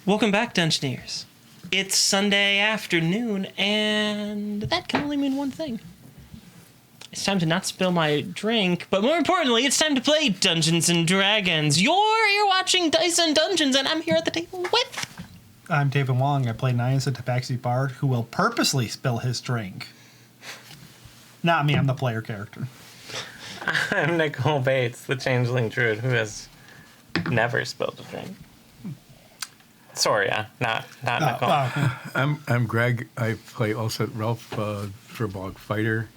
Welcome back, Dungeoneers. It's Sunday afternoon, and that can only mean one thing. It's time to not spill my drink, but more importantly, it's time to play Dungeons and Dragons. You're watching Dice and Dungeons, and I'm here at the table with... I'm David Wong. I play Nias, a Tabaxi bard who will purposely spill his drink. Not me, I'm the player character. I'm Nicole Bates, the changeling druid who has never spilled a drink. Soria, not Nicole. I'm Greg. I play also Ralph Furbog Fighter,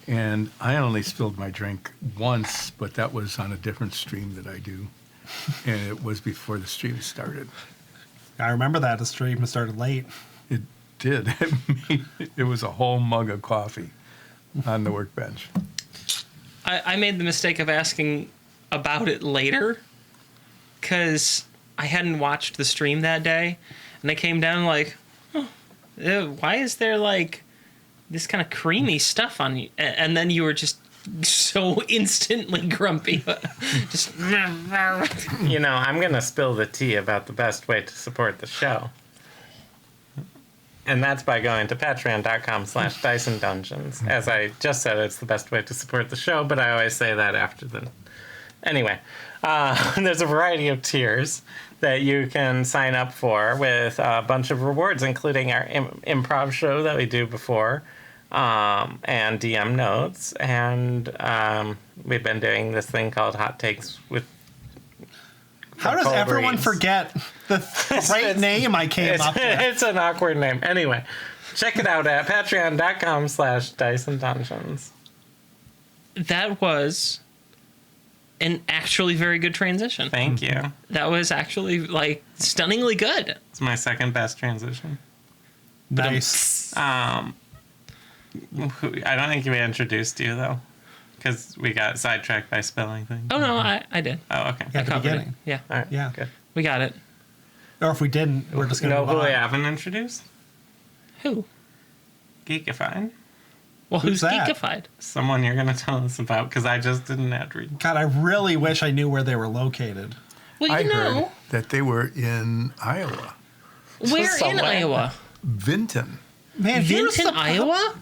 and I only spilled my drink once, but that was on a different stream that I do, and it was before the stream started. I remember that the stream started late. It did. It was a whole mug of coffee on the workbench. I made the mistake of asking about it later, because I hadn't watched the stream that day, and I came down like, why is there like this kind of creamy stuff on you? And then you were just so instantly grumpy. Just You know, I'm going to spill the tea about the best way to support the show. And that's by going to patreon.com/DiceandDungeons. As I just said, it's the best way to support the show, but I always say that after the... Anyway, there's a variety of tiers that you can sign up for with a bunch of rewards, including our improv show that we do before, and DM notes, and we've been doing this thing called Hot Takes with... How does everyone forget the right name I came up with? It's an awkward name. Anyway, check it out at patreon.com/DiceandDungeons. that was an actually very good transition. Thank you. That was actually like stunningly good. It's my second best transition. Nice. I don't think we introduced you, though, because we got sidetracked by spelling things. Oh, no, I did. Oh, okay. Yeah, at the Covered it. beginning. Yeah, All right. Yeah. Good. we got it. Or if we didn't, we're just going to Know move who on. I haven't introduced? Who? Geekified. Well, Who's who's that? Geekified? Someone you're going to tell us about, because I just didn't ad read. God, I really wish I knew where they were located. Well, I you heard know, that they were in Iowa. where in somewhere. Iowa? Vinton. Man, here's Vinton, the Iowa?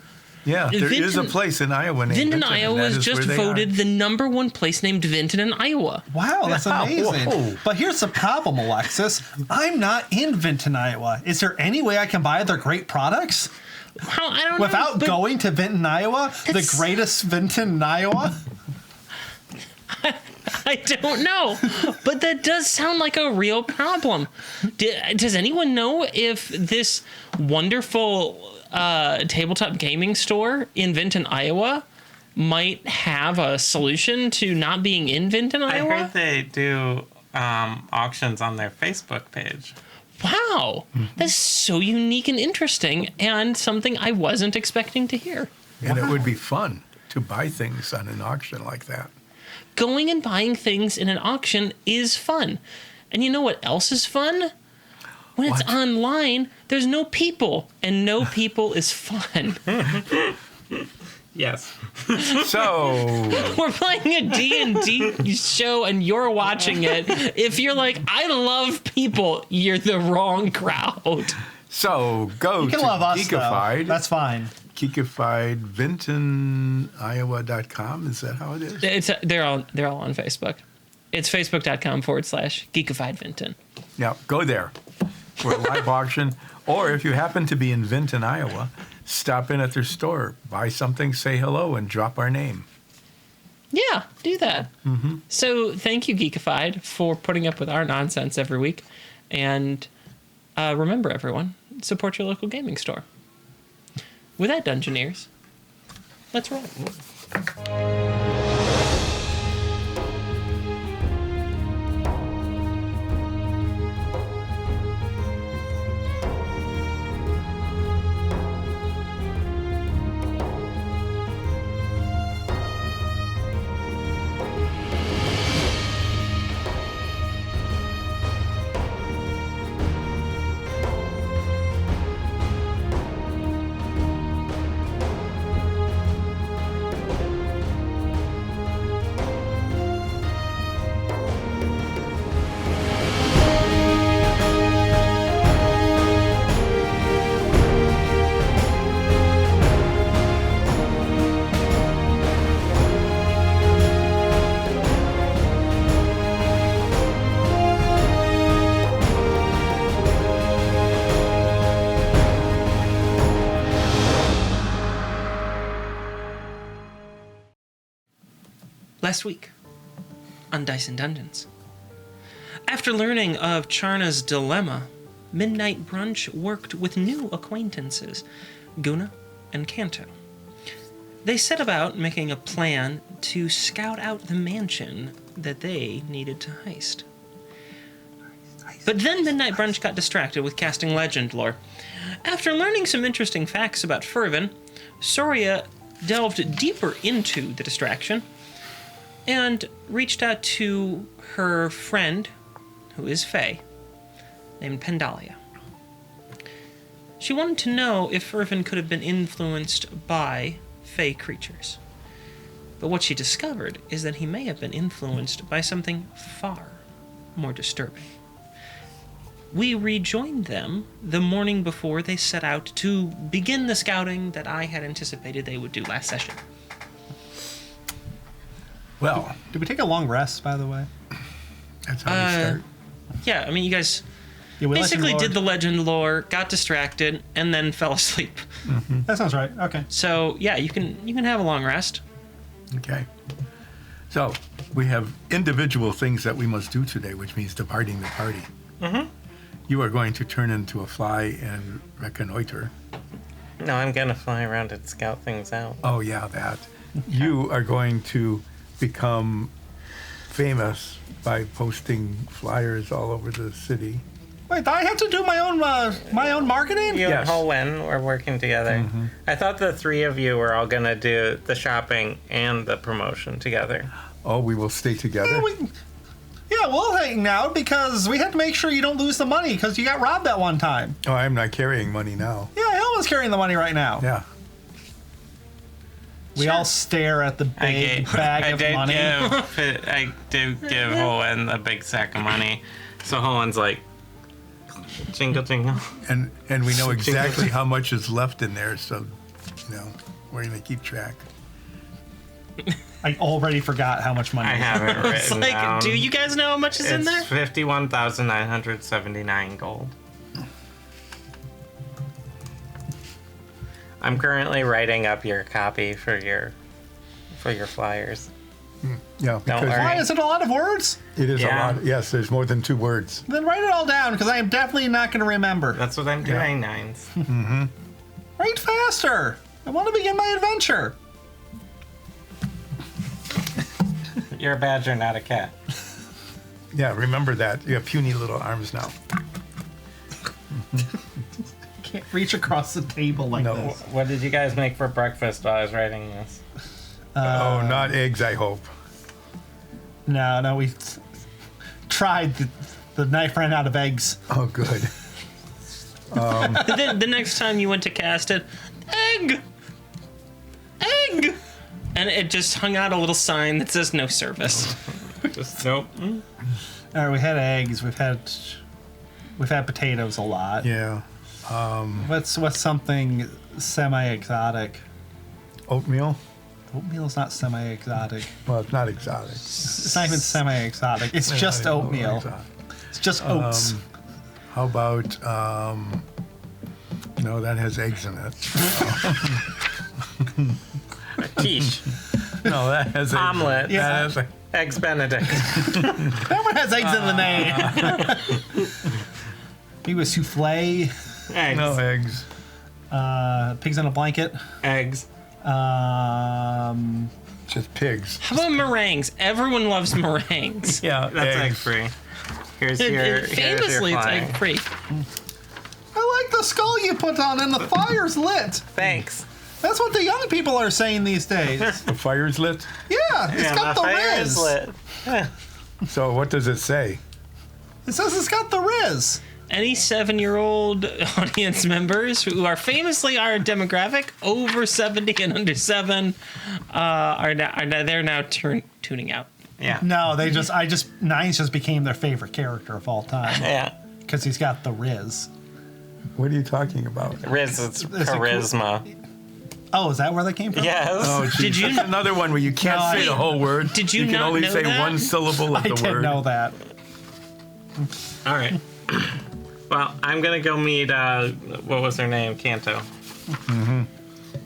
Yeah, there is a Vinton- place in Iowa named Vinton, Vinton, and Iowa that was is just where they voted are. the number one place named Vinton in Iowa. Wow, that's Yeah, amazing. whoa. But here's the problem, Alexis. I'm not in Vinton, Iowa. Is there any way I can buy their great products Well, I don't without know. but going to Vinton, Iowa? The That's- greatest Vinton in Iowa? I don't know. But that does sound like a real problem. Does anyone know if this wonderful tabletop gaming store in Vinton, Iowa might have a solution to not being in Vinton, I Iowa? heard they do auctions on their Facebook page. Wow. That's so unique and interesting, and something I wasn't expecting to hear. And it would be fun to buy things on an auction like that. Going and buying things in an auction is fun. And you know what else is fun? When it's What? online, there's no people, and no people is fun. Yes. So, We're playing a D&D show, and you're watching it. If you're like, I love people, you're the wrong crowd. go You can to love us, though. Geekified. That's fine. Geekified, VintonIowa.com. Is that how it is? They're all on Facebook. It's facebook.com/Geekified Vinton. Yeah, go there. We're a live auction. Or if you happen to be in Vinton, Iowa, stop in at their store, buy something, say hello, and drop our name. Yeah, do that. Mm-hmm. So thank you, Geekified, for putting up with our nonsense every week. And remember, everyone, support your local gaming store. With that, Dungeoneers, let's roll. last week on Dice and Dungeons. After learning of Charna's dilemma, Midnight Brunch worked with new acquaintances, Guna and Kanto. They set about making a plan to scout out the mansion that they needed to heist. But then Midnight Brunch got distracted with casting legend lore. After learning some interesting facts about Fervin, Soria delved deeper into the distraction and reached out to her friend, who is Faye, named Pendalia. She wanted to know if Fervin could have been influenced by Fae creatures. But what she discovered is that he may have been influenced by something far more disturbing. We rejoined them the morning before they set out to begin the scouting that I had anticipated they would do last session. Well, Did we take a long rest, by the way? that's how we start. Yeah, I mean, you guys Yeah, we basically listened, did the Lord. legend lore, got distracted, and then fell asleep. That sounds right. Okay. So yeah, you can have a long rest. Okay. So we have individual things that we must do today, which means departing the party. Mm-hmm. You are going to turn into a fly and reconnoiter. No, I'm gonna fly around and scout things out. Oh, yeah, that. You are going to become famous by posting flyers all over the city. Wait, I have to do my own marketing? You Yes. and Holwen are working together. I thought the three of you were all gonna do the shopping and the promotion together. Oh, we will stay together. We'll hang out because we have to make sure you don't lose the money because you got robbed that one time. Oh, I'm not carrying money now. Yeah, Ellen's carrying the money right now. Yeah. We all stare at the big bag of money. I did give Holwen a big sack of money. So Holwen's like, jingle jingle. And we know exactly how much is left in there, so, we're going to keep track. I already forgot how much money. I have it It's written like, down. do you guys know how much is in there? It's 51,979 gold. I'm currently writing up your copy for your flyers. Yeah, because worry. Why is it a lot of words? it is Yeah. a lot. Yes, there's more than 2 words. Then write it all down because I am definitely not going to remember. That's what I'm doing, Nines. Write faster. I want to begin my adventure. You're a badger, not a cat. Yeah, remember that. You have puny little arms now. Can't reach across the table like No. this. What did you guys make for breakfast while I was writing this? Oh, not eggs, I hope. No, we tried. The knife ran out of eggs. Oh, good. the next time you went to cast it, egg! And it just hung out a little sign that says no service. Just nope. All right, we had eggs. We've had potatoes a lot. Yeah. What's something semi-exotic? Oatmeal? Oatmeal's not semi-exotic. Well, it's not exotic. It's not even semi-exotic. It's just Yeah, oatmeal. exotic. It's just oats. How about, no, that has eggs in it. Quiche. No, that has eggs. Omelet. Yeah. That has Eggs Benedict. That one has eggs in the name. Maybe a souffle. Eggs. no eggs. Pigs in a blanket. Eggs. Just pigs. How about meringues? Everyone loves meringues. Yeah, That's egg eggs. free. Here's And- your. and famously, it's flying. egg free. I like the skull you put on and the fire's lit. Thanks. That's what the young people are saying these days. The fire's lit. Yeah, it's got the fire Riz. is lit. So what does it say? It says it's got the Riz. Any 7-year-old audience members who are famously our demographic, over 70 and under 7, they're now tuning out. Yeah. No, Nines just became their favorite character of all time Yeah. because he's got the Riz. What are you talking about? Riz, it's It's a cool- charisma. Oh, is that where that came from? Yes. Oh, geez, Did you- that's another one where you can't No, say the whole word. Did you can not only know say that? one syllable of I the didn't word. know that. All right. Well, I'm gonna go meet. What was her name? Kanto.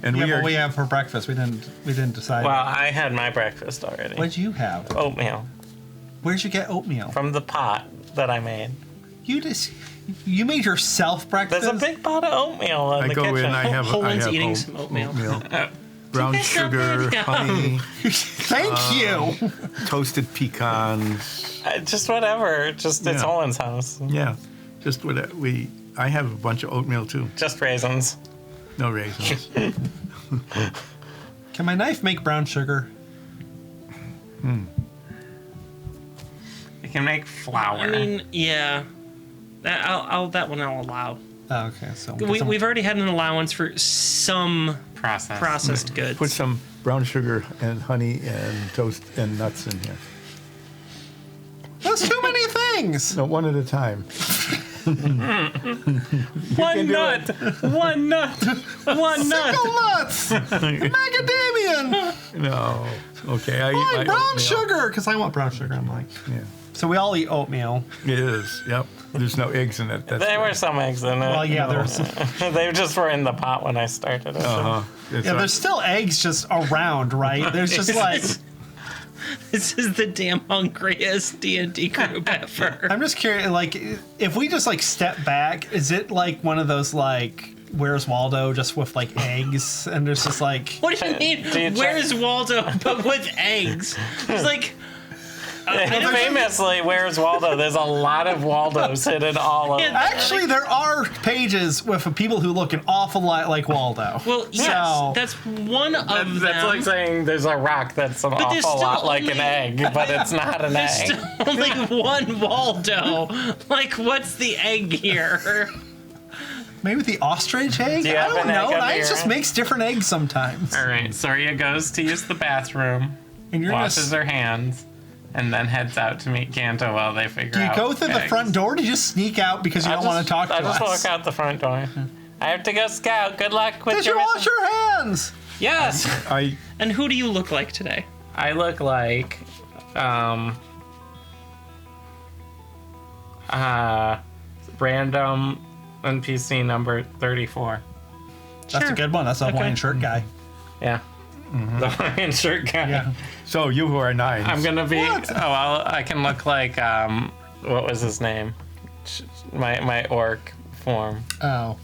And Yeah, we what are. we have for breakfast. We didn't decide. Well, I had my breakfast already. What'd you have? Oatmeal Where'd you get oatmeal? from the pot that I made. You made yourself breakfast? There's a big pot of oatmeal in I the go kitchen. in. I have. I Holman's have eating some oatmeal. Brown Take some sugar, oatmeal. honey, Thank you. toasted pecans. Just whatever. Just it's Yeah. Owen's house. Yeah, just what I have a bunch of oatmeal too. Just raisins. No raisins. Can my knife make brown sugar? You can make flour. I mean, yeah. That one I'll allow. Oh, okay, so We've already had an allowance for some processed goods. Put some brown sugar and honey and toast and nuts in here. that's too many things. No, one at a time. one nut. One nut. One nut. Single nuts, macadamia, No. Okay, I eat my brown oatmeal. sugar, because I want brown sugar. I'm like, Yeah, so we all eat oatmeal. it is. Yep. There's no eggs in it. That's There were some eggs in it. Well, yeah, there's They just were in the pot when I started it. Uh-huh. there's still eggs just around, right? There's just like This is the damn hungriest D&D group ever. I'm just curious, like if we just like step back, is it like one of those like Where's Waldo just with like eggs and there's just like What do you mean? Do you Where's Waldo but with eggs? It's like Famously, Where's Waldo? There's a lot of Waldos hidden all over. Yeah, actually there are pages with people who look an awful lot like Waldo. well, yes, So- that's one of them. That's like saying there's a rock that's an there's awful still lot like an only- egg, but it's not an There's egg. still only one Waldo. Like, what's the egg here? Maybe the ostrich egg? you I have don't an egg know. under Knives your just eye? makes different eggs sometimes. All right, Soria goes to use the bathroom, And you're washes just, her hands, and then heads out to meet Kanto while they figure do you out. go through the eggs. front door or do you just sneak out because you don't want to talk to I just us? walk out the front door. I have to go scout. Good luck with Did your you wash mission. your hands? Yes. I And who do you look like today? I look like random NPC number 34. That's Sure. a good one. That's a Hawaiian shirt guy. Yeah. The Hawaiian shirt guy. Yeah. so you who are nines. I'm gonna be. What? I can look like what was his name? My orc form. Oh.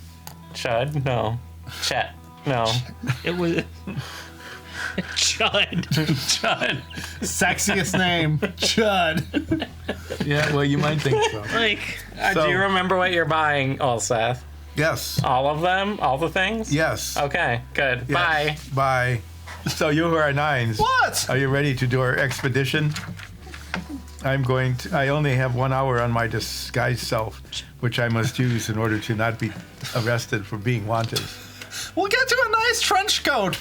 Chud? No. Chet? No. It was Chud. Chud. Sexiest name. Chud. Yeah, well, you might think so. Like, Do So- you remember what you're buying, Seth? Yes. All of them? All the things? Yes. Okay. Good. Yes. Bye. Bye. So you who are nines. What? Are you ready to do our expedition? I only have 1 hour on my disguised self, which I must use in order to not be arrested for being wanted. We'll get to a nice trench coat.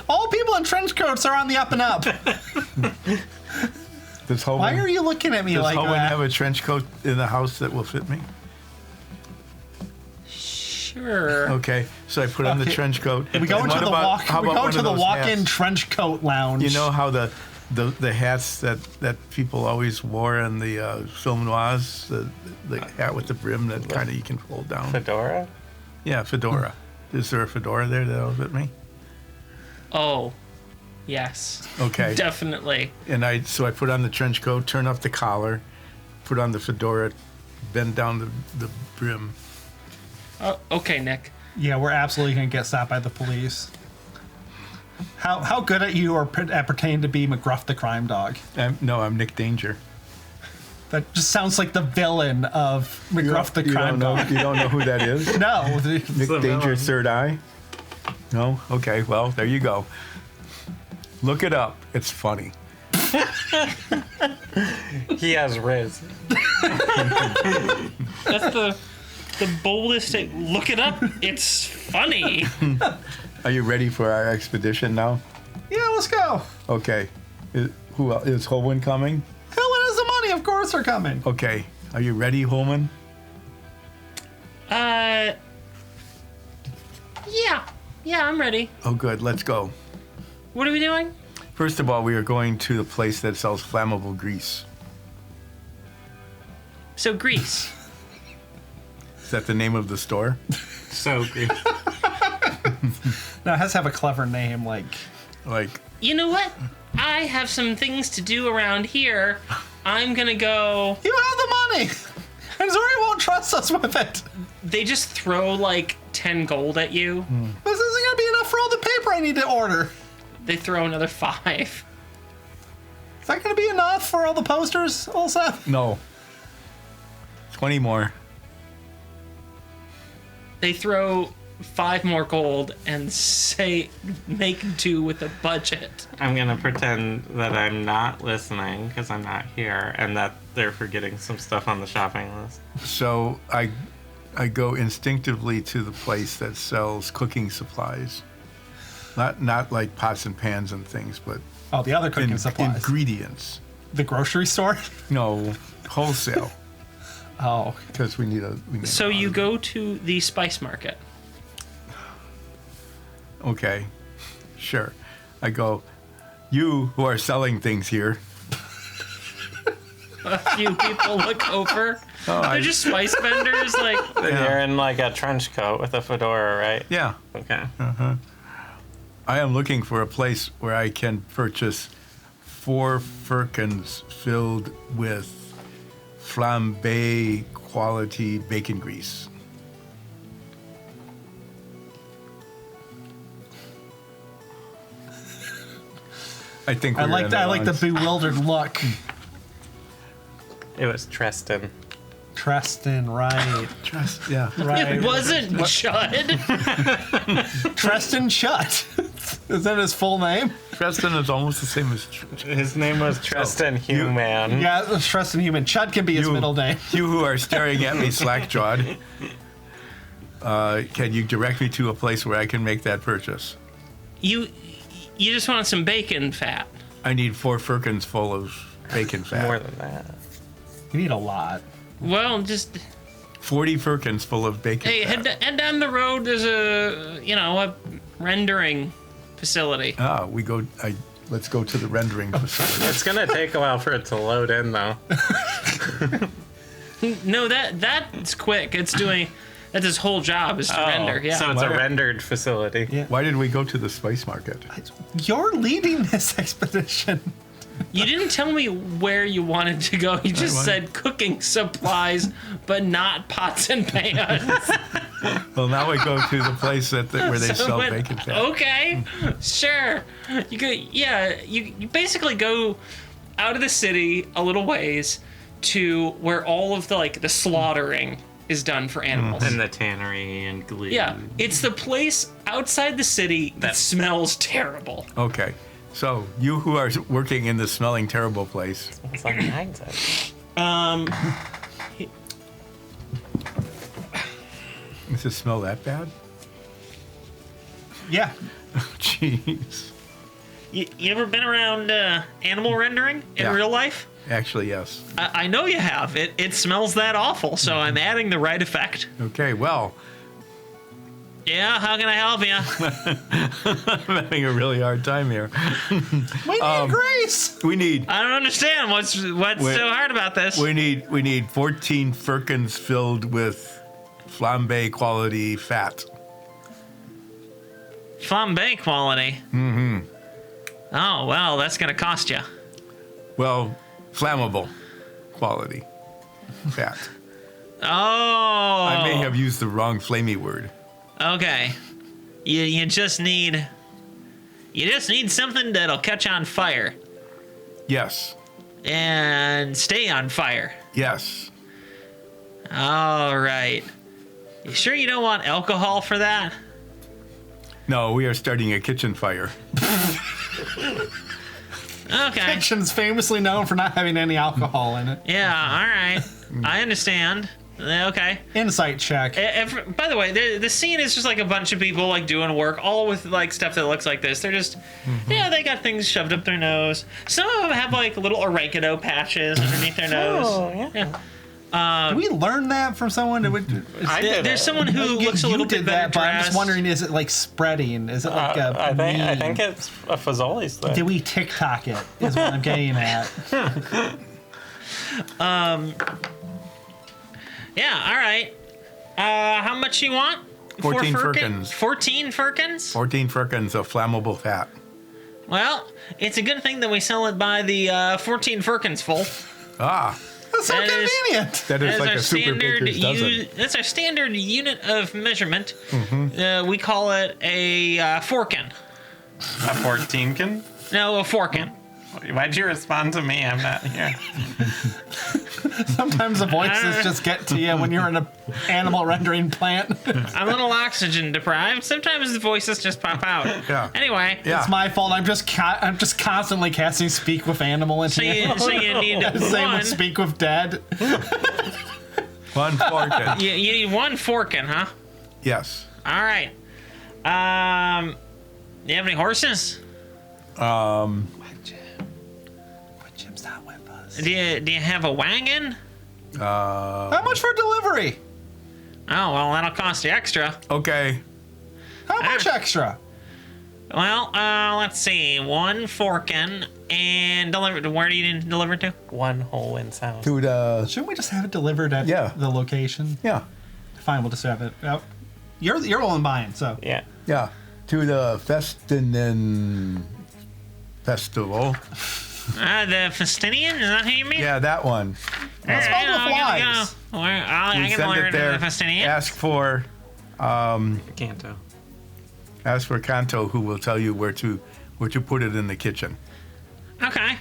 All people in trench coats are on the up and up. Does Hoban, Why are you looking at me does like Hoban that? have a trench coat in the house that will fit me? sure. Okay, so I put on the Okay. trench coat. we go And into what the about- walk. how We about go one to of the those walk-in hats? trench coat lounge. You know how the hats that people always wore in the film noirs, the hat with the brim that kind of you can fold down. Fedora? Yeah, fedora. Is there a fedora there that'll fit me? Oh, yes. Okay. Definitely. And I put on the trench coat, turn up the collar, put on the fedora, bend down the brim. Oh, okay, Nick. Yeah, we're absolutely gonna get stopped by the police. How good at you are at pretending to be McGruff the crime dog? I'm Nick Danger. That just sounds like the villain of McGruff the crime dog. You don't know who that is? No, Nick the Danger, villain. Third Eye? No? Okay, well, there you go. Look it up. It's funny. He has Riz. That's the boldest. Look it up. It's funny. Are you ready for our expedition now? yeah, let's go. Okay. Who else? Is Holman coming? Helen has the money. Of course they're coming. Okay. Are you ready, Holman? Yeah, I'm ready. Oh, good. Let's go. What are we doing? First of all, we are going to the place that sells flammable grease. So Greece. Is that the name of the store? So good. No, it has to have a clever name like. You know what? I have some things to do around here. I'm gonna go. You have the money, and Zuri won't trust us with it. They just throw like 10 gold at you. This isn't gonna be enough for all the paper I need to order. They throw another 5. Is that gonna be enough for all the posters, Olseth? No. 20 more. They throw 5 more gold and say, make do with the budget. I'm gonna pretend that I'm not listening because I'm not here, and that they're forgetting some stuff on the shopping list. So I go instinctively to the place that sells cooking supplies. Not like pots and pans and things, but Oh, the other cooking supplies. ingredients. The grocery store? No, wholesale. Oh. Because we need So a lot you of go to the spice market. it. Okay, sure. I go, you who are selling things here. A few people look over. They're just spice vendors. Like, You're in like a trench coat with a fedora, right? Yeah. Okay. I am looking for a place where I can purchase 4 firkins filled with flambe quality bacon grease. I think I we're like in that. I like the odds. bewildered look. It was Treston. Treston, right. Yeah. Right. it wasn't Chud. Treston Chut. Is that his full name? Treston is almost the same as His name was Treston Human. Yeah, it was Treston Human. Chud can be his middle name. you who are staring at me slack-jawed. Can you direct me to a place where I can make that purchase? You just want some bacon fat. I need 4 firkins full of bacon fat. More than that. You need a lot. Well, just 40 firkins full of bacon fat. head down the road. There's a rendering facility. Let's go to the rendering facility. It's gonna take a while for it to load in, though. No, that's quick. That's his whole job is to render. Yeah. So it's a rendered facility. Yeah. Why did we go to the spice market? You're leading this expedition. You didn't tell me where you wanted to go. You just said cooking supplies, but not pots and pans. Well, now we go to the place where they sell bacon fat. Okay, sure. You could, yeah. You basically go out of the city a little ways to where all of the slaughtering is done for animals. And the tannery and glue. Yeah, it's the place outside the city that smells terrible. Okay. So, you who are working in the smelling terrible place. It's like hindsight. Does it smell that bad? Yeah. Jeez. You ever been around animal rendering in Yeah. real life? Actually, yes. I know you have. It smells that awful, so I'm adding the right effect. Okay, well, Yeah, how can I help you? I'm having a really hard time here. We need Grace. We need I don't understand what's so hard about this. we need 14 firkins filled with flambe quality fat. Flambe quality. Mm-hmm. Oh, well, that's going to cost you. Well, flammable quality fat. Oh. I may have used the wrong flamey word. Okay. You just need something that'll catch on fire Yes. and stay on fire. Yes. All right. You sure you don't want alcohol for that? No, we are starting a kitchen fire. Okay. Kitchen's famously known for not having any alcohol in it. Yeah, all right. I understand. Okay. Insight check. By the way, the scene is just like a bunch of people like doing work, all with like stuff that looks like this. They're just, they got things shoved up their nose. Some of them have like little oregano patches underneath their nose. Oh, yeah. Did we learn that from someone? There's someone who looks a little bit better but I'm just dressed. wondering, is it like spreading? Is it like a I meme? think it's a Fazoli's thing. Did we TikTok it? Is what I'm getting at. Yeah, all right. How much you want? 14 firkins. 14 firkins? 14 firkins of flammable fat. Well, it's a good thing that we sell it by the 14 firkins full. Ah, That's so That is- convenient. that is As like our a super baker's dozen. That's our standard unit of measurement. Mm-hmm. We call it a forkin. A 14kin? No, a forkin. Why'd you respond to me? I'm not here. Sometimes the voices just get to you when you're in an animal rendering plant. I'm a little oxygen deprived. Sometimes the voices just pop out. Yeah. Anyway, Yeah. It's my fault. I'm just constantly casting Speak with Animal into so you need Same one. with Speak with Dead. One forkin. You need one forkin, huh? Yes. All right. Do you have any horses? Jim's not with us. Do you have a wagon? How much for delivery? Oh well, that'll cost you extra. Okay. How much extra? Well, let's see. One forkin and delivered. Where do you need to deliver to? One whole wind sound. To the Shouldn't we just have it delivered at the location? yeah. Fine, we'll just have it. You're the one buying, so. Yeah. Yeah. To the Festinen Festival. The Festinian? Is that who you mean? Yeah, that one. It's spelled with Y's. I We can send deliver it to there. the Festinian. Ask for Canto. Kanto, who will tell you where to put it in the kitchen. Okay.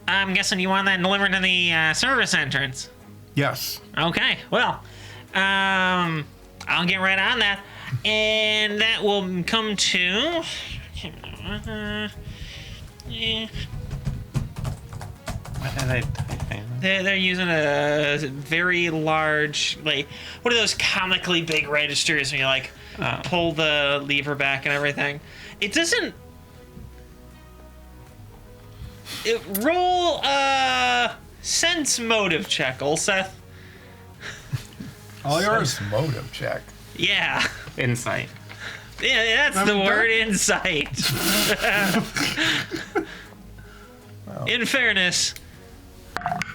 I'm guessing you want that delivered to the service entrance. Yes. Okay. Well, I'll get right on that, and that will come to. Yeah. What are they typing? They're using a very large, like, what are those comically big registers when you, like, pull the lever back and everything? It doesn't... roll a sense motive check, Ulseth. All yours. Sense motive check. Yeah. Insight. Yeah, that's the word, insight. In fairness,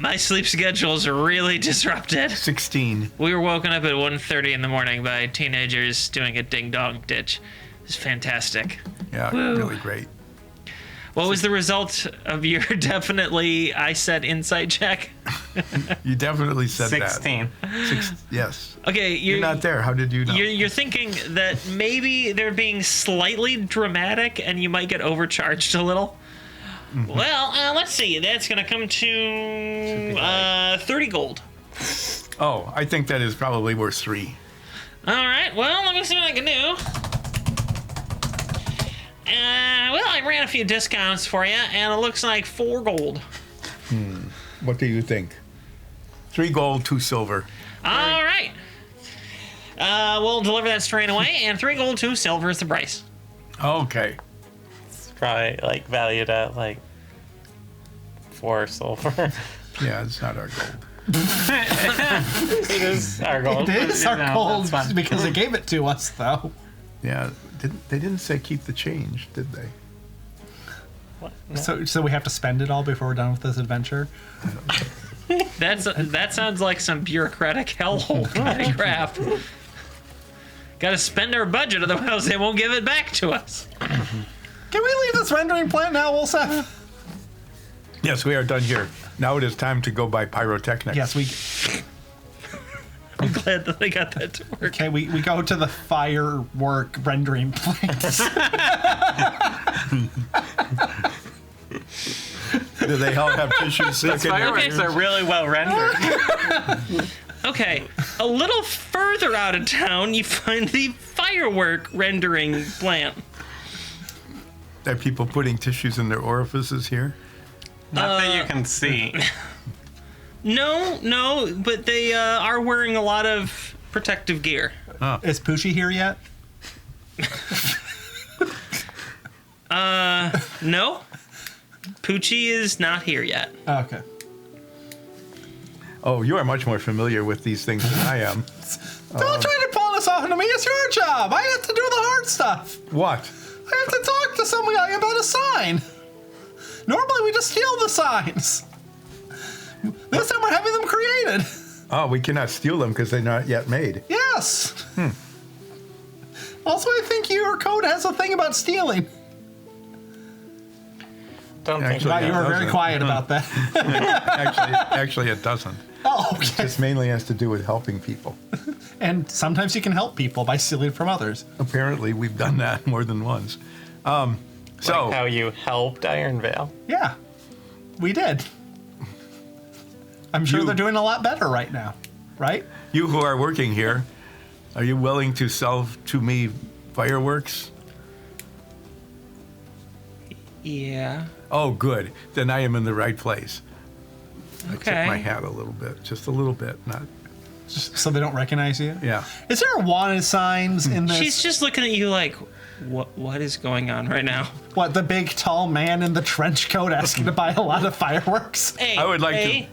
my sleep schedules are really disrupted. 16. We were woken up at 1:30 in the morning by teenagers doing a ding-dong ditch. It's fantastic. Yeah, Woo. really great. What was the result of your definitely I said insight check? You definitely said 16. that. Yes. Okay, You're not there. How did you know? You're thinking that maybe they're being slightly dramatic and you might get overcharged a little. Mm-hmm. Well, let's see. That's going to come to 30 gold. Oh, I think that is probably worth 3. All right. Well, let me see what I can do. Well, I ran a few discounts for you, and it looks like 4 gold. What do you think? 3 gold, 2 silver. All right. We'll deliver that straight away, and 3 gold, 2 silver is the price. Okay. It's probably like valued at like 4 silver. Yeah, it's not our gold. It is our gold. It is but, our you know, gold that's fine. because they gave it to us, though. Yeah, they didn't say keep the change, did they? What? No. So we have to spend it all before we're done with this adventure. That sounds like some bureaucratic hellhole kind of crap. Got to spend our budget, otherwise they won't give it back to us. Can we leave this rendering plant now, Wolseth? Yes, we are done here. Now it is time to go buy pyrotechnics. Yes, we. I'm glad that they got that to work. Okay, we go to the firework rendering plant. Do they all have tissues stuck These in their fireworks ears? are really well rendered. Okay, a little further out of town, you find the firework rendering plant. Are people putting tissues in their orifices here? Not that you can see. No, but they are wearing a lot of protective gear. Is Poochie here yet? No, Poochie is not here yet. Okay. Oh, you are much more familiar with these things than I am. Don't try to pawn this off on me. It's your job. I have to do the hard stuff. What? I have to talk to somebody about a sign. Normally, we just steal the signs. This time, we're having them created. Oh, we cannot steal them because they're not yet made. Yes. Also, I think your code has a thing about stealing. Don't think Actually, Wow, about you it. were very doesn't. quiet about that. Actually, it doesn't. Oh, okay. This mainly has to do with helping people. And sometimes you can help people by stealing from others. Apparently, we've done that more than once. So, Like how you helped Iron Vale. Yeah, we did. I'm sure You- they're doing a lot better right now, right? you who are working here, are you willing to sell to me fireworks? Yeah. Oh, good. Then I am in the right place. I tip my Okay. hat a little bit, just a little bit. Not, Just so they don't recognize you. yeah. Is there wanted signs in this? She's just looking at you like, what is going on right now? What, the big tall man in the trench coat asking to buy a lot of fireworks? Hey, I would like to- hey,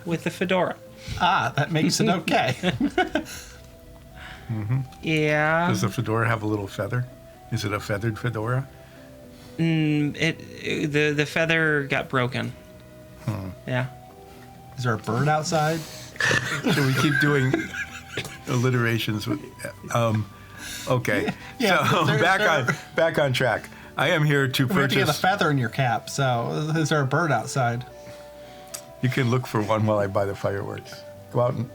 with the fedora. Ah, that makes it okay. Yeah. Does the fedora have a little feather? Is it a feathered fedora? The feather got broken. Yeah. Is there a bird outside? So we keep doing alliterations with. Okay. Yeah, So there- back on track. I am here to We have to get a purchase. feather in your cap, so is there a bird outside? You can look for one while I buy the fireworks. Go out and.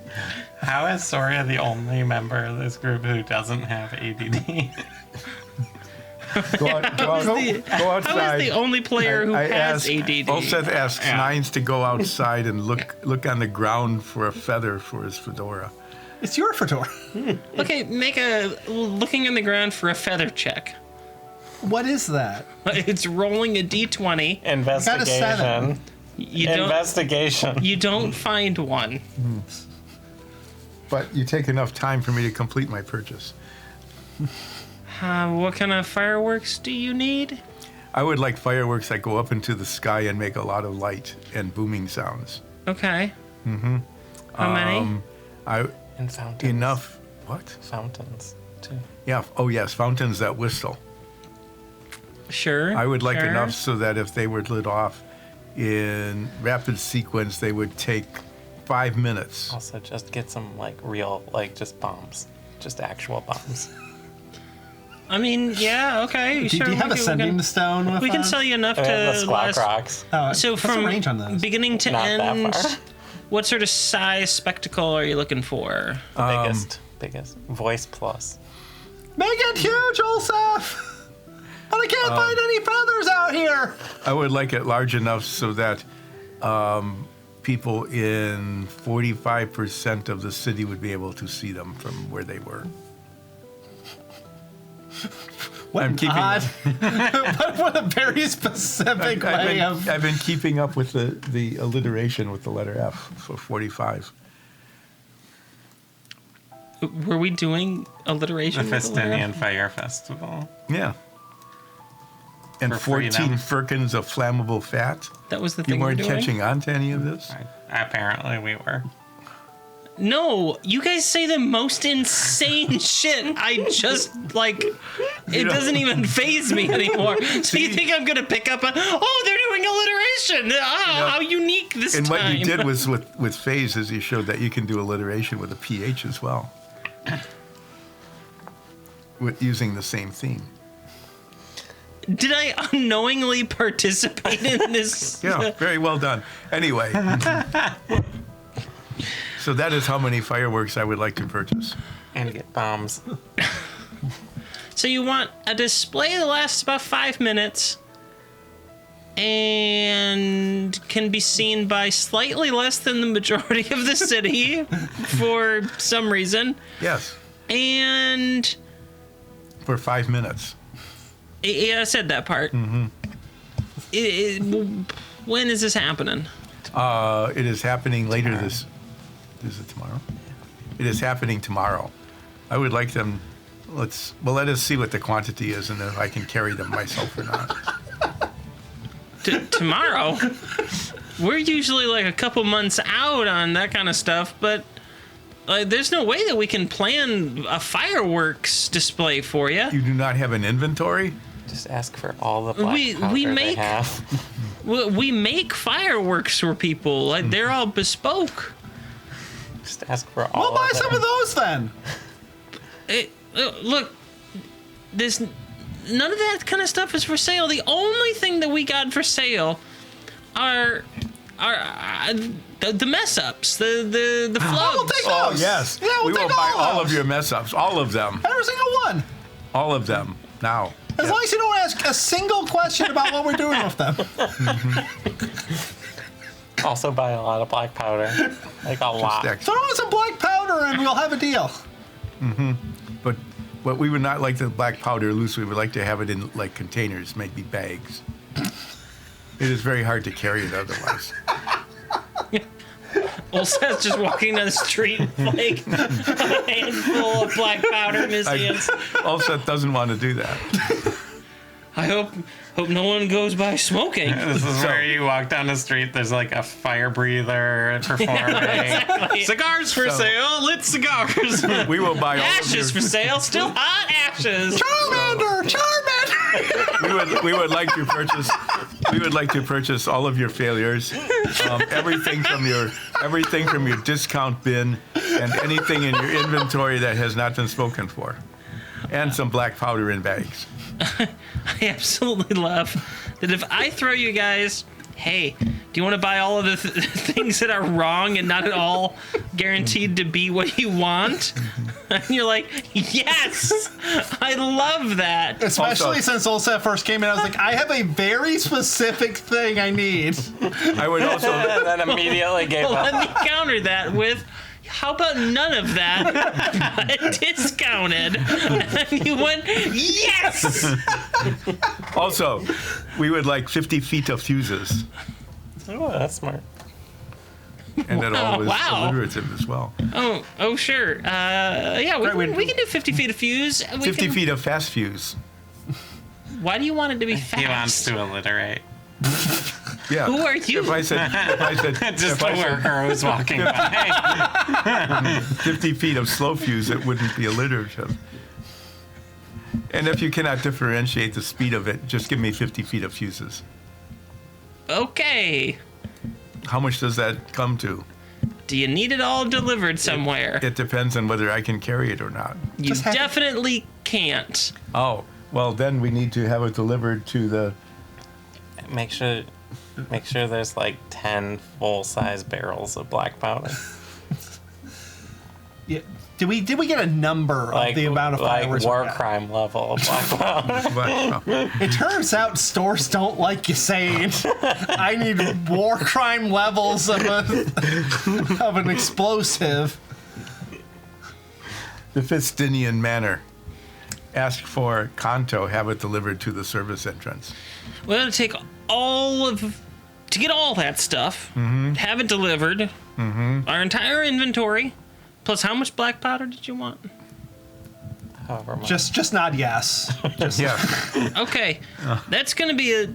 How is Soria the only member of this group who doesn't have ADD? Go outside. How is the only player who has ADD? Olseth asks Nines to go outside and look on the ground for a feather for his fedora. It's your fedora. Okay, make a looking in the ground for a feather check. What is that? It's rolling a d20. Investigation. You don't. Investigation. You don't find one. But you take enough time for me to complete my purchase. What kind of fireworks do you need? I would like fireworks that go up into the sky and make a lot of light and booming sounds. Okay. How many? And fountains. Enough. What? Fountains, too. Yeah. Oh, yes. Fountains that whistle. Sure. I would like sure. enough so that if they were lit off in rapid sequence, they would take 5 minutes. Also, just get some, real, just bombs. Just actual bombs. I mean, yeah, okay. Do sure. you have a sending stone with We can us? sell you enough I have the to Squawk last. Rocks. So what's the from range on those? beginning to Not that end, far. what sort of size spectacle are you looking for? The biggest. Voice plus. Make it huge, Olsef! But I can't find any feathers out here! I would like it large enough so that people in 45% of the city would be able to see them from where they were. What I'm an keeping- odd... what a very specific way of... I've been keeping up with the alliteration with the letter F for 45. Were we doing The alliteration? with the letter? Festinian Fire Festival. Yeah. And For 14 freedom. firkins of flammable fat. That was the You thing we were weren't doing? catching on to any of this? Apparently we were. No, you guys say the most insane shit. I just, it doesn't even faze me anymore. So you think I'm going to pick up on, oh, they're doing alliteration. Oh, how unique this And time. what you did was with phase is you showed that you can do alliteration with a PH as well. With using the same theme. Did I unknowingly participate in this? Yeah, very well done. Anyway. So that is how many fireworks I would like to purchase. And get bombs. So you want a display that lasts about 5 minutes and can be seen by slightly less than the majority of the city for some reason. Yes, And for 5 minutes. yeah, I said that part. Mm-hmm. When is this happening? It is happening later this. Is it tomorrow? It is happening tomorrow. I would like them. Let us see what the quantity is and if I can carry them myself or not. Tomorrow? We're usually like a couple months out on that kind of stuff, but there's no way that we can plan a fireworks display for you. You do not have an inventory? Just ask for all the black We powder they make- have. We make fireworks for people. Like they're all bespoke. Just ask for all We'll buy of some them. of those then. Look, none of that kind of stuff is for sale. The only thing that we got for sale are the mess ups, the flubs. We'll take Oh, those. yes. Yeah, we'll we will take buy all those. of your mess ups. All of them. Every single one. All of them. Now. As long as you don't ask a single question about what we're doing with them. Also buy a lot of black powder. Like a lot. Throw in some black powder and we'll have a deal. But we would not like the black powder loose. We would like to have it in like containers, maybe bags. It is very hard to carry it otherwise. Seth's just walking down the street with like a handful of black powder in his hands. Seth doesn't want to do that. I hope no one goes by smoking. This is where you walk down the street, there's like a fire breather performing. Exactly. Cigars for sale, lit cigars. We will buy all of Ashes your, for sale, still hot ashes. Charmander! we would like to purchase all of your failures, everything from your discount bin and anything in your inventory that has not been spoken for, and some black powder in bags. I absolutely love that if I throw you guys, hey, do you want to buy all of the things that are wrong and not at all guaranteed to be what you want? And you're like, yes, I love that. Especially Also- since Olseth first came in, I was like, I have a very specific thing I need. I would also And then immediately gave Let up. me counter that with, how about none of that but discounted? And you went, yes! also we would like 50 feet of fuses, Oh, that's smart. and that all was Wow. alliterative as well. Oh, sure. Yeah, we can do 50 feet of fuse. 50 feet of fast fuse. Why do you want it to be fast? He wants to alliterate. Yeah. Who are you? If I said Just if a I said worker who's walking by. 50 feet of slow fuse, it wouldn't be alliterative. And if you cannot differentiate the speed of it, just give me 50 feet of fuses. Okay. How much does that come to? Do you need it all delivered somewhere? It depends on whether I can carry it or not. You Just have- definitely can't. Oh, well, then we need to have it delivered to the... Make sure there's like 10 full-size barrels of black powder. Yeah. Did we get a number Like of the amount of like fireworks? war we got? crime level of black powder. But, It turns out stores don't like you saying, I need war crime levels of an explosive. the Fistinian manner. Ask for Kanto, have it delivered to the service entrance. We're gonna take to get all that stuff, have it delivered, our entire inventory, plus how much black powder did you want? However much. Just nod yes. Just, Yeah. Okay, that's gonna be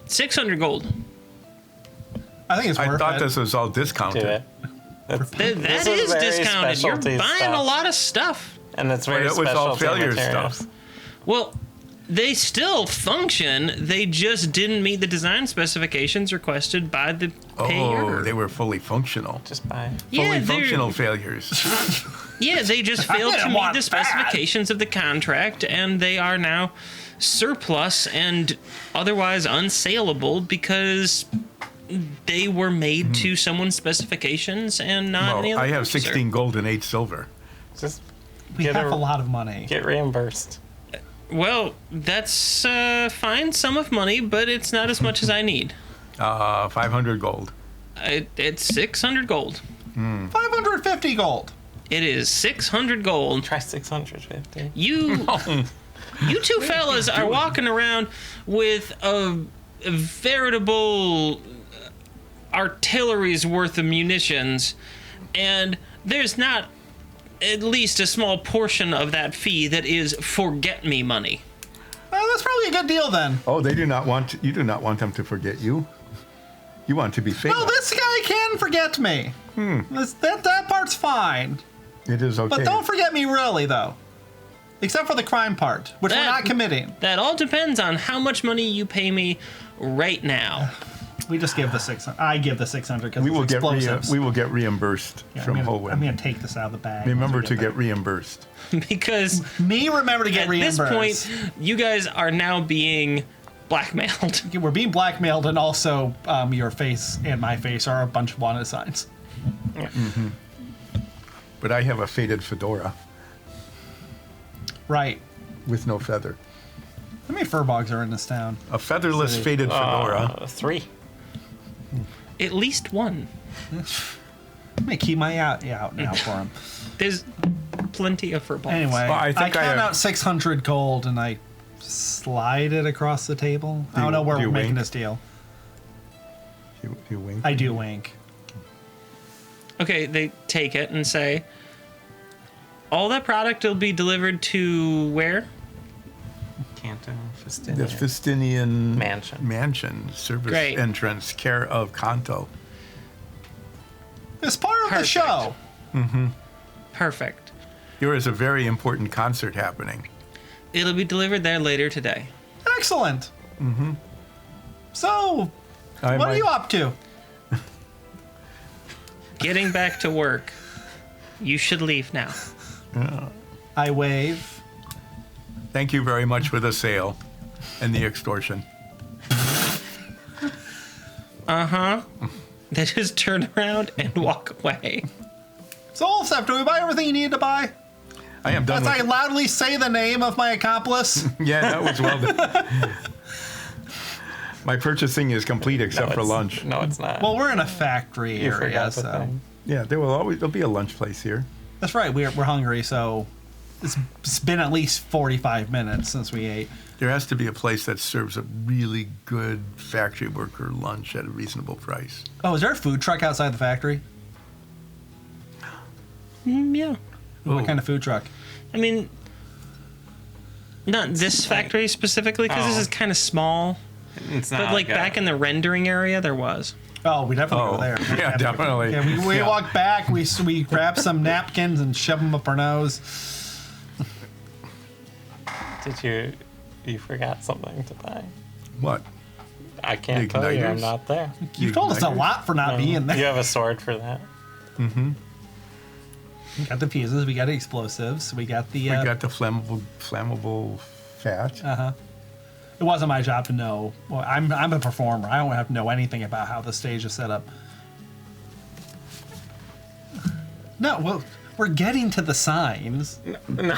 600 gold. I think it's I worth thought it. this was all do discounted. it. That That is discounted. You're buying a lot of stuff. And it's very But it was all specialty failure materials. stuff. Well, they still function. They just didn't meet the design specifications requested by the payer. Oh, they were fully functional. Just buy it. yeah, Fully they're- functional failures. Yeah, they just failed to didn't meet want the that. specifications of the contract, and they are now surplus and otherwise unsaleable because they were made to someone's specifications and not any Well, other I have purchaser. 16 gold and 8 silver. Just We Get have a- a lot of money. get reimbursed. Well, that's fine, sum of money, but it's not as much as I need. 500 gold. It's 600 gold. 550 gold. It is 600 gold. Try 650. You two fellas are walking around with a veritable artillery's worth of munitions, and there's not at least a small portion of that fee that is forget me money. Well, that's probably a good deal then. Oh, you do not want them to forget you. You want to be famous. No, this guy can forget me. That part's fine. It is okay. But don't forget me really, though. Except for the crime part, which we're That- not committing. That all depends on how much money you pay me right now. We just give the 600. I give the 600 because We it's will get explosives. we will get reimbursed Yeah, from I'm Holwyn. going to take this out of the bag. Remember once to we get reimbursed. Because Me remember to get at this reimbursed. point, you guys are now being blackmailed. We're being blackmailed, and also your face and my face are a bunch of wanted signs. But I have a faded fedora Right. with no feather. How many furbogs are in this town? A featherless City. faded fedora. 3. At least one. I'm going to keep my out now for him. There's plenty of furballs. Anyway, Well, I think I count have- out 600 gold and I slide it across the table. I don't know where do we're you making wink? this deal. You wink. I do wink. Okay, they take it and say, all that product will be delivered to where? Canto The Festinian. Festinian Mansion. service Great. entrance, care of Kanto. It's part of the Perfect. show. Perfect. There is a very important concert happening. It'll be delivered there later today. Excellent. So, I what are might- you up to? Getting back to work. You should leave now. I wave. Thank you very much for the sale and the extortion. They just turn around and walk away. So, Olsef, do we buy everything you need to buy? I am done As I with loudly say the name of my accomplice. Yeah, that was well done. My purchasing is complete except for lunch. No, it's not. Well, we're in a factory you area, forgot the so thing. Yeah, there'll be a lunch place here. that's right. We're hungry, so it's been at least 45 minutes since we ate. There has to be a place that serves a really good factory worker lunch at a reasonable price. Oh, is there a food truck outside the factory? Yeah. What kind of food truck? I mean, not this factory specifically, because this Oh. is kind of small. It's not But like a- back in the rendering area, there was. Oh, we definitely go there. yeah, definitely. Yeah, we walk back. We grab some napkins and shove them up our nose. Did you forgot something to buy? What? I can't The tell you. I'm igniters? not there. You've told us a lot for not being You there. have a sword for that. We got the fuses. We got the explosives. We got the. We got the flammable fat. It wasn't my job to know. Well, I'm a performer. I don't have to know anything about how the stage is set up. No, well, we're getting to the signs. No.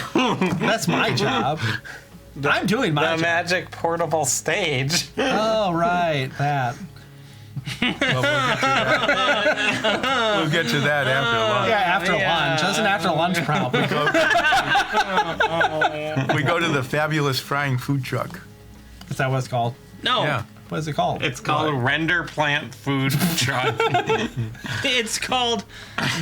That's my job. I'm doing my The job. magic portable stage. Oh, right, that. Well, we'll get to that after lunch. Yeah, after lunch. That's an after lunch problem. We go to the fabulous frying food truck. Is that what it's called? No, Yeah. What is it called? It's called a render plant food truck. it's called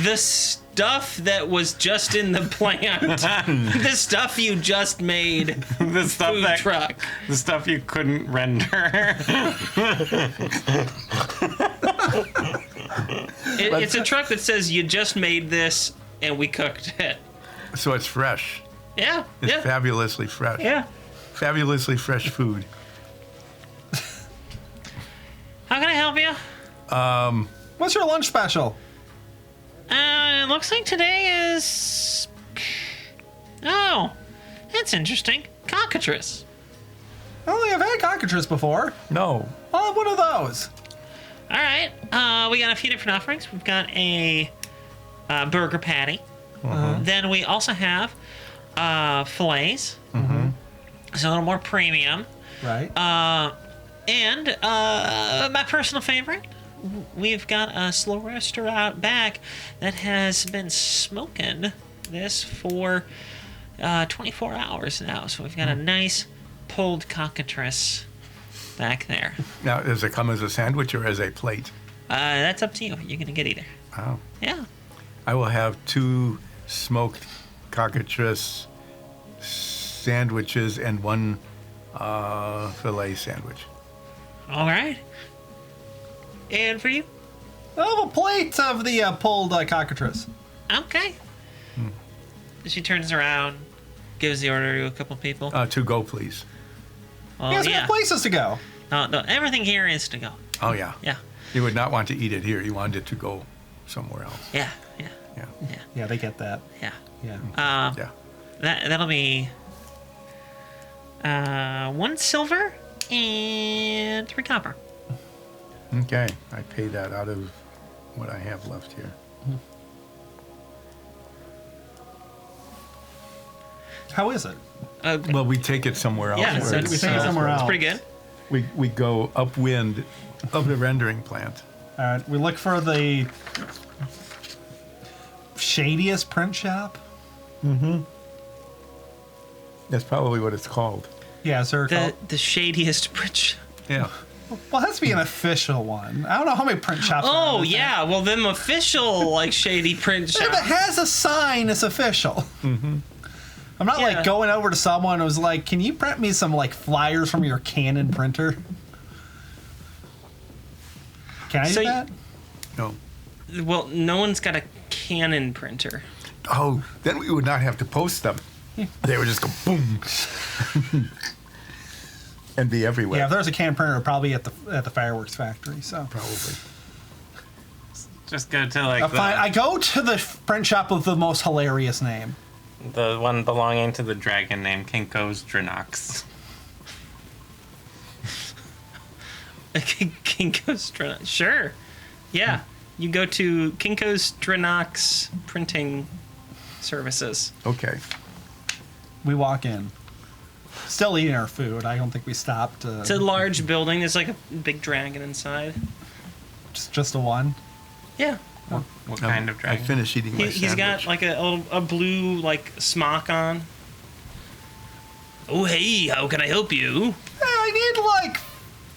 the stuff that was just in the plant. The stuff you just made. the stuff Food that truck. the stuff you couldn't render. It's a truck that says you just made this and we cooked it. So it's fresh. Yeah, It's yeah, fabulously fresh. yeah. Fabulously fresh food. How can I help you? What's your lunch special? It looks like today is. Oh, that's interesting. Cockatrice. I don't think I've had cockatrice before. No. I'll have one of those. All right. We got a few different offerings. We've got a burger patty. Then we also have fillets. It's a little more premium. Right. And my personal favorite, we've got a slow roaster out back that has been smoking this for 24 hours now. So we've got a nice pulled cockatrice back there. Now, does it come as a sandwich or as a plate? That's up to you. You're going to get either. Oh. Yeah. I will have 2 smoked cockatrice sandwiches and 1 filet sandwich. All right. And for you? I'll have a plate of the pulled cockatrice. Okay. She turns around, gives the order to a couple people. 2 go, please. Well, You guys got places to go. No, everything here is to go. Oh, yeah. Yeah. You would not want to eat it here. You wanted it to go somewhere else. Yeah. Yeah. Yeah, they get that. Yeah. Yeah. Yeah. That'll be 1 silver and 3 copper. Okay. I pay that out of what I have left here. How is it? Well, we take it somewhere else. Yeah, where so we take it somewhere it's else. pretty good. we go upwind of the rendering plant. All right, we look for the shadiest print shop. That's probably what it's called. Yeah, is there a call? The shadiest bridge. Yeah. Well, it has to be an official one. I don't know how many print shops. there are Oh in this yeah, well them official like shady print town. If it shops. has a sign, it's official. I'm not Yeah. like going over to someone who's like, "Can you print me some like flyers from your Canon printer?" Can I So do that? No. Well, no one's got a Canon printer. Oh, then we would not have to post them. They would just go boom and be everywhere. Yeah, if there's a Canon printer, it'd probably at the fireworks factory. So Probably. Just go to like fine. I go to the print shop with the most hilarious name. the one belonging to the dragon named Kinko's Drinox. Kinko's Drinox. Sure. Yeah. You go to Kinko's Drinox printing services. Okay. We walk in, still eating our food. I don't think we stopped. It's a large building. There's like a big dragon inside. Just a one. Yeah. What kind of I dragon? finished eating my He's got sandwich. like a blue like smock on. Oh hey, how can I help you? Hey, I need like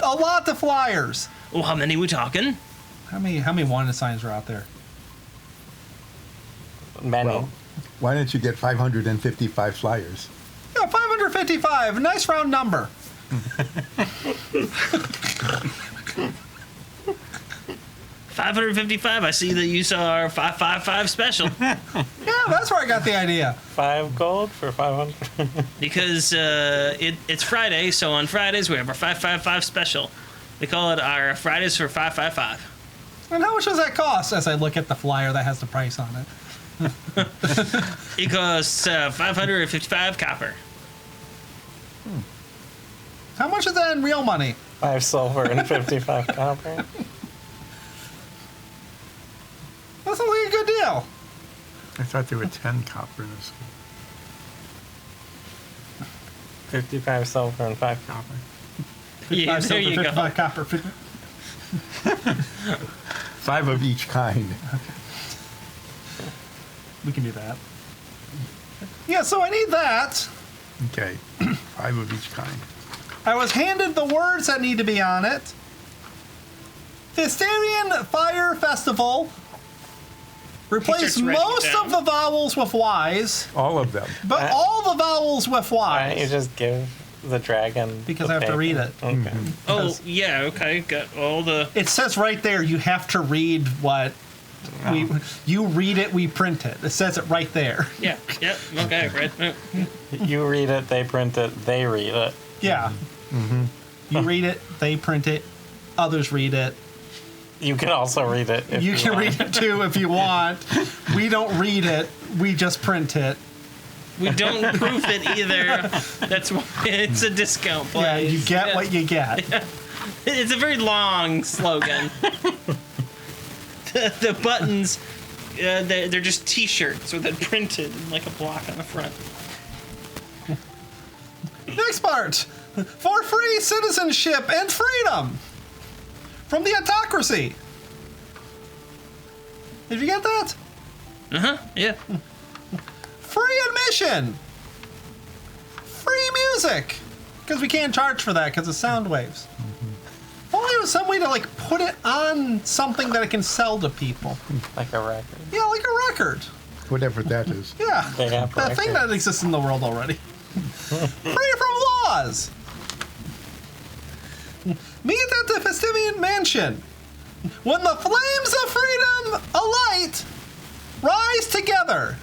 a lot of flyers. Oh, how many we talking? How many wanted signs are out there? Many. Well, why don't you get 555 flyers? Yeah, 555. Nice round number. 555. I see that you saw our 555 special Yeah, that's where I got the idea. 5 gold for 500. because it's Friday. So on Fridays we have our 555 special. We call it our Fridays for 555. And how much does that cost? As I look at the flyer that has the price on it. It costs 555 copper. How much is that in real money? 5 silver and 55 copper. That sounds like a good deal. I thought there were 10 copper in this. 55 silver and 5 copper. Yeah, there silver, you go. 55 copper. 5 of each kind. We can do that. Yeah, so I need that. Okay. 5 of each kind. I was handed the words that need to be on it. Festerian Fire Festival. Replace starts writing it most down. of the vowels with Y's, All of them. but all the vowels with Why don't you Y's. just give the dragon Because the I have to paper? read it. Okay. Oh yeah, okay. Got all the. It says right there, you have to read what you read it, we print it. It says it right there. Yeah. Yep. Okay. Right. You read it, they print it, they read it. Yeah. You read it, they print it, others read it. You can also read it if You can want. read it too if you want. We don't read it, we just print it. We don't proof it either. That's why it's a discount place. Yeah, you get what you get. It's a very long slogan. The buttons, they're just T-shirts with it printed in like a block on the front. Next part. For free citizenship and freedom from the autocracy. Did you get that? Yeah. Free admission. Free music. Because we can't charge for that because of sound waves. If only there was some way to like put it on something that I can sell to people. Like a record. Yeah, like a record. Whatever that is. Yeah. They have That thing records. that exists in the world already. Free from laws. Meet at the Festivian Mansion. When the flames of freedom alight, rise together.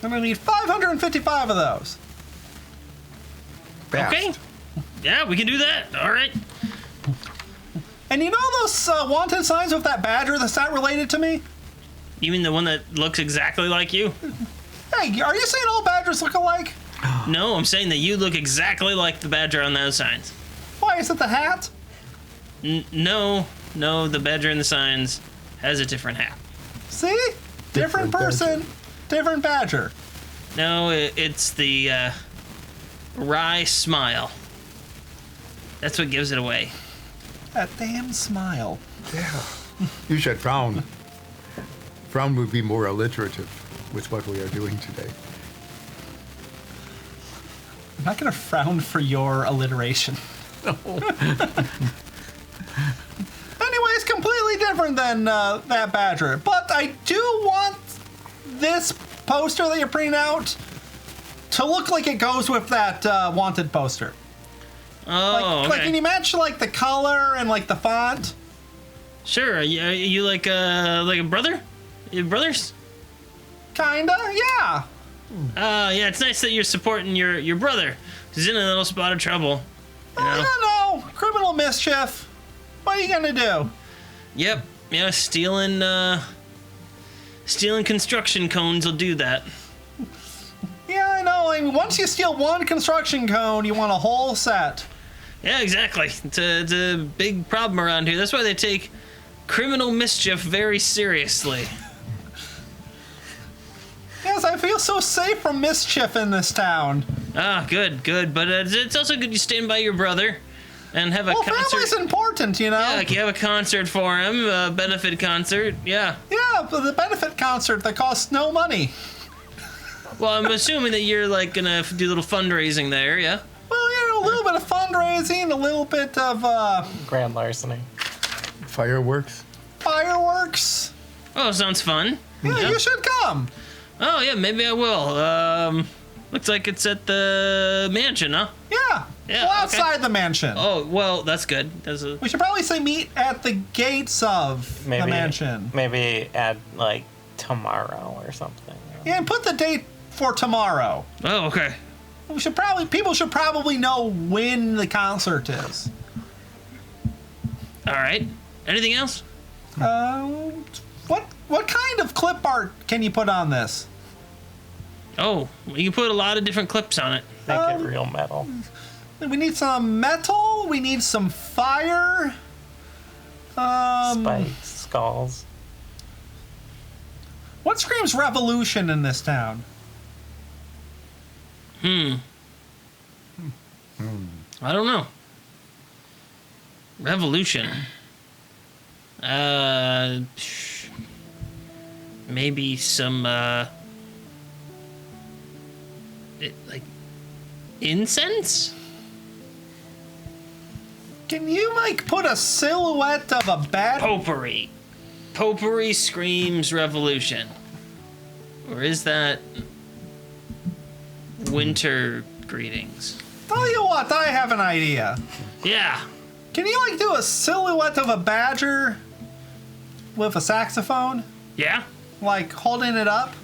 I'm gonna need 555 of those. Fast. Okay. Yeah, we can do that. All right. And you know those wanted signs with that badger that's not related to me? You mean the one that looks exactly like you? Hey, are you saying all badgers look alike? No, I'm saying that you look exactly like the badger on those signs. Why, is it the hat? No, the badger in the signs has a different hat. See? Different person, different badger. No, it's the wry smile. That's what gives it away. That damn smile. Yeah. You should frown. Frown would be more alliterative with what we are doing today. I'm not going to frown for your alliteration. Anyways, completely different than that badger. But I do want this poster that you're printing out to look like it goes with that wanted poster. Oh, Like, okay. can you match like the color and like the font? Sure. Are you like a brother? You brothers? Kinda, yeah. Yeah. It's nice that you're supporting your brother who's in a little spot of trouble. You know? No, criminal mischief. What are you gonna do? Yep. Yeah. Stealing construction cones will do that. Yeah, I know. I mean, once you steal one construction cone, you want a whole set. Yeah, exactly. It's a big problem around here. That's why they take criminal mischief very seriously. Yes, I feel so safe from mischief in this town. Ah, good. But it's also good you stand by your brother and have a Well, concert. family's important, you know? Yeah, like you have a concert for him, a benefit concert. Yeah. Yeah, but the benefit concert that costs no money. Well, I'm assuming that you're like gonna do a little fundraising there. Yeah. Well, you know, a little bit of fundraising, a little bit of Grand larceny. Fireworks? fireworks. Oh, sounds fun. Yeah, you should come. Oh yeah, maybe I will. Looks like it's at the mansion, huh? Yeah. Yeah, Well, okay. outside the mansion. Oh well, that's good. That's a. We should probably say meet at the gates of the mansion. Maybe add like tomorrow or something. Yeah, and put the date for tomorrow. Oh okay. People should probably know when the concert is. All right. Anything else? What kind of clip art can you put on this? Oh, you can put a lot of different clips on it. Make it real metal. We need some metal. We need some fire. Spikes, skulls. What screams revolution in this town? I don't know. Revolution. Maybe some like incense? Can you like put a silhouette of a bat? Potpourri. Potpourri screams revolution. Or is that winter greetings? Tell you what, I have an idea. Yeah. Can you like do a silhouette of a badger with a saxophone, Yeah? like holding it up?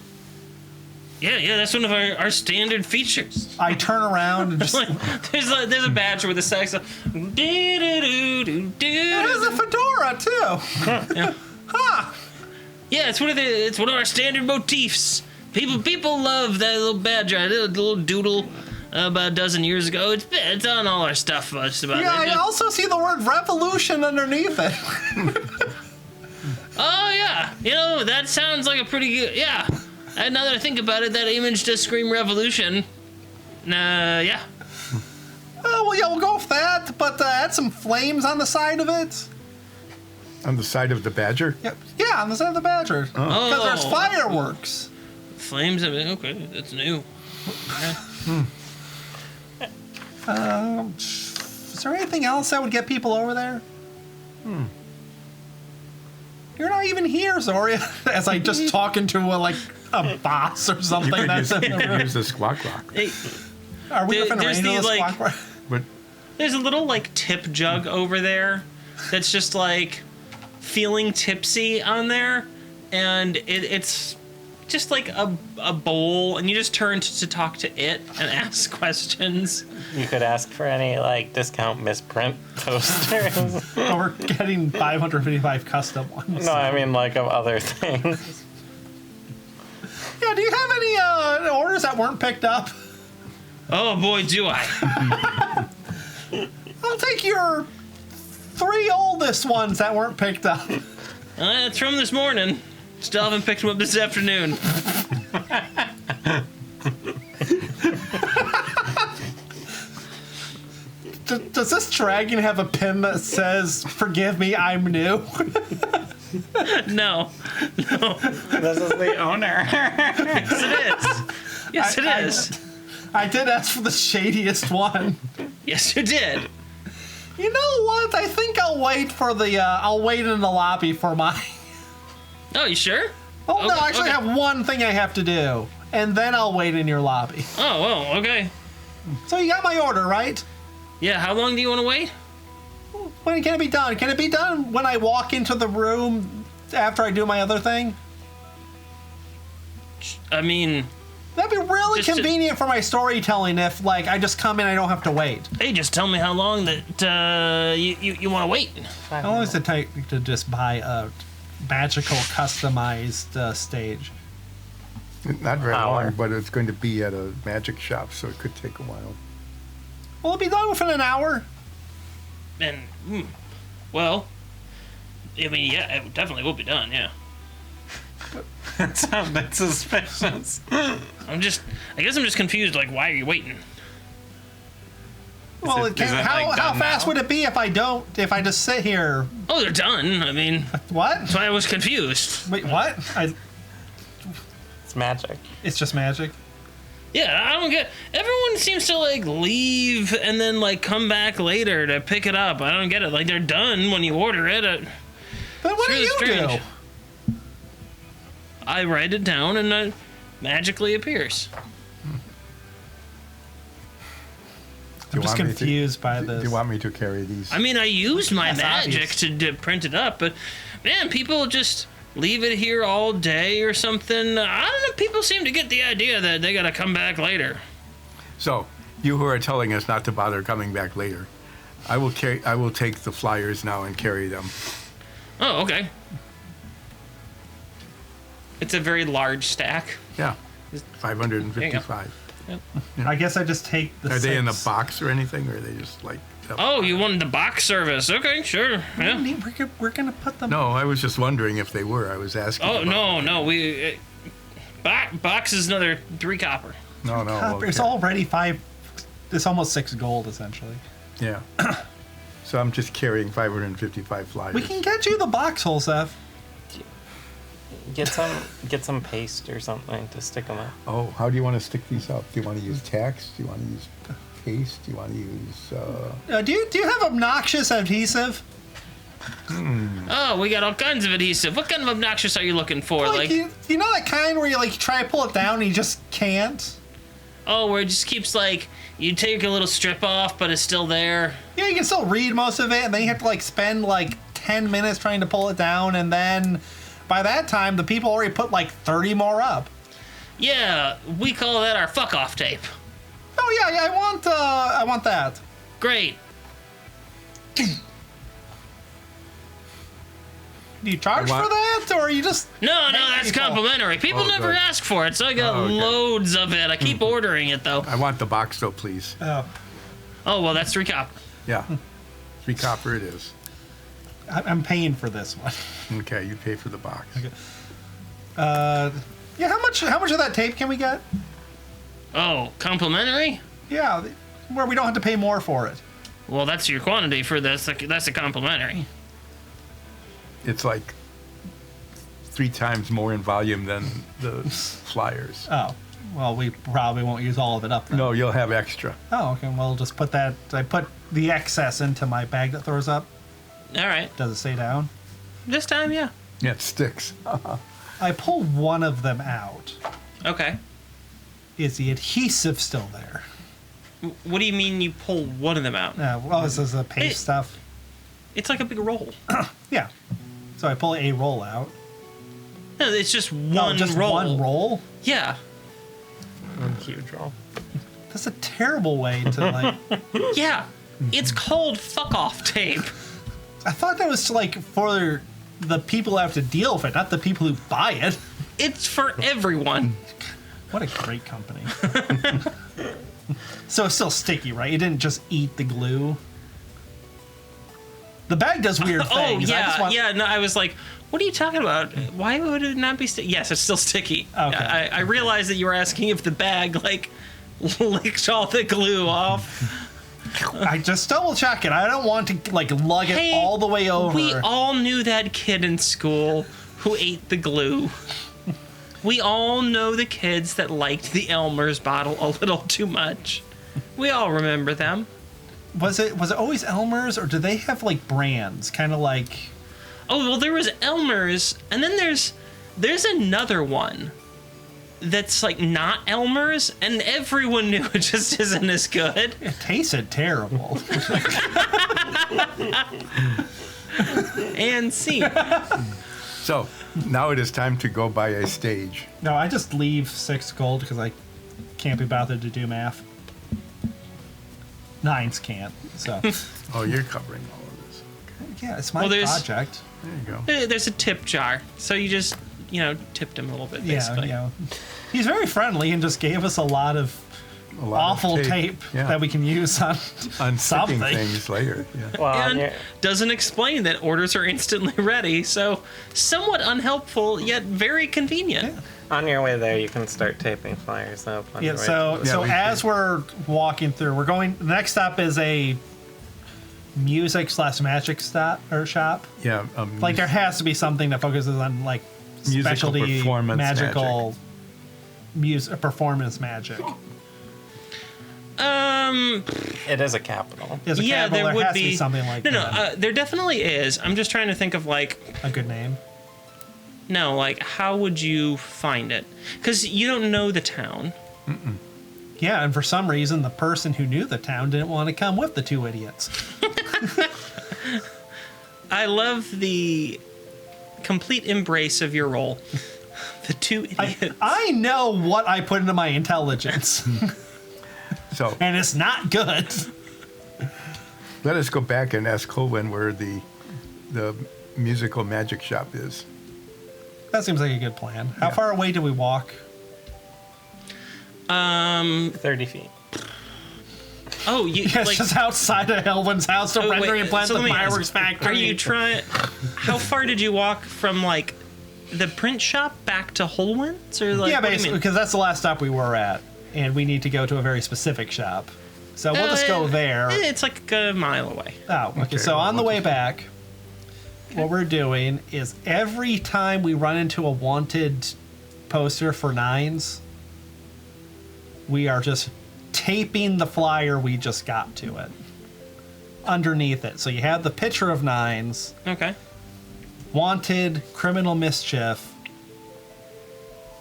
Yeah, that's one of our standard features. I turn around and just. Like, there's a badger with a saxophone. There's a fedora too. Yeah. Huh. Yeah, it's one of our standard motifs. People love that little badger. I did a little doodle about a dozen years ago. It's on all our stuff just about. Yeah, I also see the word revolution underneath it. Oh yeah, that sounds like a pretty good. Yeah, now that I think about it, that image does scream revolution. Yeah. Oh, well, yeah, we'll go with that, but add some flames on the side of it. On the side of the badger? Yep. Yeah, on the side of the badger. Because there's fireworks. Flames of it. Okay, that's new. Is there anything else that would get people over there? You're not even here, Zoria. As I just talk into a boss or You something. could That's in the room. use the squawk rock. Hey, Are we within there's range of the, the like- squawk rock? But there's a little tip jug over there that's just feeling tipsy on there, and it's just like a bowl, and you just turn to talk to it and ask questions. You could ask for any like discount misprint posters. Oh, we're getting 555 custom ones. No, I mean like of other things. Yeah, do you have any orders that weren't picked up? Oh boy, do I. I'll take your 3 oldest ones that weren't picked up. It's from this morning. Still haven't picked them up this afternoon. Does this dragon have a pin that says, "Forgive me, I'm new"? No. This is the owner. Yes, it is. Yes, it is. I did ask for the shadiest one. Yes, you did. You know what? I think I'll wait for the. I'll wait in the lobby for my. Oh, you sure? Oh no! Okay, I actually okay. have one thing I have to do, and then I'll wait in your lobby. Oh, well, okay. So you got my order, right? Yeah, how long do you want to wait? When can it be done? Can it be done when I walk into the room after I do my other thing? I mean, That'd be really Just to- convenient for my storytelling if, like, I just come in, I don't have to wait. hey, just tell me how long that you want to wait. How long does it take to just buy a magical customized stage? Not very Hour. long, but it's going to be at a magic shop, so it could take a while. Will it be done within an hour? And, well, I mean, yeah, it definitely will be done, yeah. That sounded suspicious. I guess I'm just confused, like, why are you waiting? Well, it- is it, how like, how done fast now? would it be if I just sit here? Oh, they're done. I mean, What? that's why I was confused. Wait, what? It's magic. It's just magic. Yeah, I don't get. Everyone seems to like leave and then like come back later to pick it up. I don't get it. Like they're done when you order it. Then what do really you strange. do? I write it down and it magically appears. I'm just confused by Do this. you want me to carry these? I mean, I used my That's magic obvious. to print it up, but man, people just leave it here all day or something. I don't know. People seem to get the idea that they gotta come back later. So, you who are telling us not to bother coming back later, I will take the flyers now and carry them. Oh, okay. It's a very large stack. Yeah, 555. I guess I just take the. Are they in the 6. box or anything, or are they just like? Oh, you wanted the box service? Okay, sure. Yeah. We're gonna put them. No, I was just wondering if they were. I was asking. Oh about no, we box is another 3 copper. No. Copper. It's okay. already 5. It's almost 6 gold essentially. Yeah. So I'm just carrying 555 flyers. We can get you the box, Holsef. Get some paste or something to stick them up. Oh, how do you want to stick these up? Do you want to use tacks? Do you want to use paste? Do you want to use? Do you have obnoxious adhesive? Oh, we got all kinds of adhesive. What kind of obnoxious are you looking for? Like you know that kind where you like try to pull it down and you just can't. Oh, where it just keeps like you take a little strip off, but it's still there. Yeah, you can still read most of it, and then you have to like spend like 10 minutes trying to pull it down, and then by that time the people already put like 30 more up. Yeah, we call that our fuck off tape. Oh yeah, I want that. Great. Do you charge I for want- that, or you just? No, Hey, that's people. complimentary. People Oh, never good. ask for it, so I got Oh, okay. loads of it. I keep ordering it though. I want the box though, please. Oh, Oh well, that's 3 copper. Yeah. 3 copper it is. I'm paying for this one. Okay, you pay for the box. Yeah, how much of that tape can we get? Oh, complimentary? Yeah, where we don't have to pay more for it. Well, that's your quantity for this. That's a complimentary. It's like 3 times more in volume than the flyers. Oh, well, we probably won't use all of it up then. No, you'll have extra. Oh, okay. Well, just put that. I put the excess into my bag that throws up. All right. Does it stay down? This time, yeah. Yeah, it sticks. I pull one of them out. Okay. Is the adhesive still there? What do you mean you pull one of them out? Well, this is the paste Hey. stuff. It's like a big roll. Yeah. So I pull a roll out. No, it's just one No, just roll. one roll? Yeah. One huge roll. That's a terrible way to, like... Yeah. It's called fuck off tape. I thought that was, like, for the people who have to deal with it, not the people who buy it. It's for everyone. What a great company. So it's still sticky, right? You didn't just eat the glue. The bag does weird things. Oh, yeah, No, I was like, what are you talking about? Why would it not be sticky? Yes, it's still sticky. Okay. I realized that you were asking if the bag, like, licked all the glue off. I just double check it. I don't want to, like, lug it all the way over. We all knew that kid in school who ate the glue. We all know the kids that liked the Elmer's bottle a little too much. We all remember them. Was it always Elmer's, or do they have, like, brands? Kind of like... Oh, well, there was Elmer's, and then there's another one that's, like, not Elmer's, and everyone knew it just isn't as good. It tasted terrible. And scene. So now it is time to go by a stage. No, I just leave 6 gold because I can't be bothered to do math. 9s can't, so... Oh, you're covering all of this. Yeah, it's my there's- project. There you go. There's a tip jar, so you just, tipped him a little bit, basically. Yeah, he's very friendly and just gave us a lot of A lot of awful tape Yeah. that we can use on on something. sticking things later. Yeah. Well, And doesn't explain that orders are instantly ready, so somewhat unhelpful, yet very convenient. on your way there, you can start taping flyers up. On Yeah, your way so to Yeah, we as can. we're walking through, we're going. Next up is a music/magic shop. Yeah. Like there has to be something that focuses on like Musical specialty performance magical music performance magic. It is a capital. As a Yeah, capital, there would has to be be something like no, that. there definitely is. I'm just trying to think of like A good name. no, like how would you find it? Because you don't know the town. Yeah, and for some reason, the person who knew the town didn't want to come with the 2 idiots. I love the complete embrace of your role. The 2 idiots. I know what I put into my intelligence, So and it's not good. let us go back and ask Colwyn where the musical magic shop is. That seems like a good plan. How Yeah. far away do we walk? 30 feet. Oh, you Yeah, it's like just outside of Elvin's house to oh, wait, rendering plant so the let me ask, fireworks factory. Are you trying? How far did you walk from like the print shop back to Holwyn's, or like? Yeah, what do you basically, mean? because that's the last stop we were at, and we need to go to a very specific shop. So we'll just go there. It's like a mile away. Oh, okay. Okay, So well, on the we'll way just- back, what we're doing is every time we run into a wanted poster for 9s, we are just taping the flyer we just got to it underneath it. So you have the picture of 9s, Okay. wanted, criminal mischief,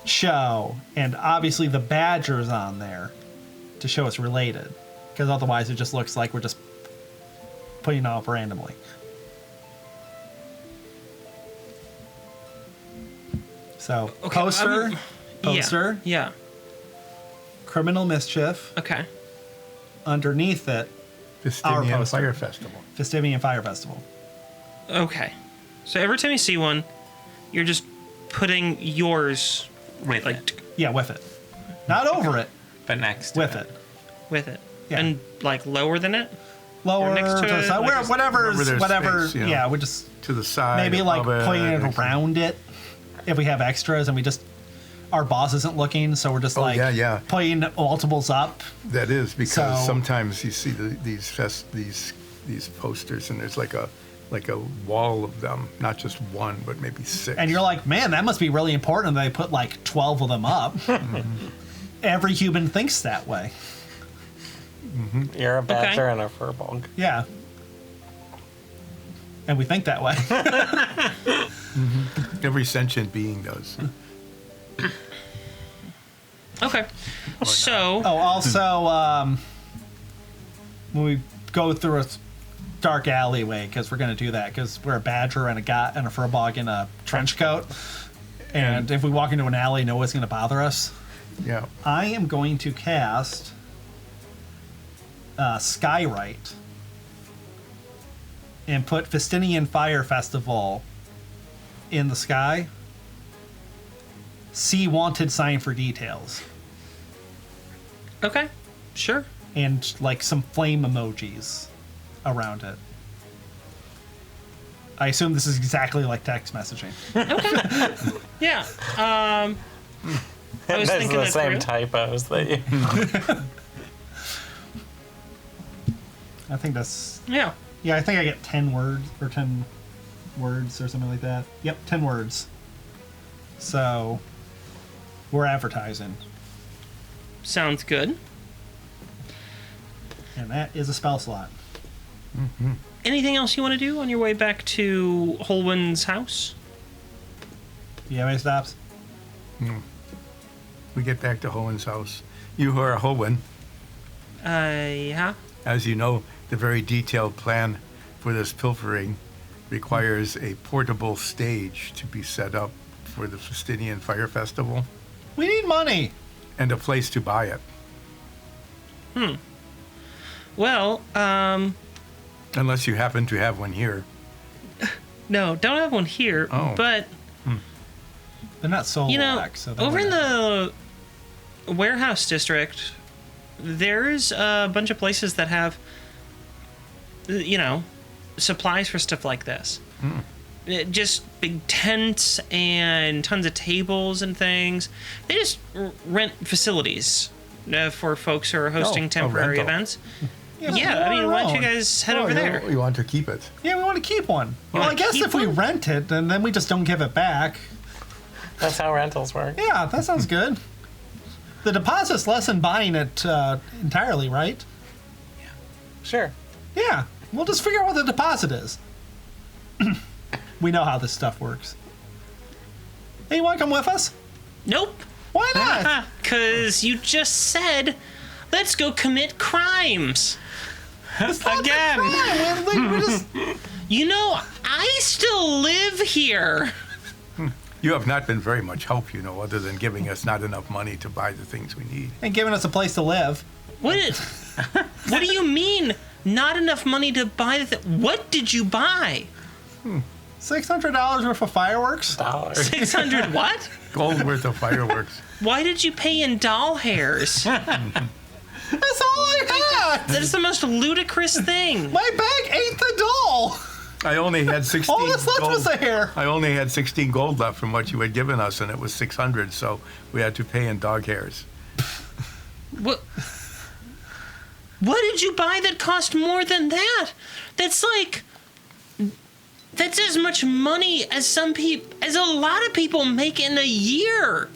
show, and obviously the badger's on there to show it's related, because otherwise it just looks like we're just putting it up randomly. So Okay, poster, Yeah. criminal mischief, Okay. underneath it, Festivian poster. Fire Festival. Festivian Fire Festival. Okay. So every time you see one, you're just putting yours With like it. Yeah, with it. Not over it, But next to with it. with it, Yeah. and like lower than it. Lower, next to to the it, side, like just whatever, wherever there's whatever. space, Yeah, we just To the side. maybe like above putting it everything. around it if we have extras and we just our boss isn't looking, so we're just Oh, like yeah. putting multiples up. That is because So- sometimes you see these posters and there's like a wall of them, not just one, but maybe 6. And you're like, man, that must be really important that they put like 12 of them up. Every human thinks that way. You're a badger and a furball. Yeah. And we think that way. Every sentient being does. Okay. So Oh, also, when we go through a dark alleyway, because we're going to do that, because we're a badger and a furbog in a trench coat. And if we walk into an alley, no one's going to bother us. Yeah. I am going to cast Skywrite and put Festinian Fire Festival in the sky. See wanted sign for details. Okay, sure. And like some flame emojis around it. I assume this is exactly like text messaging. Yeah. I was Those are thinking the that same through. typos that you. I think that's... Yeah. Yeah, I think I get 10 words or 10 words or something like that. Yep, 10 words. So, we're advertising. Sounds good. And that is a spell slot. Anything else you want to do on your way back to Holwyn's house? Do you have any stops? We get back to Hohen's house. You are Hohen. Yeah. As you know, the very detailed plan for this pilfering requires a portable stage to be set up for the Festinian Fire Festival We need money! and a place to buy it. Well, Unless you happen to have one here. no, don't have one here. Oh. But, They're not soul you know, wax, so they over in wouldn't- the warehouse district, there's a bunch of places that have, you know, supplies for stuff like this. Just big tents and tons of tables and things. They just rent facilities for folks who are hosting a temporary rental. events. but Yeah, we're I mean, on why our don't you own. guys head Oh, over there? You want to keep it. Yeah, we want to keep one. Well, wanna I guess keep if we one? rent it, and then we just don't give it back. That's how rentals work. Yeah, that sounds good. The deposit's less than buying it entirely, right? Sure. Yeah, we'll just figure out what the deposit is. We know how this stuff works. Hey, you want to come with us? Nope. Why not? Because you just said, let's go commit crimes. It's not Again. the crime. We just... You know, I still live here. You have not been very much help, you know, other than giving us not enough money to buy the things we need. and giving us a place to live. What do you mean? Not enough money to buy the what did you buy? $600 worth of fireworks? Dollars. 600 what? Gold worth of fireworks. Why did you pay in doll hairs? That's all I had! That is the most ludicrous thing. My bag ate the doll! I only had 16 All that's left gold. was the hair. I only had 16 gold left from what you had given us, and it was 600, so we had to pay in dog hairs. What? What did you buy that cost more than that? That's as much money as as a lot of people make in a year.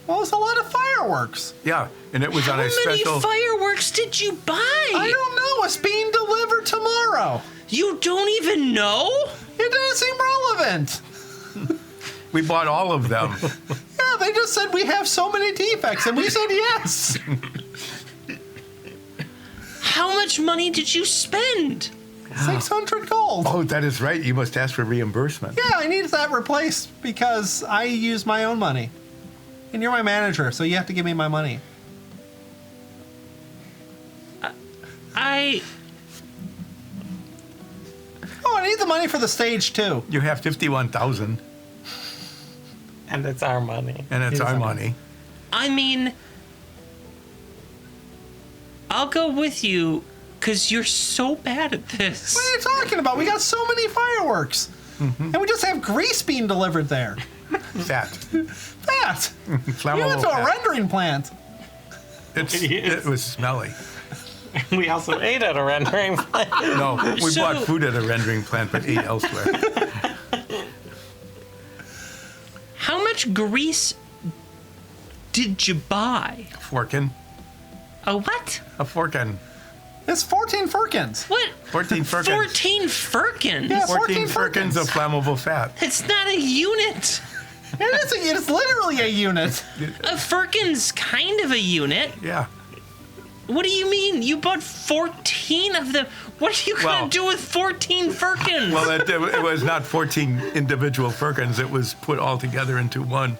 Well, it's a lot of fireworks. Yeah, and it was How on a many special. fireworks did you buy? I don't know. It's being delivered tomorrow. You don't even know? It doesn't seem relevant. We bought all of them. Yeah, they just said we have so many defects, and we said yes. How much money did you spend? 600 gold. Oh, that is right. You must ask for reimbursement. Yeah, I need that replaced because I use my own money. And you're my manager, so you have to give me my money. Oh, I need the money for the stage, too. You have 51,000, And it's our money. and it's It is our our money. I mean, I'll go with you because you're so bad at this. What are you talking about? We got so many fireworks. And we just have grease being delivered there. Fat. That. You Flammable went to a fat. rendering plant. It was smelly. We also ate at a rendering plant. No, we So- bought food at a rendering plant, but ate elsewhere. How much grease did you buy? Forkin. A what? A forkin. It's 14 firkins. What? 14 firkins. 14 firkins? Yeah. 14 14 firkins of flammable fat. It's not a unit. It's literally a unit. A firkin's kind of a unit. Yeah. What do you mean? You bought 14 of them. What are you going to do with 14 firkins? Well, it was not 14 individual firkins. It was put all together into one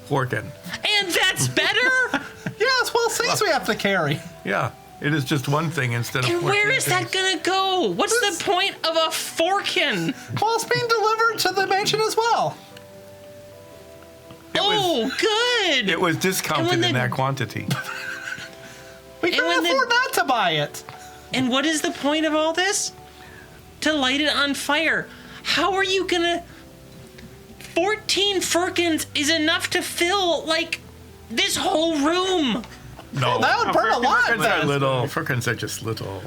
forkin. And that's better? Yes, well, things we have to carry. Yeah, it is just one thing instead of 14 And where is that things. going to go? What's the point of a forkin? Well, it's being delivered to the mansion as well. Good. It was discounted And when in they- that quantity. We And when couldn't they- afford not to buy it. And what is the point of all this? To light it on fire. How are you gonna... 14 firkins is enough to fill, like, this whole room. No, That would burn a lot. firkins are then. little. Firkins are just little.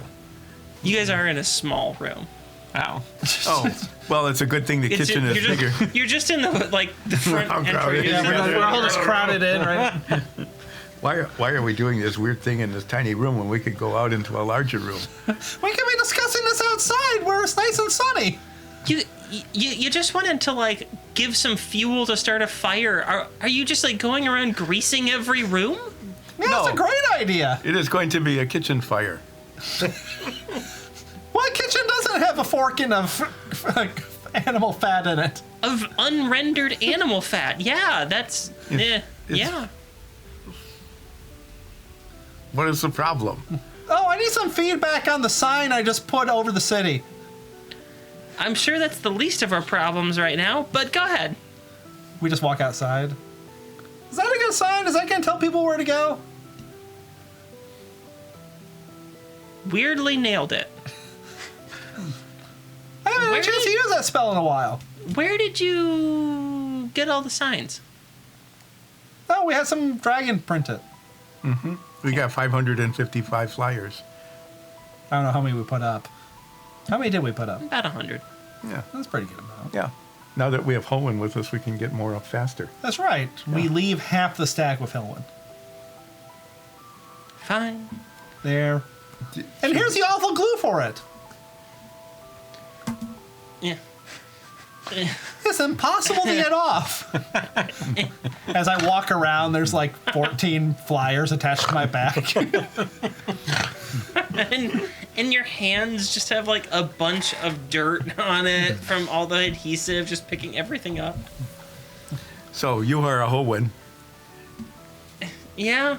You guys are in a small room. Oh. Oh, well, it's a good thing the kitchen is you're bigger. just, you're just in the, like, the front How entry. crowded. You're Yeah, just in the we're all just crowded in, right? Why are we doing this weird thing in this tiny room when we could go out into a larger room? We can be discussing this outside where it's nice and sunny. You just wanted to, like, give some fuel to start a fire. Are you just, like, going around greasing every room? Yeah, No. that's a great idea. It is going to be a kitchen fire. What kitchen doesn't have a forkin of animal fat in it? Of unrendered animal fat. Yeah, that's... yeah. What is the problem? Oh, I need some feedback on the sign I just put over the city. I'm sure that's the least of our problems right now, but go ahead. We just walk outside. Is that a good sign? Is that going to tell people where to go? Weirdly nailed it. I haven't had Where a chance did- to use that spell in a while. Where did you get all the signs? Oh, we had some dragon print it. We got 555 flyers. I don't know how many we put up. How many did we put up? About 100. Yeah, That's a pretty good amount. yeah. Now that we have Hohen with us, we can get more up faster. That's right. We leave half the stack with Hilwin. Fine. There. And here's the awful glue for it. Yeah. It's impossible to get off. As I walk around, there's like 14 flyers attached to my back. And your hands just have like a bunch of dirt on it from all the adhesive, just picking everything up. So you are a Hohen. Yeah.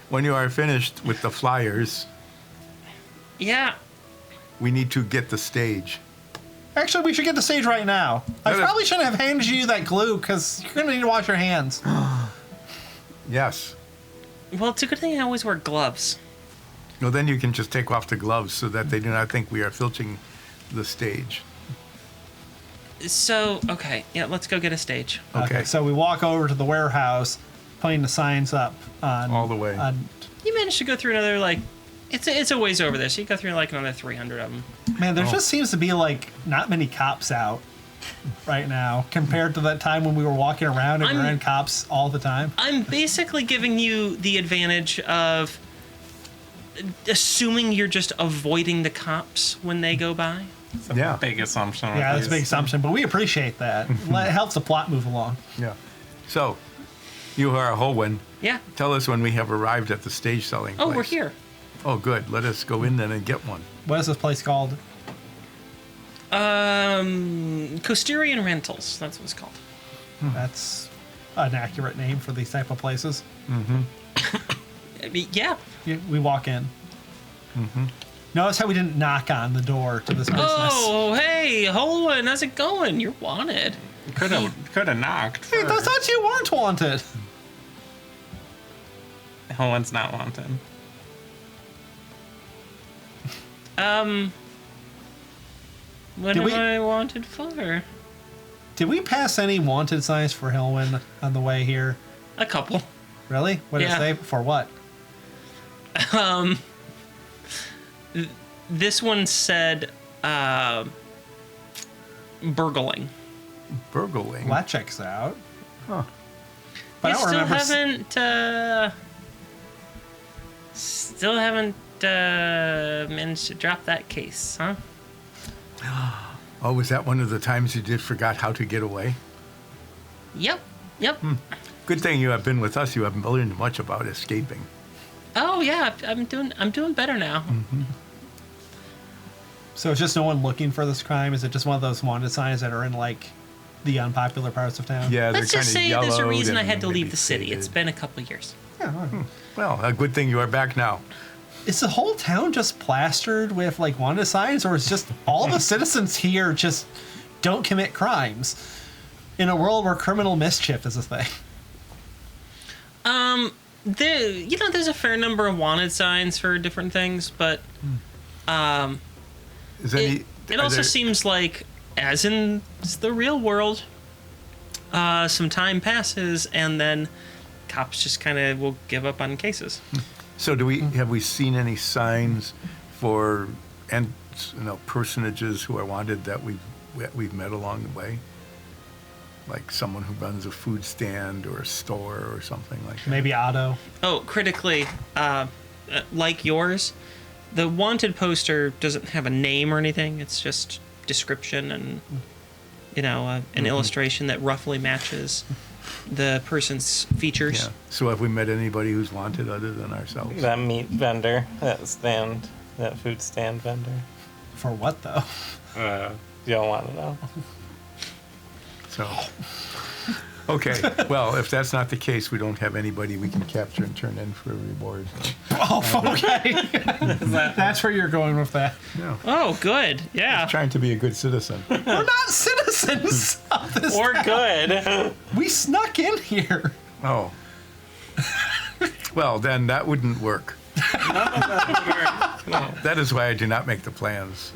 When you are finished with the flyers, Yeah. we need to get the stage. Actually, we should get the stage right now. I Let us- probably shouldn't have handed you that glue because you're going to need to wash your hands. Yes. Well, it's a good thing I always wear gloves. Well, then you can just take off the gloves so that they do not think we are filching the stage. So, okay. Yeah, let's go get a stage. Okay. So we walk over to the warehouse, putting the signs up on All the way. You managed to go through another, like, it's a ways over there, so you go through like another 300 of them. Man, there just seems to be like not many cops out right now compared to that time when we were walking around and we I'm- ran cops all the time. I'm basically giving you the advantage of assuming you're just avoiding the cops when they go by. It's a Yeah. big assumption. Yeah, that's a big assumption, but we appreciate that. It helps the plot move along. Yeah. So, you are a Hohen. Yeah. Tell us when we have arrived at the stage selling place. Oh, we're here. Oh, good. Let us go in then and get one. What is this place called? Costerian Rentals. That's what it's called. That's an accurate name for these type of places. I mean, yeah. We walk in. Notice how we didn't knock on the door to this business. Oh, hey, Holwyn, how's it going? You're wanted. Could have knocked. Hey, I first. thought you weren't wanted. Owen's not wanted. What Did am we- I wanted for? Did we pass any wanted signs for Hilwin on the way here? A couple. Really? What did it Yeah. say? For what? This one said, burgling. Burgling. Well, that checks out. Huh. But I You don't still remember. haven't managed to drop that case, huh? Oh, was that one of the times you did forgot how to get away? Yep. Good thing you have been with us. You haven't learned much about escaping. Oh yeah, I'm doing better now. So it's just no one looking for this crime? Is it just one of those wanted signs that are in like the unpopular parts of town? Yeah, they're Let's kind just of say yellowed. there's a reason I and had to leave maybe the city. It's faded. been a couple of years. Yeah, all right. Well, a good thing you are back now. Is the whole town just plastered with like wanted signs, or is just all the citizens here just don't commit crimes in a world where criminal mischief is a thing? There's a fair number of wanted signs for different things, but Is any? it are also there- seems like, as in the real world, some time passes and then cops just kind of will give up on cases. So have we seen any signs for personages who are wanted that we've met along the way? Like someone who runs a food stand or a store or something like that. Maybe Otto. Oh, critically, like yours, the wanted poster doesn't have a name or anything. It's just description and, an illustration that roughly matches the person's features. Yeah. So have we met anybody who's wanted other than ourselves? That meat vendor, that food stand vendor. For what though? You don't want to know. So, okay. Well, if that's not the case, we don't have anybody we can capture and turn in for a reward. Oh, okay. That's where you're going with that. No. Oh, good. Yeah. Trying to be a good citizen. We're not citizens of this Or town. good. We snuck in here. Oh. Well, then that wouldn't work. That is why I do not make the plans.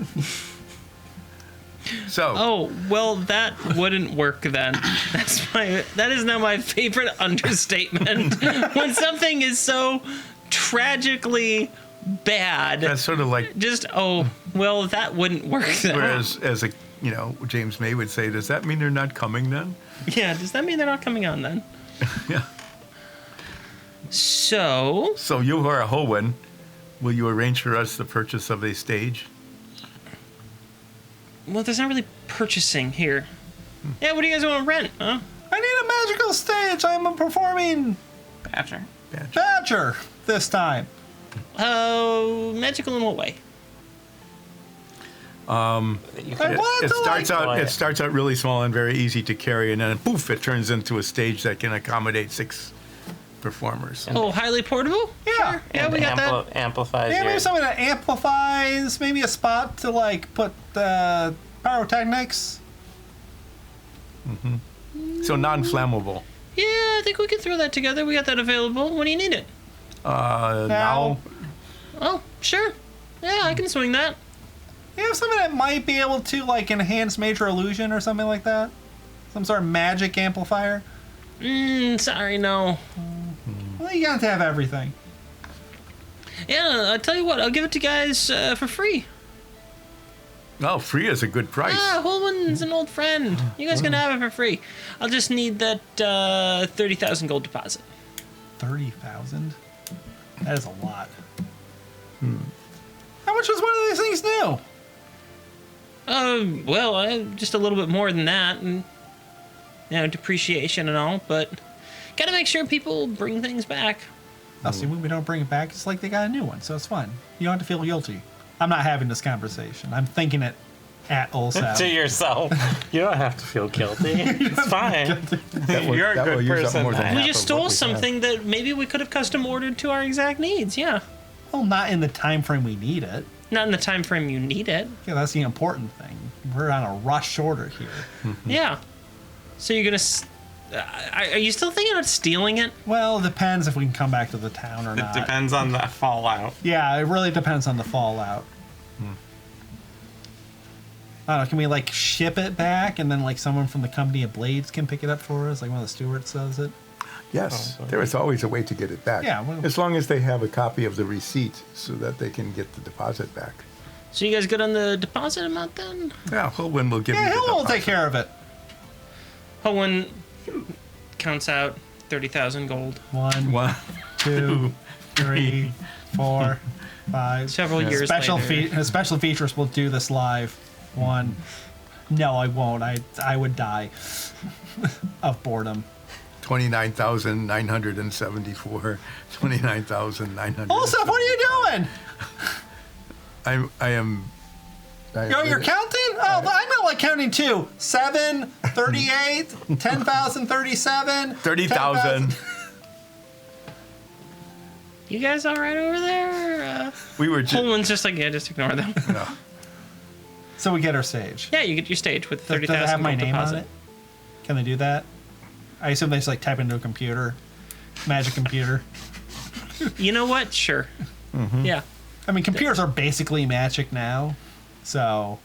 So, Oh, well, that wouldn't work then. That is now my favorite understatement. When something is so tragically bad, that's sort of like, that wouldn't work then. whereas as James May would say, does that mean they're not coming then? Yeah, does that mean they're not coming on then? Yeah. So, So you are a Hohen. Will you arrange for us the purchase of a stage? well, there's not really purchasing here. Yeah, what do you guys want to rent, huh? I need a magical stage. I'm a performing Badger. badger this time. Oh, magical in what way? I wanted to It starts out really small and very easy to carry, and then poof, it turns into a stage that can accommodate 6 performers. Oh, highly portable? Yeah. Sure. Yeah, we got that. Amplifies Yeah, your... maybe something that amplifies, maybe a spot to like put pyrotechnics. So non-flammable. Yeah, I think we can throw that together. We got that available. When do you need it? Now, Oh, sure. Yeah, I can swing that. You have something that might be able to like enhance major illusion or something like that? Some sort of magic amplifier? Sorry, no. Well, you got to have everything. Yeah, I'll tell you what. I'll give it to you guys for free. oh, free is a good price. Ah, Holman's an old friend. You guys can have it for free. I'll just need that 30,000 gold deposit. 30,000? That is a lot. How much was one of these things new? Just a little bit more than that, and depreciation and all. But gotta make sure people bring things back. Oh, see, when we don't bring it back, it's like they got a new one, so it's fine. You don't have to feel guilty. I'm not having this conversation. I'm thinking it at Olsap. To yourself. You don't have to feel guilty. It's fine. You're a that will good use up person. more than to half We have. just of what stole we have. something that maybe we could have custom ordered to our exact needs. Yeah, Well, not in the time frame we need it. not in the time frame you need it. Yeah, that's the important thing. We're on a rush order here. Yeah. So you're gonna. Are you still thinking about stealing it? Well, it depends if we can come back to the town or It not. depends on the fallout. Yeah, it really depends on the fallout. I don't know, can we like ship it back and then like someone from the company of Blades can pick it up for us? Like one of the stewards does it? Yes, Oh, there is always a way to get it back. Yeah, well- as long as they have a copy of the receipt so that they can get the deposit back. So you guys good on the deposit amount then? Yeah, Holwyn will give Yeah, you the he'll deposit. take care of it. Owen counts out 30,000 gold. 1, One, 2, 3, 4, 5. Several years Special later. special features will do this live. 1. No, I won't. I would die of boredom. 29,974, 29,900. Olsef, what are you doing? I am. You're counting? Oh, I'm not like counting too. 7, 38, 10,037, 30,000. You guys all right over there? We were just. Coleman's just like, yeah, just ignore them. No. So we get our stage. Yeah, you get your stage with Does 30,000 it have my gold name deposit. on it? Can they do that? I assume they just like type into a computer. Magic computer. You know what? Sure. Yeah. I mean, computers are basically magic now. So.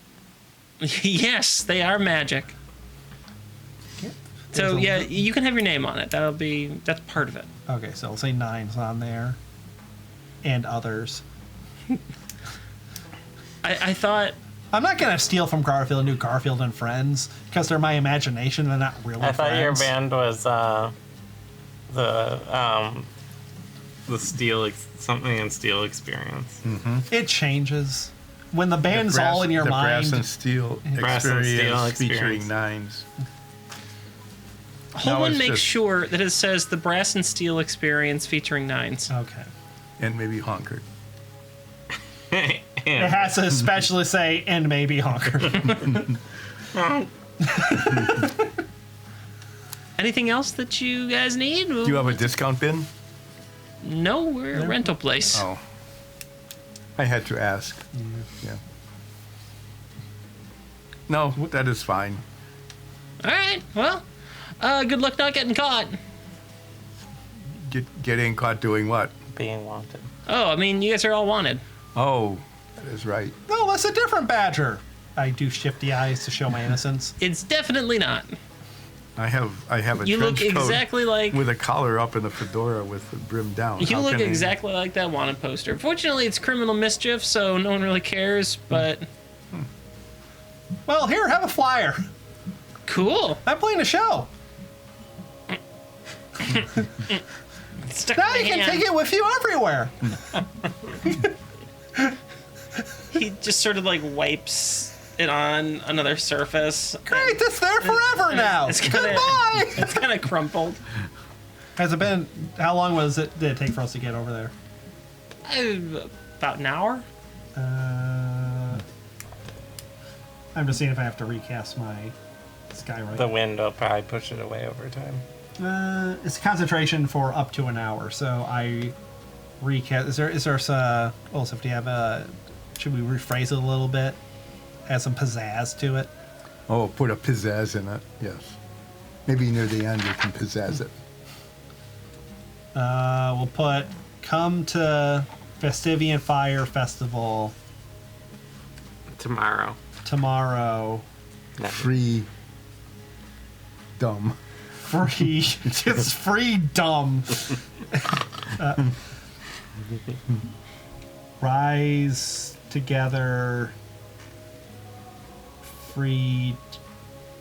Yes, they are magic. So There's a- yeah, you can have your name on it. That's part of it. Okay, so we'll say 9's on there. And others. I thought I'm not going to steal from Garfield and do Garfield and Friends because they're my imagination. They're not really I thought your friends. band was the something in Steel Experience. It changes. When the band's all in your the mind. Brass and Steel Brass and Steel experience featuring Experience. 9s. Holman it's makes just- sure that it says the Brass and Steel Experience featuring 9s. Okay. And maybe Honkard. It has to especially say, and maybe Honker. Anything else that you guys need? Do you have a discount bin? No, we're a rental place. Oh. I had to ask. Yeah. No, that is fine. All right. Well, good luck not getting caught. Getting caught doing what? Being wanted. Oh, I mean, you guys are all wanted. Oh, that is right. No, that's a different Badger. I do shifty eyes to show my innocence. It's definitely not. I have a You look trench coat exactly like with a collar up and a fedora with the brim down. you How look can I- exactly like that wanted poster. Fortunately, it's criminal mischief, so no one really cares. But Well, here, have a flyer. cool. I'm playing a show. Stuck Now in you my can hand. take it with you everywhere. He just sort of like wipes it on another surface. Great, it's there forever now. It's kinda- Goodbye. It's kind of crumpled. Has it been? How long did it take for us to get over there? About an hour. I'm just seeing if I have to recast my skywrite. The wind will probably push it away over time. It's concentration for up to an hour, so I recast. Is there also, do you have a? Should we rephrase it a little bit? Add some pizzazz to it. Oh, put a pizzazz in it. Yes. Maybe near the end you can pizzazz it. We'll put come to Festivian Fire Festival Tomorrow. tomorrow. Free. Dumb. Free, just free dumb. Rise together. Free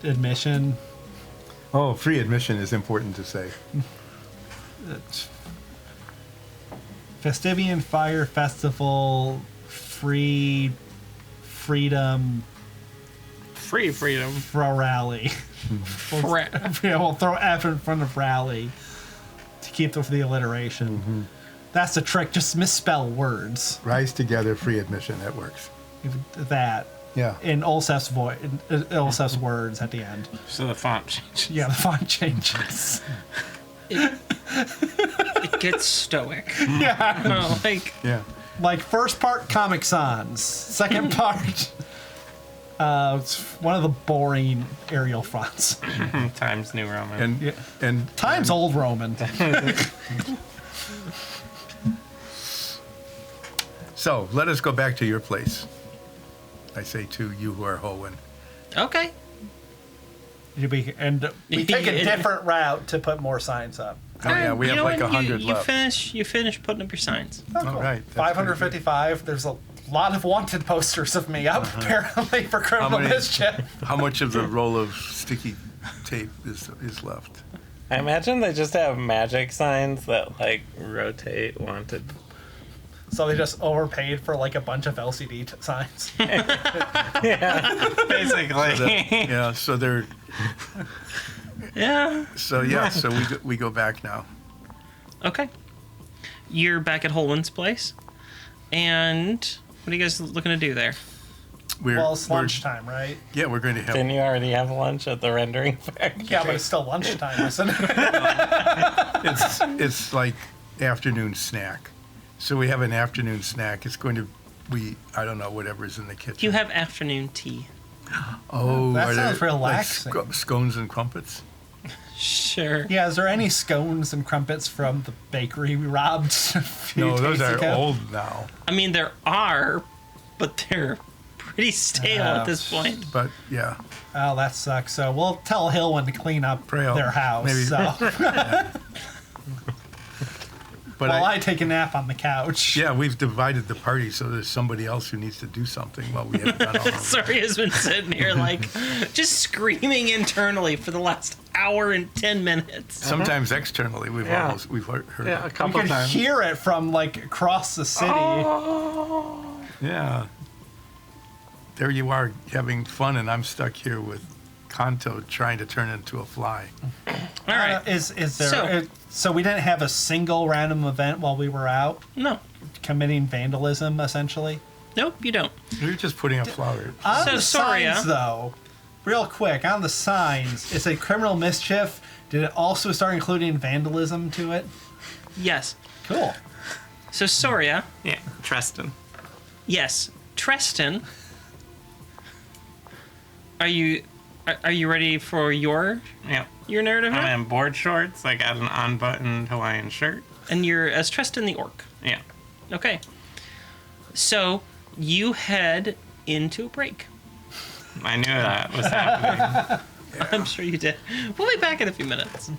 admission. Oh, free admission is important to say. Festivian Fire Festival. Free freedom Free freedom. for rally. Yeah, we'll throw F in front of rally to keep the alliteration. That's the trick. Just misspell words. Rise together, free admission. That works. That Yeah. in Olsef's voice, Olsef's words at the end. So the font changes. Yeah, the font changes. It gets stoic. Yeah, Oh, like Yeah. like first part Comic Sans, second part. It's one of the boring Arial fonts. Times New Roman. And Yeah. and Times Old Roman. so let us go back to your place. I say to you who are hoeing. okay. We take a different route to put more signs up. Oh yeah, we have like 100 you left. You finish putting up your signs. Oh, cool. All right, that's 555. There's a lot of wanted posters of me up apparently for criminal many? mischief. How much of the roll of sticky tape is left? I imagine they just have magic signs that like rotate wanted. So they just overpaid for like a bunch of LCD signs. Basically. Yeah, so they're Yeah. So yeah, so we go back now. Okay. You're back at Holman's place. And what are you guys looking to do there? Well, it's lunchtime, right? Yeah, we're going to have. Didn't you already have lunch at the rendering factory? Yeah, but it's still lunchtime, isn't it? It's like afternoon snack. So we have an afternoon snack. It's going to be, I don't know, whatever's in the kitchen. You have afternoon tea. Oh, That are sounds there, relaxing. Like scones and crumpets? Sure. Yeah, is there any scones and crumpets from the bakery we robbed a few No, those days are ago? old now. I mean, there are, but they're pretty stale at this point. But yeah, Oh, that sucks. So we'll tell Hilwin to clean up Pray their house. maybe- So but while I take a nap on the couch. yeah, we've divided the party so there's somebody else who needs to do something while we haven't done all of it. Sorry has been sitting here like just screaming internally for the last hour and 10 minutes. Sometimes externally, we've Yeah. heard. Yeah, a You couple can times. hear it from like across the city. Yeah. There you are having fun, and I'm stuck here with Kanto trying to turn into a fly. All right. Is there? So- So we didn't have a single random event while we were out No. committing vandalism, essentially. Nope, you don't. You're just putting up flowers. On So, the Soria- signs, though, real quick, on the signs, it said criminal mischief. Did it also start including vandalism to it? Yes. Cool. So Soria, Yeah, Treston. yes. Treston, are you ready for your Yeah. narrative now? I'm in board shorts. I got an unbuttoned Hawaiian shirt. And you're as Treston the orc. Yeah. Okay. So you head into a break. I knew that was happening. I'm sure you did. We'll be back in a few minutes.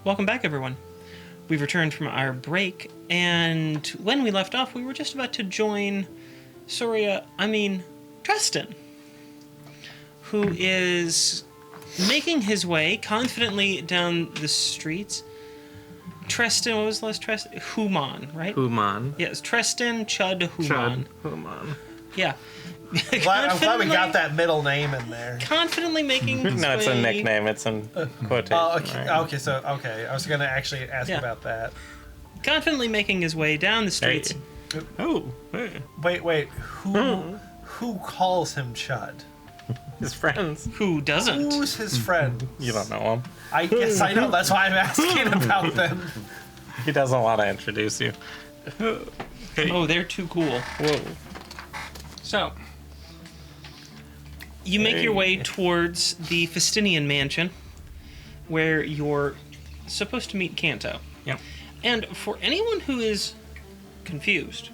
Welcome back, everyone. We've returned from our break, and when we left off, we were just about to join Tristan, who is making his way confidently down the streets. Tristan, what was the last Tristan? Human, right? Human. Yes, Tristan Chud Human. Chud Human. Yeah. I'm glad we got that middle name in there. Confidently making his No, it's a way... nickname. It's in quotation. Oh, okay. Right? Okay. I was gonna actually ask about that. Confidently making his way down the streets. Hey. Oh, hey. Wait. Who calls him Chud? His friends. Who doesn't? Who's his friend? You don't know him. I guess I know. That's why I'm asking about them. He doesn't want to introduce you. Oh, they're too cool. Whoa. So, you make your way towards the Festinian mansion, where you're supposed to meet Kanto. Yep. And for anyone who is confused,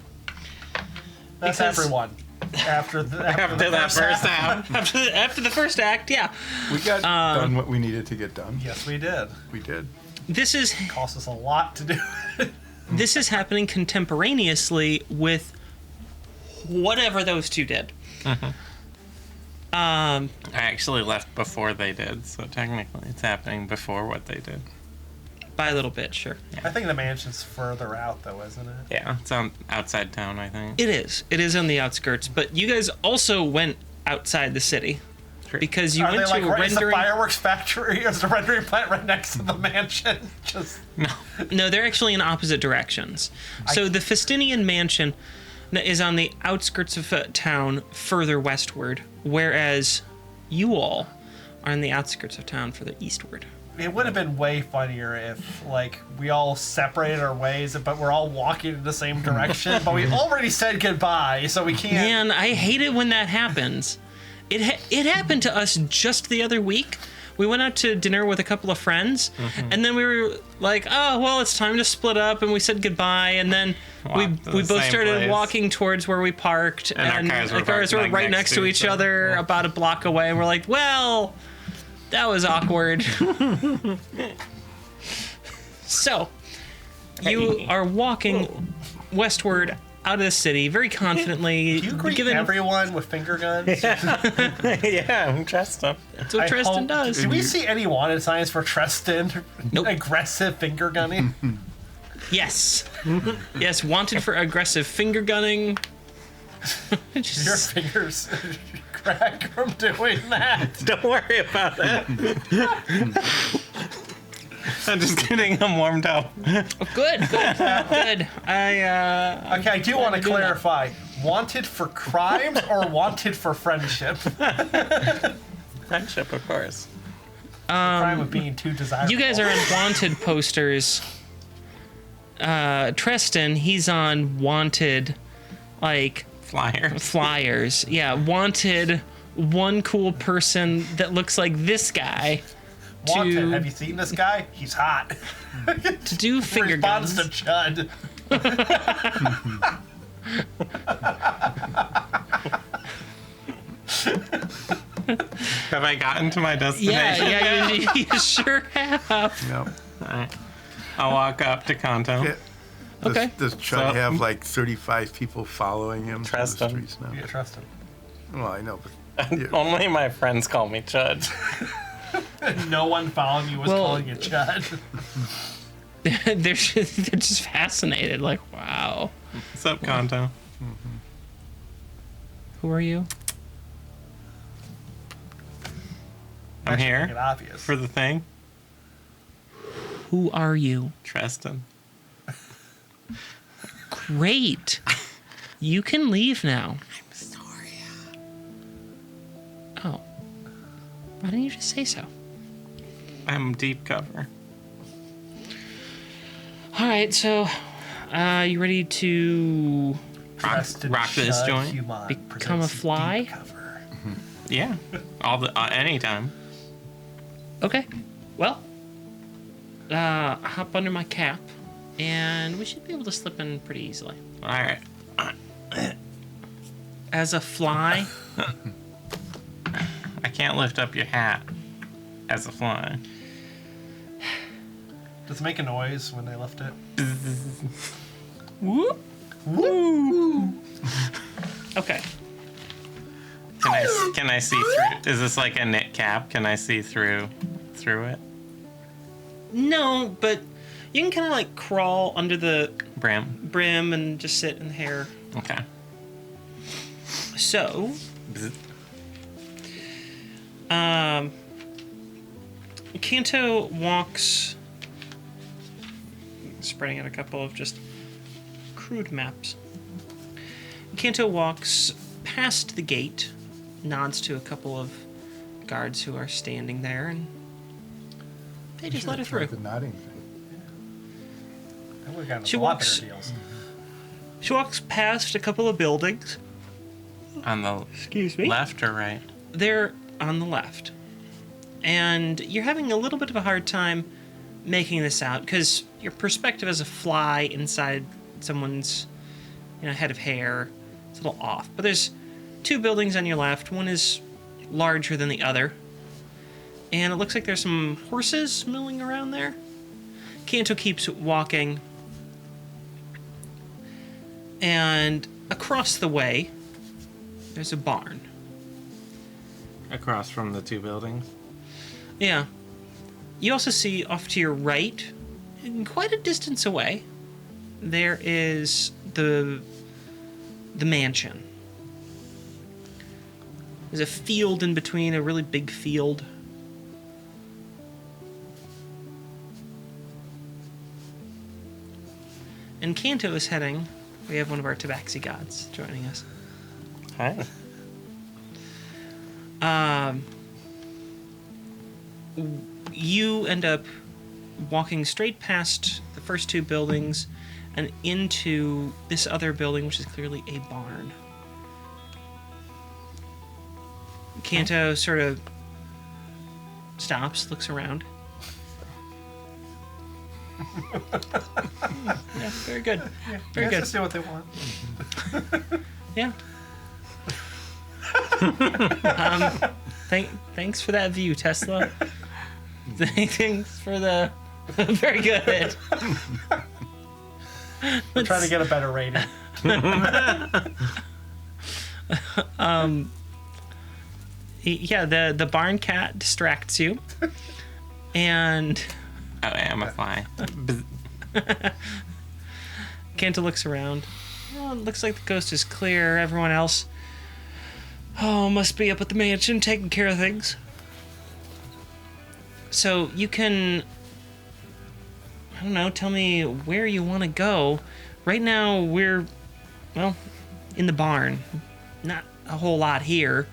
That's because- everyone. After That first half. after the first act, yeah, We got done what we needed to get done. Yes, we did. We did. this is Cost us a lot to do it. this is happening contemporaneously with whatever those two did. I actually left before they did, so technically it's happening before what they did. By a little bit, sure. I think the mansion's further out, though, isn't it? Yeah, it's outside town, I think. It is. It is on the outskirts, but you guys also went outside the city Sure. because you Are went they like, to a is the rendering. fireworks factory or is the rendering plant right next to the mansion? Just No, they're actually in opposite directions. So the Festinian mansion is on the outskirts of town further westward, whereas you all are on the outskirts of town further eastward. It would have been way funnier if, like, we all separated our ways, but we're all walking in the same direction, but we already said goodbye, so we can't... Man, I hate it when that happens. It happened to us just the other week. We went out to dinner with a couple of friends, and then we were like, oh, well, it's time to split up, and we said goodbye, and then we both started walking towards where we parked, and our cars were right next to each other, about a block away, and we're like, well, that was awkward. So, you are walking westward out of the city very confidently. Do you greet everyone with finger guns? Yeah, Tristan. That's what Tristan does. Do we see any wanted signs for Tristan? Nope. Aggressive finger gunning? Yes. Yes, wanted for aggressive finger gunning. Your fingers crack from doing that. Don't worry about it. I'm just kidding. I'm warmed up. Good. Okay, I do want to clarify. Wanted for crimes or wanted for friendship? Friendship, of course. The crime of being too desirable. You guys are on wanted posters. Tristan, he's on wanted, like, flyers. Yeah, wanted one cool person that looks like this guy. Wanted. Have you seen this guy? He's hot. To do finger Responds guns. to Chud. Have I gotten to my destination? Yeah, you sure have. Yep. All right. I'll walk up to Kanto. Yeah. Okay. Does Chud have like 35 people following him through Trust the him. streets now? You trust him. Well, I know, but Only my friends call me Chud. No one following you was calling you Chud. they're just fascinated. Like, wow. What's up, Kanto? Who are you? I'm Make here it obvious. for the thing. Who are you? Tristan. Great. You can leave now. I'm sorry. Oh. Why didn't you just say so? I'm deep cover. All right, so you ready to Tristan rock this Chud joint? Human become a presents fly? Deep Cover. Yeah. Anytime. Okay. Well, hop under my cap, and we should be able to slip in pretty easily. All right. As a fly, I can't lift up your hat as a fly. Does it make a noise when they lift it? whoop, woo. Okay. Can I see through? Is this like a knit cap? Can I see through it? No, but you can kind of like crawl under the Brim. and just sit in the hair. Okay. So, Kanto walks, spreading out a couple of just crude maps. Kanto walks past the gate, nods to a couple of guards who are standing there, and they just let her through. The nodding thing. I would have gotten She a lot walks- better deals. She walks past a couple of buildings. On the left or right? They're on the left. And you're having a little bit of a hard time making this out because your perspective as a fly inside someone's head of hair is a little off. But there's two buildings on your left. One is larger than the other. And it looks like there's some horses milling around there. Kanto keeps walking. And across the way, there's a barn. Across from the two buildings. Yeah. You also see off to your right, and quite a distance away, there is the mansion. There's a field in between, a really big field. And Kanto is heading We have one of our tabaxi gods joining us. Hi. You end up walking straight past the first two buildings and into this other building, which is clearly a barn. Kanto sort of stops, looks around. Yeah, very good. Very good. Just do what they want. Yeah. Thanks for that view, Tesla. Thanks for the. Very good. We're trying to get a better rating. Yeah, the barn cat distracts you, and Oh, I am a fly. Kanta looks around. Oh, it looks like the coast is clear. Everyone else, must be up at the mansion taking care of things. So you can, I don't know, tell me where you want to go. Right now we're, well, in the barn. Not a whole lot here.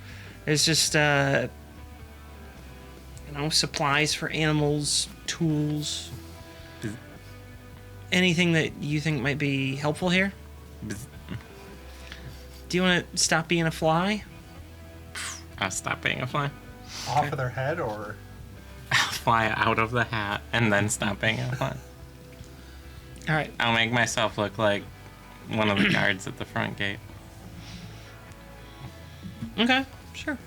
There's just, supplies for animals, tools. Anything that you think might be helpful here? Do you want to stop being a fly? I'll stop being a fly. Off of their head, or Fly out of the hat and then stop being a fly. All right. I'll make myself look like one of the guards at the front gate. Okay, sure.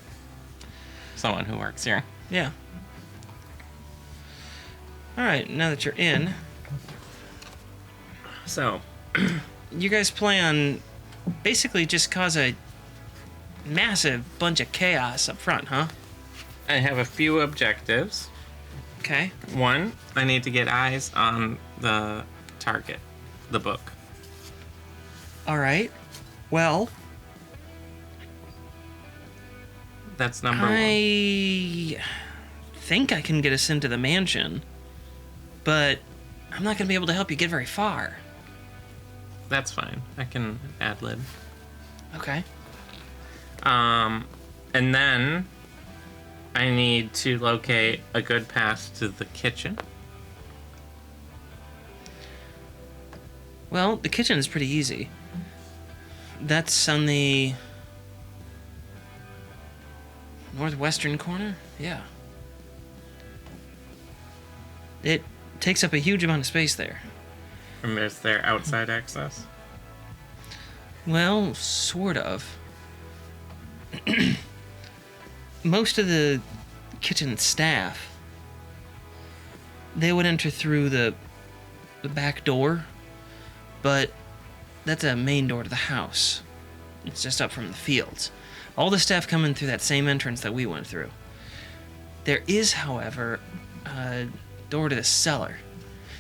Someone who works here. Yeah. All right, now that you're in, So, you guys plan basically just cause a massive bunch of chaos up front, huh? I have a few objectives. Okay. One, I need to get eyes on the target, the book. All right. Well, That's number one. I think I can get us into the mansion, but I'm not going to be able to help you get very far. That's fine. I can ad-lib. Okay. And then I need to locate a good path to the kitchen. Well, the kitchen is pretty easy. That's on the northwestern corner? Yeah. It takes up a huge amount of space there. And there's their outside access. Well, sort of. Most of the kitchen staff, they would enter through the back door, but that's a main door to the house. It's just up from the fields. All the staff come in through that same entrance that we went through. There is, however, a door to the cellar.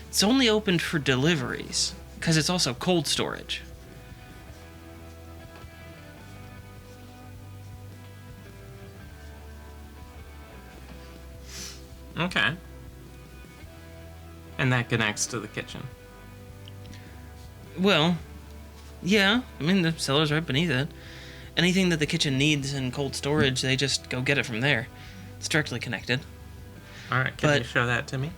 It's only opened for deliveries, because it's also cold storage. Okay. And that connects to the kitchen. Well, yeah. I mean, the cellar's right beneath it. Anything that the kitchen needs in cold storage, they just go get it from there. It's directly connected. All right, can But- you show that to me?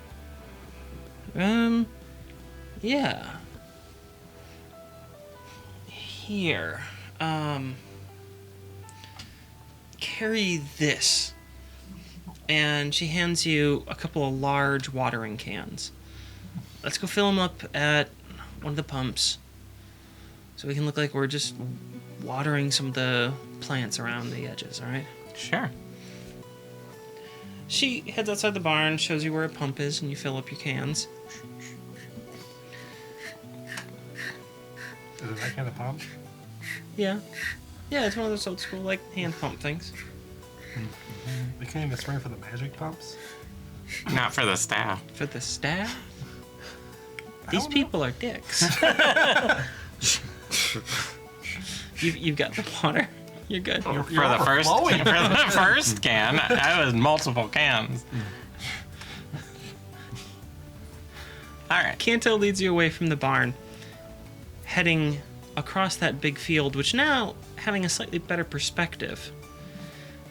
Yeah. Here. Carry this. And she hands you a couple of large watering cans. Let's go fill them up at one of the pumps, so we can look like we're just watering some of the plants around the edges, alright? Sure. She heads outside the barn, shows you where a pump is, and you fill up your cans. is it that kind of pump? Yeah. Yeah, it's one of those old school, like, hand pump things. They can't even spray for the magic pumps. Not for the staff. For the staff? These don't know. people are dicks. You've got the water. You're good. For the first can, I was multiple cans. All right. Kanto leads you away from the barn, heading across that big field, which now, having a slightly better perspective,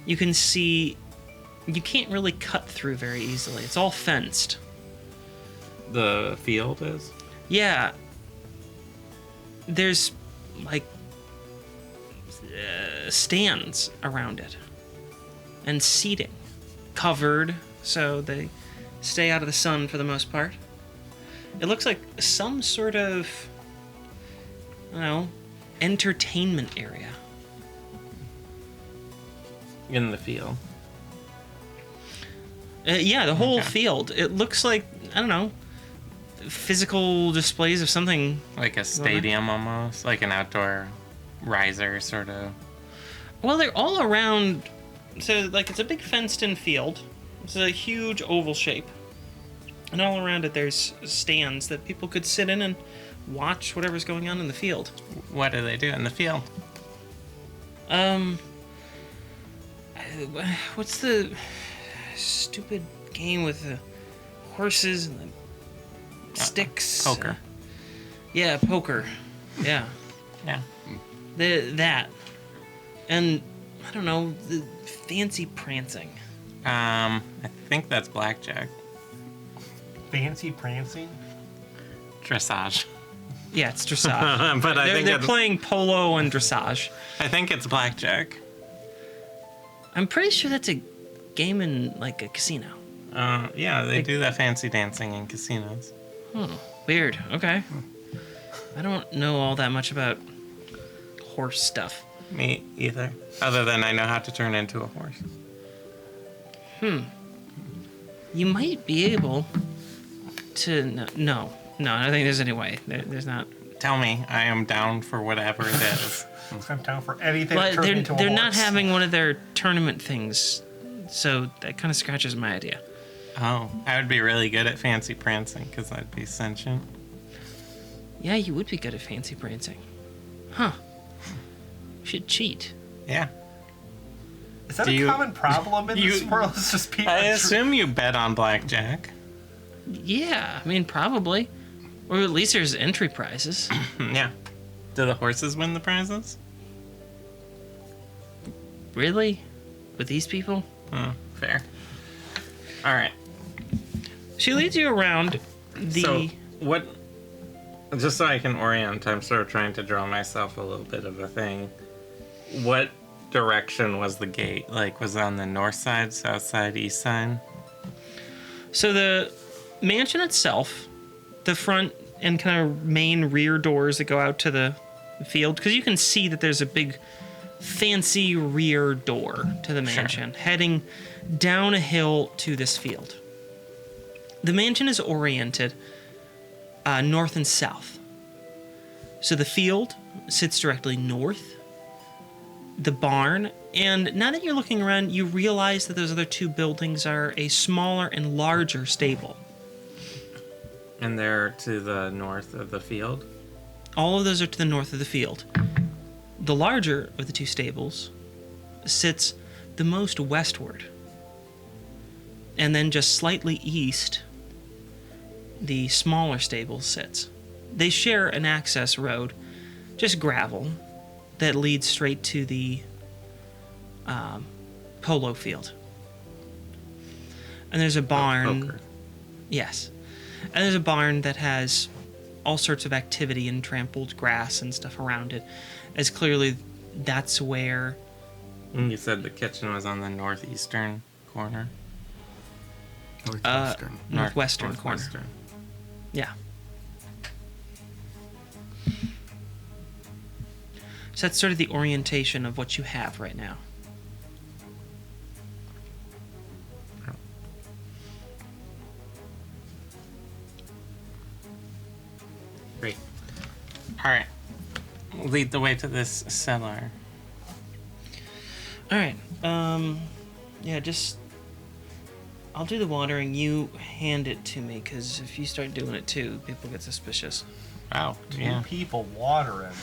you can see you can't really cut through very easily. It's all fenced. The field is? Yeah. There's, like, stands around it. And seating. Covered, so they stay out of the sun for the most part. It looks like some sort of, I don't know, entertainment area. In the field. Yeah, the whole Okay. field. It looks like, I don't know, physical displays of something. Like a stadium almost, like an outdoor riser sort of. Well, they're all around. So, like, it's a big fenced-in field. It's a huge oval shape. And all around it, there's stands that people could sit in and watch whatever's going on in the field. What do they do in the field? What's the stupid game with the horses and the sticks? Poker. Yeah, poker. Yeah. Yeah. That. And, I don't know, the fancy prancing. I think that's blackjack. Fancy prancing? Dressage. Yeah, it's dressage. But I think they're it's, playing polo and dressage. I think it's blackjack. I'm pretty sure that's a game in, like, a casino. Yeah, they do that fancy dancing in casinos. Weird. Okay. I don't know all that much about horse stuff. Me either. Other than I know how to turn into a horse. You might be able to... No, I don't think there's any way. There's not... Tell me, I am down for whatever it is. I'm down for anything But that turns into a they're horse. not having one of their tournament things, so that kind of scratches my idea. Oh, I would be really good at fancy prancing because I'd be sentient. Yeah, you would be good at fancy prancing. Huh. You should cheat. Yeah. Is that Do a you- common problem in this world? It's just people. I assume you bet on blackjack. Yeah, I mean, probably. Or at least there's entry prizes. Yeah. Do the horses win the prizes? Really? With these people? Fair. All right. She leads you around the... So, what... Just so I can orient, I'm sort of trying to draw myself a little bit of a thing. What direction was the gate? Like, was it on the north side, south side, east side? So the mansion itself, the front and kind of main rear doors that go out to the field, because you can see that there's a big fancy rear door to the mansion heading down a hill to this field. The mansion is oriented north and south. So the field sits directly north. The barn, and now that you're looking around, you realize that those other two buildings are a smaller and larger stable. And they're to the north of the field? All of those are to the north of the field. The larger of the two stables sits the most westward. And then just slightly east, the smaller stable sits. They share an access road, just gravel, that leads straight to the polo field. And there's a barn. Poker. Yes. And there's a barn that has all sorts of activity and trampled grass and stuff around it, as clearly that's where... And you said the kitchen was on the northeastern corner? Northwestern. northwestern corner. Northwestern. Yeah. So that's sort of the orientation of what you have right now. Great. All right. Lead the way to this cellar. All right. Yeah, just... I'll do the watering. You hand it to me, because if you start doing it too, people get suspicious. Wow. Two Yeah. people watering.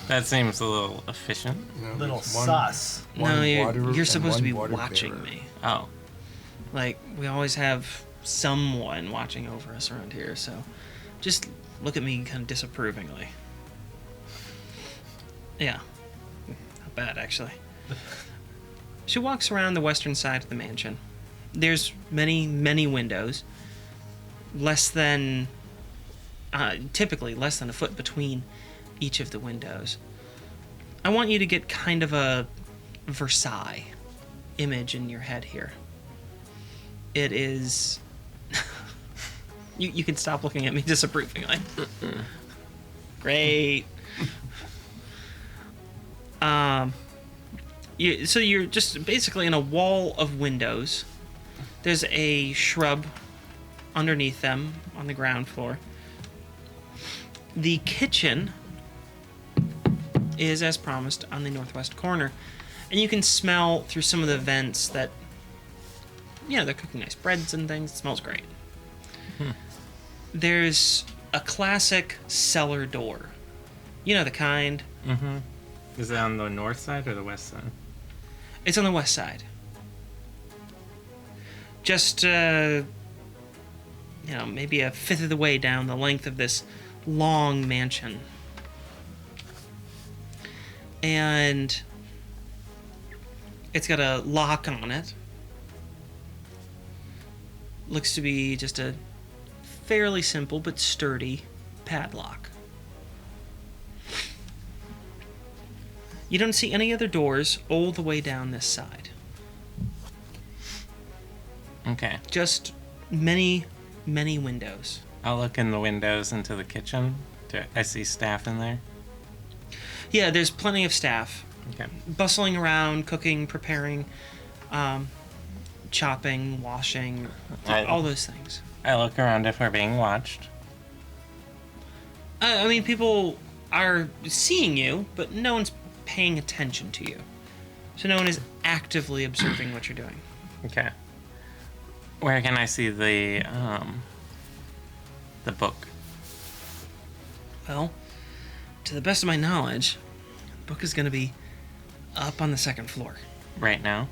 That seems a little efficient. No, Little there's one- sus. one No, water you're and supposed to one be water watching bearer. me. Oh. Like, we always have someone watching over us around here, so just look at me kind of disapprovingly. Yeah. Not bad, actually. She walks around the western side of the mansion. There's many, many windows. Typically less than a foot between each of the windows. I want you to get kind of a Versailles image in your head here. It is... you can stop looking at me disapprovingly. Great. So you're just basically in a wall of windows. There's a shrub underneath them on the ground floor. The kitchen is, as promised, on the northwest corner. And you can smell through some of the vents that, they're cooking nice breads and things. It smells great. There's a classic cellar door. You know the kind. Mm-hmm. Is it on the north side or the west side? It's on the west side. Just, maybe a fifth of the way down the length of this long mansion. And it's got a lock on it. Looks to be just a fairly simple but sturdy padlock. You don't see any other doors all the way down this side. Okay. Just many, many windows. I'll look in the windows into the kitchen. I see staff in there. Yeah, there's plenty of staff. Okay. Bustling around, cooking, preparing, chopping, washing, all those things. I look around if we're being watched. I mean, people are seeing you, but no one's paying attention to you. So no one is actively observing what you're doing. Okay. Where can I see the book? Well, to the best of my knowledge, the book is going to be up on the second floor. Right now?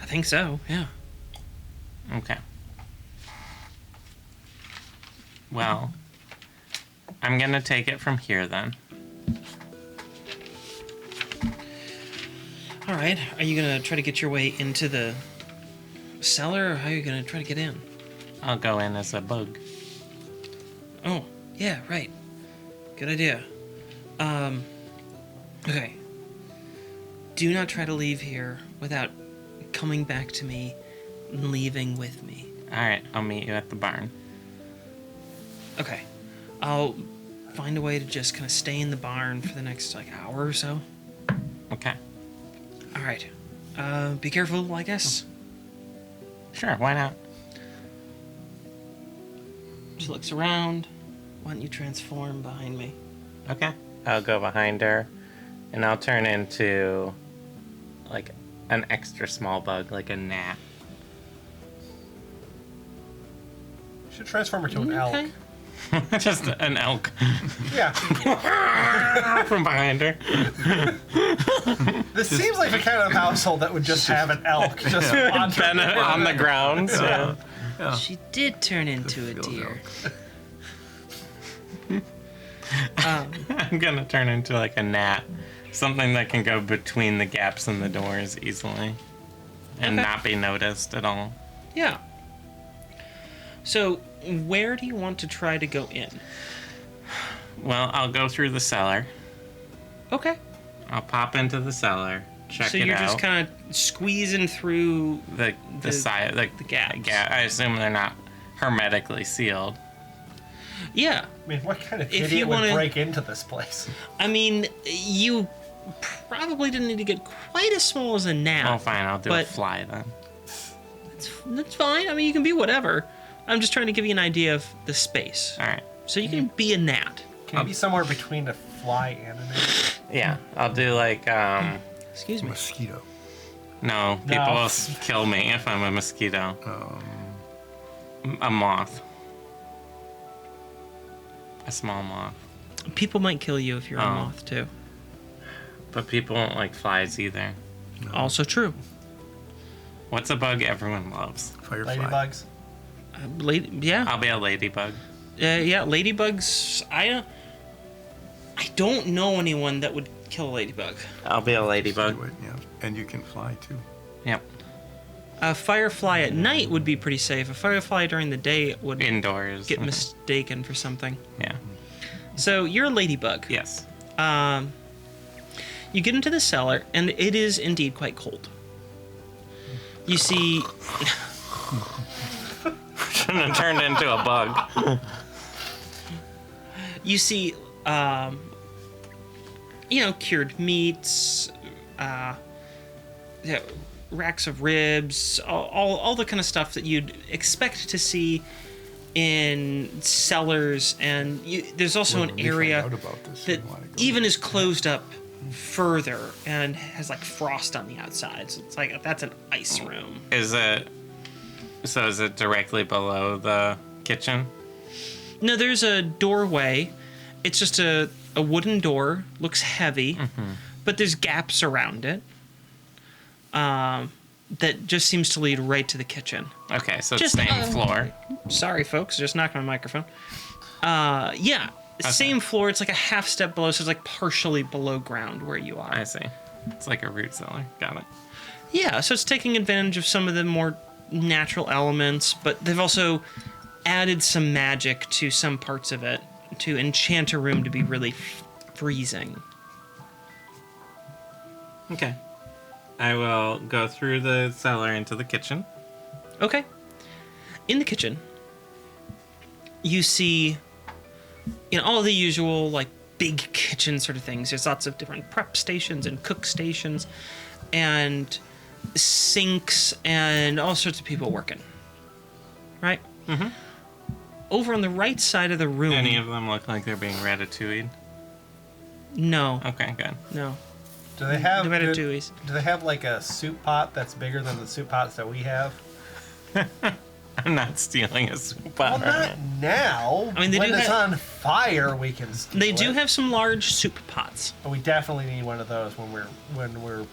I think so, yeah. Okay. Well, I'm gonna take it from here then. All right. Are you going to try to get your way into the cellar, or how are you going to try to get in? I'll go in as a bug. Oh, yeah, right. Good idea. Okay. Do not try to leave here without coming back to me and leaving with me. Alright, I'll meet you at the barn. Okay. I'll find a way to just kind of stay in the barn for the next, hour or so. Okay. All right. Be careful, I guess. Sure, why not? She looks around. Why don't you transform behind me? Okay. I'll go behind her, and I'll turn into, an extra small bug, like a gnat. You should transform her to an elk. Just an elk. Yeah. From behind her. This seems like the kind of household that would just have an elk just wandering On the ground. So. Yeah. She did turn into a field deer. I'm gonna turn into a gnat. Something that can go between the gaps in the doors easily. And Okay. not be noticed at all. Yeah. So, where do you want to try to go in? Well, I'll go through the cellar. Okay. I'll pop into the cellar, check So it you're out. just kind of squeezing through. the side, the gaps. I assume they're not hermetically sealed. Yeah. I mean, what kind of If idiot you would wanna- break into this place? I mean, you probably didn't need to get quite as small as a gnat. Oh, fine, I'll do a But- fly then. That's fine. I mean, you can be whatever. I'm just trying to give you an idea of the space. All right. So you can be a gnat. Can you be somewhere between a fly and an ant? Yeah, I'll do Excuse me. Mosquito. no, people No. will kill me if I'm a mosquito. A moth. A small moth. People might kill you if you're a Oh. moth, too. But people don't like flies either. Also true. What's a bug everyone loves? Firefly. Ladybugs? Yeah. I'll be a ladybug. Yeah, ladybugs. I don't know anyone that would kill a ladybug. I'll be a ladybug. Do it, yeah. And you can fly too. Yep. A firefly at night would be pretty safe. A firefly during the day would Indoors. get mistaken for something. Yeah. So you're a ladybug. Yes. You get into the cellar, and it is indeed quite cold. You see, Shouldn't have turned into a bug. you see, cured meats, racks of ribs, all the kind of stuff that you'd expect to see in cellars, and there's also When an we find area out about this, that we wanna go even there. is closed up further and has like frost on the outside. So it's like that's an ice room. Is it directly below the kitchen? No, there's a doorway. It's just a wooden door. Looks heavy, but there's gaps around it. That just seems to lead right to the kitchen. Okay, so it's Just, same floor. Sorry, folks, just knocked my microphone. Yeah, same floor. It's like a half step below, so it's like partially below ground where you are. I see. It's like a root cellar. Got it. Yeah, so it's taking advantage of some of the more natural elements, but they've also added some magic to some parts of it to enchant a room to be really freezing. Okay. I will go through the cellar into the kitchen. Okay. In the kitchen, you see, all the usual, like, big kitchen sort of things. There's lots of different prep stations and cook stations and sinks and all sorts of people working. Right? Mm-hmm. Over on the right side of the room... Any of them look like they're being ratatouille'd? No. Okay, good. No. Do they have The ratatouilles. do they have like a soup pot that's bigger than the soup pots that we have? I'm not stealing a soup Well, pot. not now. I mean, they when do it's have- on fire, we can steal They do it. have some large soup pots. But we definitely need one of those when we're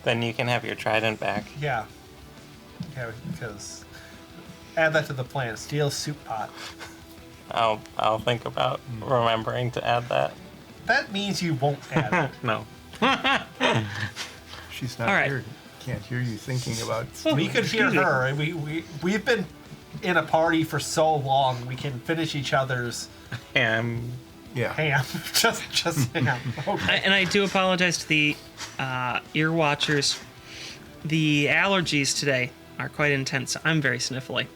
Then you can have your trident back. yeah. Yeah, because add that to the plan. Steal soup pot. I'll think about remembering to add that. That means you won't add it. No. She's not All right. here. Can't hear you thinking about. We could hear Excuse me. her. And we've been in a party for so long. We can finish each other's Yeah. ham. just ham. Okay. And I do apologize to the ear watchers. The allergies today are quite intense. I'm very sniffly,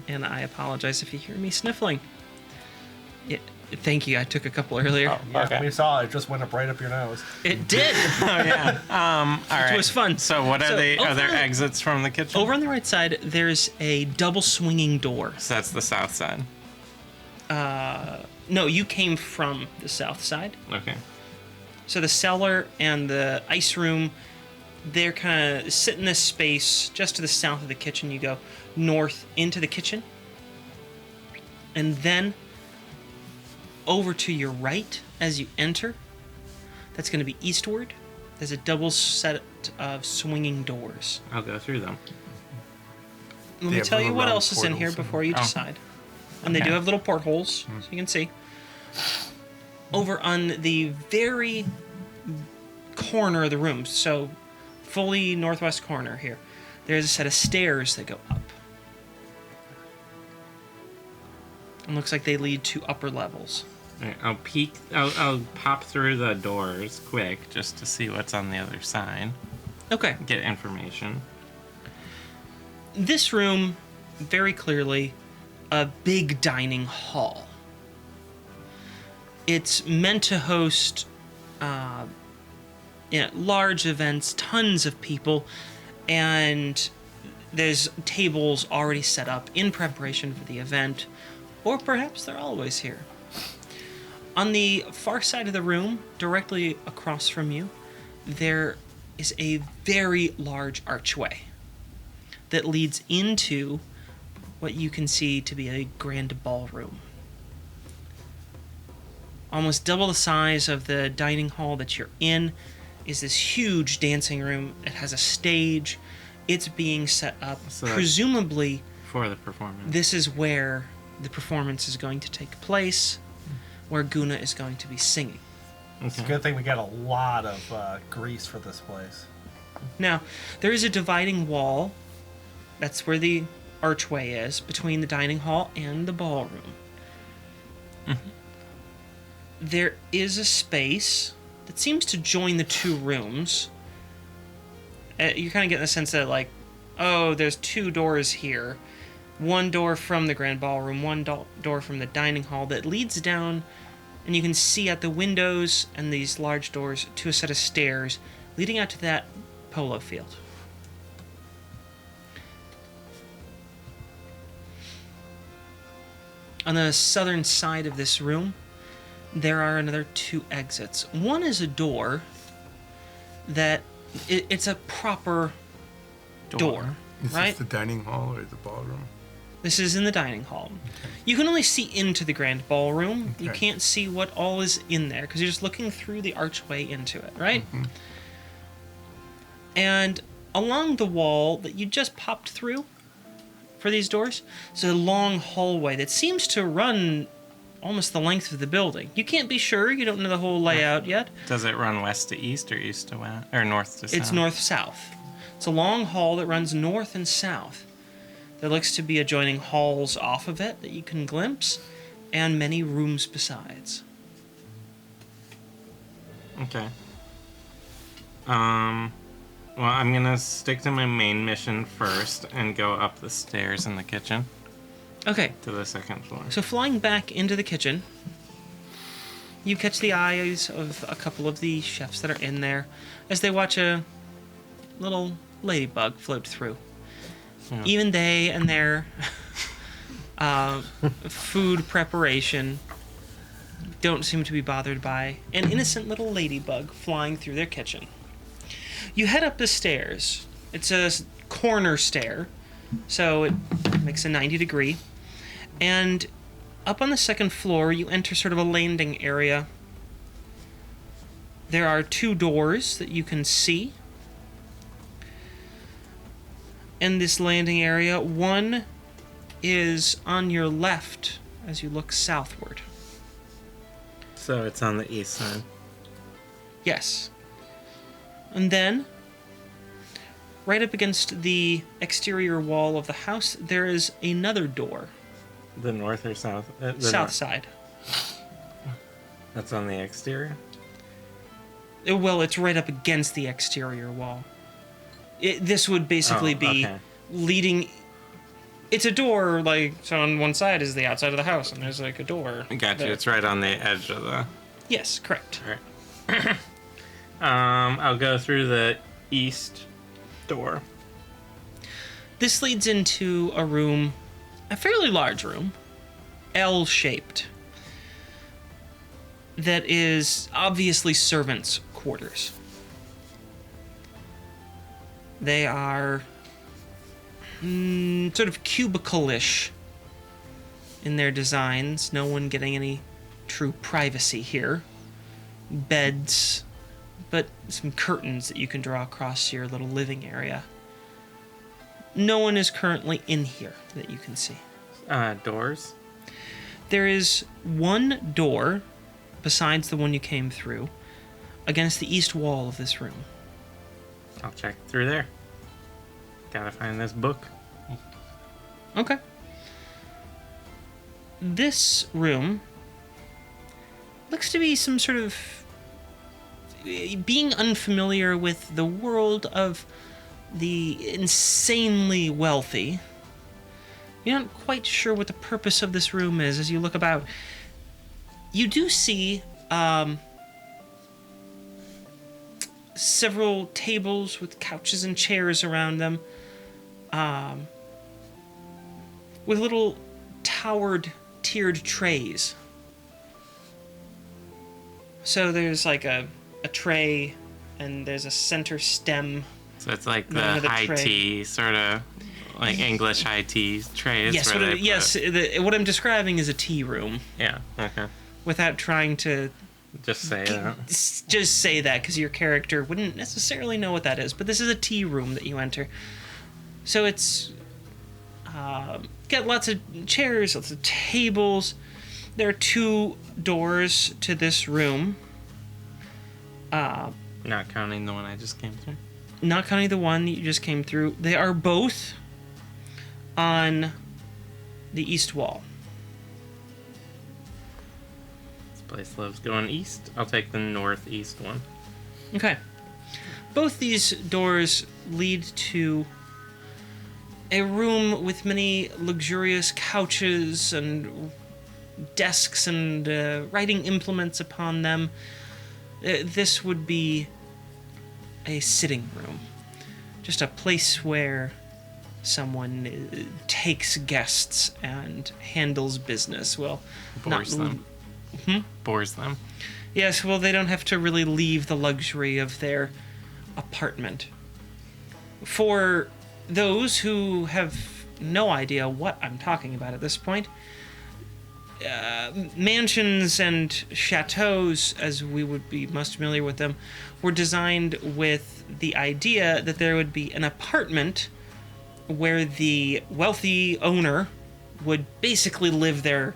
and I apologize if you hear me sniffling. Yeah, thank you. I took a couple earlier. Oh, Yeah, okay. we saw it. Just went up right up your nose. It did. Oh yeah. All right. It was fun. So what are So, they? Are there over- exits from the kitchen? Over on the right side, there's a double swinging door. So that's the south side. No, you came from the south side. Okay. So the cellar and the ice room, they're kind of sit in this space just to the south of the kitchen. You go north into the kitchen, and then over to your right as you enter. That's going to be eastward. There's a double set of swinging doors. I'll go through them. Let me have tell you little what round else is in here portals. before you Oh. decide. And they do Okay. have little portholes, so you can see. Over on the very corner of the room, so fully northwest corner here, there's a set of stairs that go up. It looks like they lead to upper levels. All right, I'll peek. I'll pop through the doors quick just to see what's on the other side. Okay. Get information. This room, very clearly, a big dining hall. It's meant to host large events, tons of people, and there's tables already set up in preparation for the event, or perhaps they're always here. On the far side of the room, directly across from you, there is a very large archway that leads into what you can see to be a grand ballroom. Almost double the size of the dining hall that you're in is this huge dancing room. It has a stage. It's being set up. So that's- Presumably, For the performance. this is where the performance is going to take place, where Guna is going to be singing. It's a good thing we got a lot of grease for this place. Now, there is a dividing wall. That's where the archway is, between the dining hall and the ballroom. There is a space that seems to join the two rooms. You're kind of getting the sense that, like, oh, there's two doors here. One door from the grand ballroom, one door from the dining hall that leads down, and you can see out the windows and these large doors to a set of stairs leading out to that polo field. On the southern side of this room, there are another two exits. One is a door that it's a proper door, Is right? this the dining hall or the ballroom? This is in the dining hall. You can only see into the grand ballroom. You Okay. can't see what all is in there because you're just looking through the archway into it, right? And along the wall that you just popped through for these doors is a long hallway that seems to run almost the length of the building. You can't be sure. You don't know the whole layout yet. Does it run west to east or east to west? Or north to south? It's north-south. It's a long hall that runs north and south. There looks to be adjoining halls off of it that you can glimpse, and many rooms besides. Okay. Well, I'm gonna stick to my main mission first and go up the stairs in the kitchen Okay, to the second floor. so flying back into the kitchen, you catch the eyes of a couple of the chefs that are in there as they watch a little ladybug float through. Yeah. Even they and their food preparation don't seem to be bothered by an innocent little ladybug flying through their kitchen. You head up the stairs. It's a corner stair, so it makes a 90 degree. And up on the second floor, you enter sort of a landing area. There are two doors that you can see in this landing area. One is on your left as you look southward. So it's on the east side. Yes. And then, right up against the exterior wall of the house, there is another door. The north or south? The South north. side. That's on the exterior? Well, it's right up against the exterior wall. This would basically be okay. leading... It's a door, like, so on one side is the outside of the house, and there's, like, a door. Gotcha. there. It's right on the edge of the... Yes, correct. Alright. I'll go through the east door. This leads into a room, a fairly large room, L-shaped, that is obviously servants' quarters. They are sort of cubicle-ish in their designs. No one getting any true privacy here. Beds, but some curtains that you can draw across your little living area. No one is currently in here that you can see. Doors? There is one door, besides the one you came through, against the east wall of this room. I'll check through there. Gotta find this book. Okay. This room looks to be some sort of... Being unfamiliar with the world of the insanely wealthy, you're not quite sure what the purpose of this room is as you look about. You do see several tables with couches and chairs around them, with little towered, tiered trays. So there's like a tray, and there's a center stem. So it's like the Another high tray. tea, sort of like English high tea trays. Yes, where what I'm describing is a tea room, Yeah, okay. without trying to Just say that. just say that, because your character wouldn't necessarily know what that is. But this is a tea room that you enter. So it's got lots of chairs, lots of tables. There are two doors to this room. Not counting the one I just came through. Not counting the one you just came through. They are both on the east wall. This place loves going east. I'll take the northeast one. Okay. Both these doors lead to a room with many luxurious couches and desks and writing implements upon them. This would be a sitting room. Just a place where someone takes guests and handles business. Well, Bores them. Bores them. Yes, well, they don't have to really leave the luxury of their apartment. For those who have no idea what I'm talking about at this point, mansions and chateaus, as we would be most familiar with them, were designed with the idea that there would be an apartment where the wealthy owner would basically live there,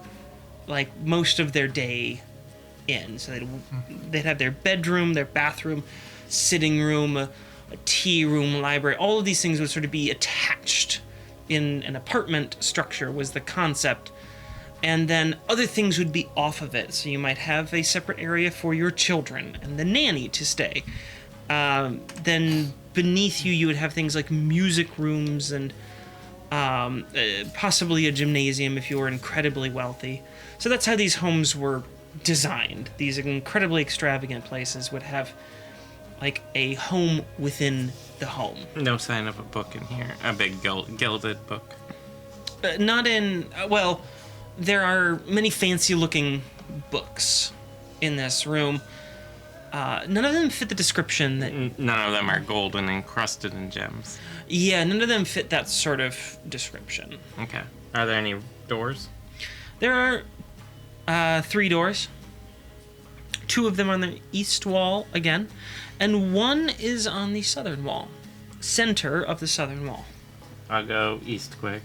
like, most of their day in. So they'd have their bedroom, their bathroom, sitting room, a tea room, library. All of these things would sort of be attached in an apartment structure was the concept. And then other things would be off of it. So you might have a separate area for your children and the nanny to stay. Then beneath you would have things like music rooms and possibly a gymnasium if you were incredibly wealthy. So that's how these homes were designed. These incredibly extravagant places would have like a home within the home. No sign of a book in here. A big gilded book. Not in... well, there are many fancy-looking books in this room. None of them fit the description that... None of them are gold and encrusted in gems. Yeah, none of them fit that sort of description. Okay. Are there any doors? There are 3 doors. 2 of them on the east wall, again. And 1 is on the southern wall. Center of the southern wall. I'll go east quick.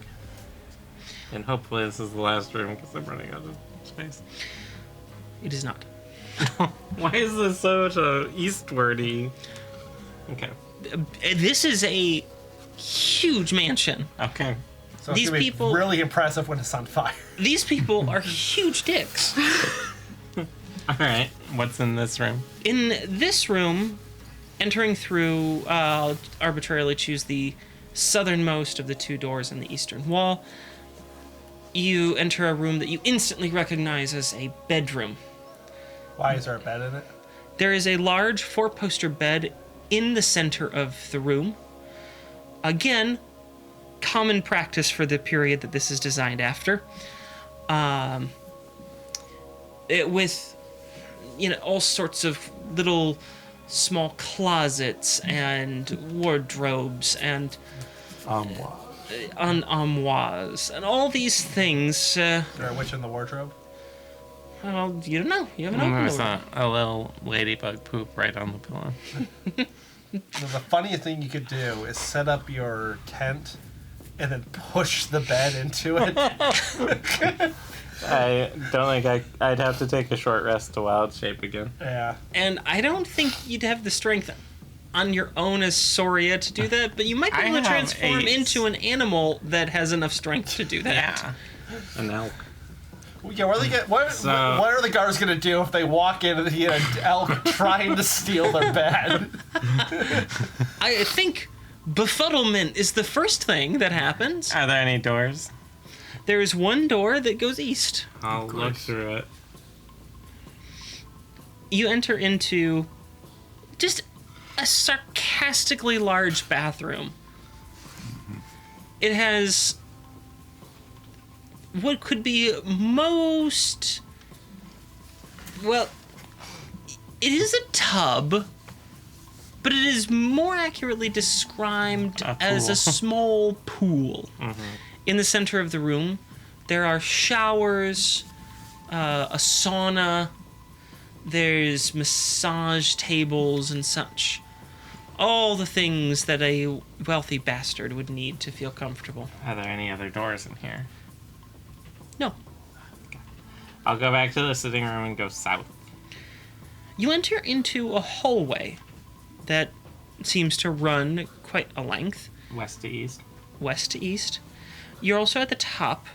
And hopefully this is the last room because I'm running out of space. It is not. Why is this so much a eastwardy? Okay. This is a huge mansion. Okay. So These it's gonna be people- really impressive when it's on fire. These people are huge dicks. All right. What's in this room? In this room, entering through, I'll arbitrarily choose the southernmost of the 2 doors in the eastern wall. You enter a room that you instantly recognize as a bedroom. Why is there a bed in it? There is a large 4-poster bed in the center of the room. Again, common practice for the period that this is designed after. With, all sorts of little small closets and wardrobes and armoires and all these things. Is there a witch in the wardrobe? Well, you don't know. You haven't opened There's it. a little ladybug poop right on the pillow. The funniest thing you could do is set up your tent and then push the bed into it. I don't think I'd have to take a short rest to wild shape again. Yeah. And I don't think you'd have the strength on your own as Soria to do that, but you might be I able to have transform 8. into an animal that has enough strength to do that. Yeah. An elk. Yeah, what are the guards gonna do if they walk in and see an elk trying to steal their bed? I think befuddlement is the first thing that happens. Are there any doors? There is 1 door that goes east. I'll look through it. You enter into just a sarcastically large bathroom. It has what could be most... well, it is a tub, but it is more accurately described as a small pool. In the center of the room, there are showers, a sauna, there's massage tables and such. All the things that a wealthy bastard would need to feel comfortable. Are there any other doors in here? No. I'll go back to the sitting room and go south. You enter into a hallway that seems to run quite a length, West to east. west to east. You're also at the top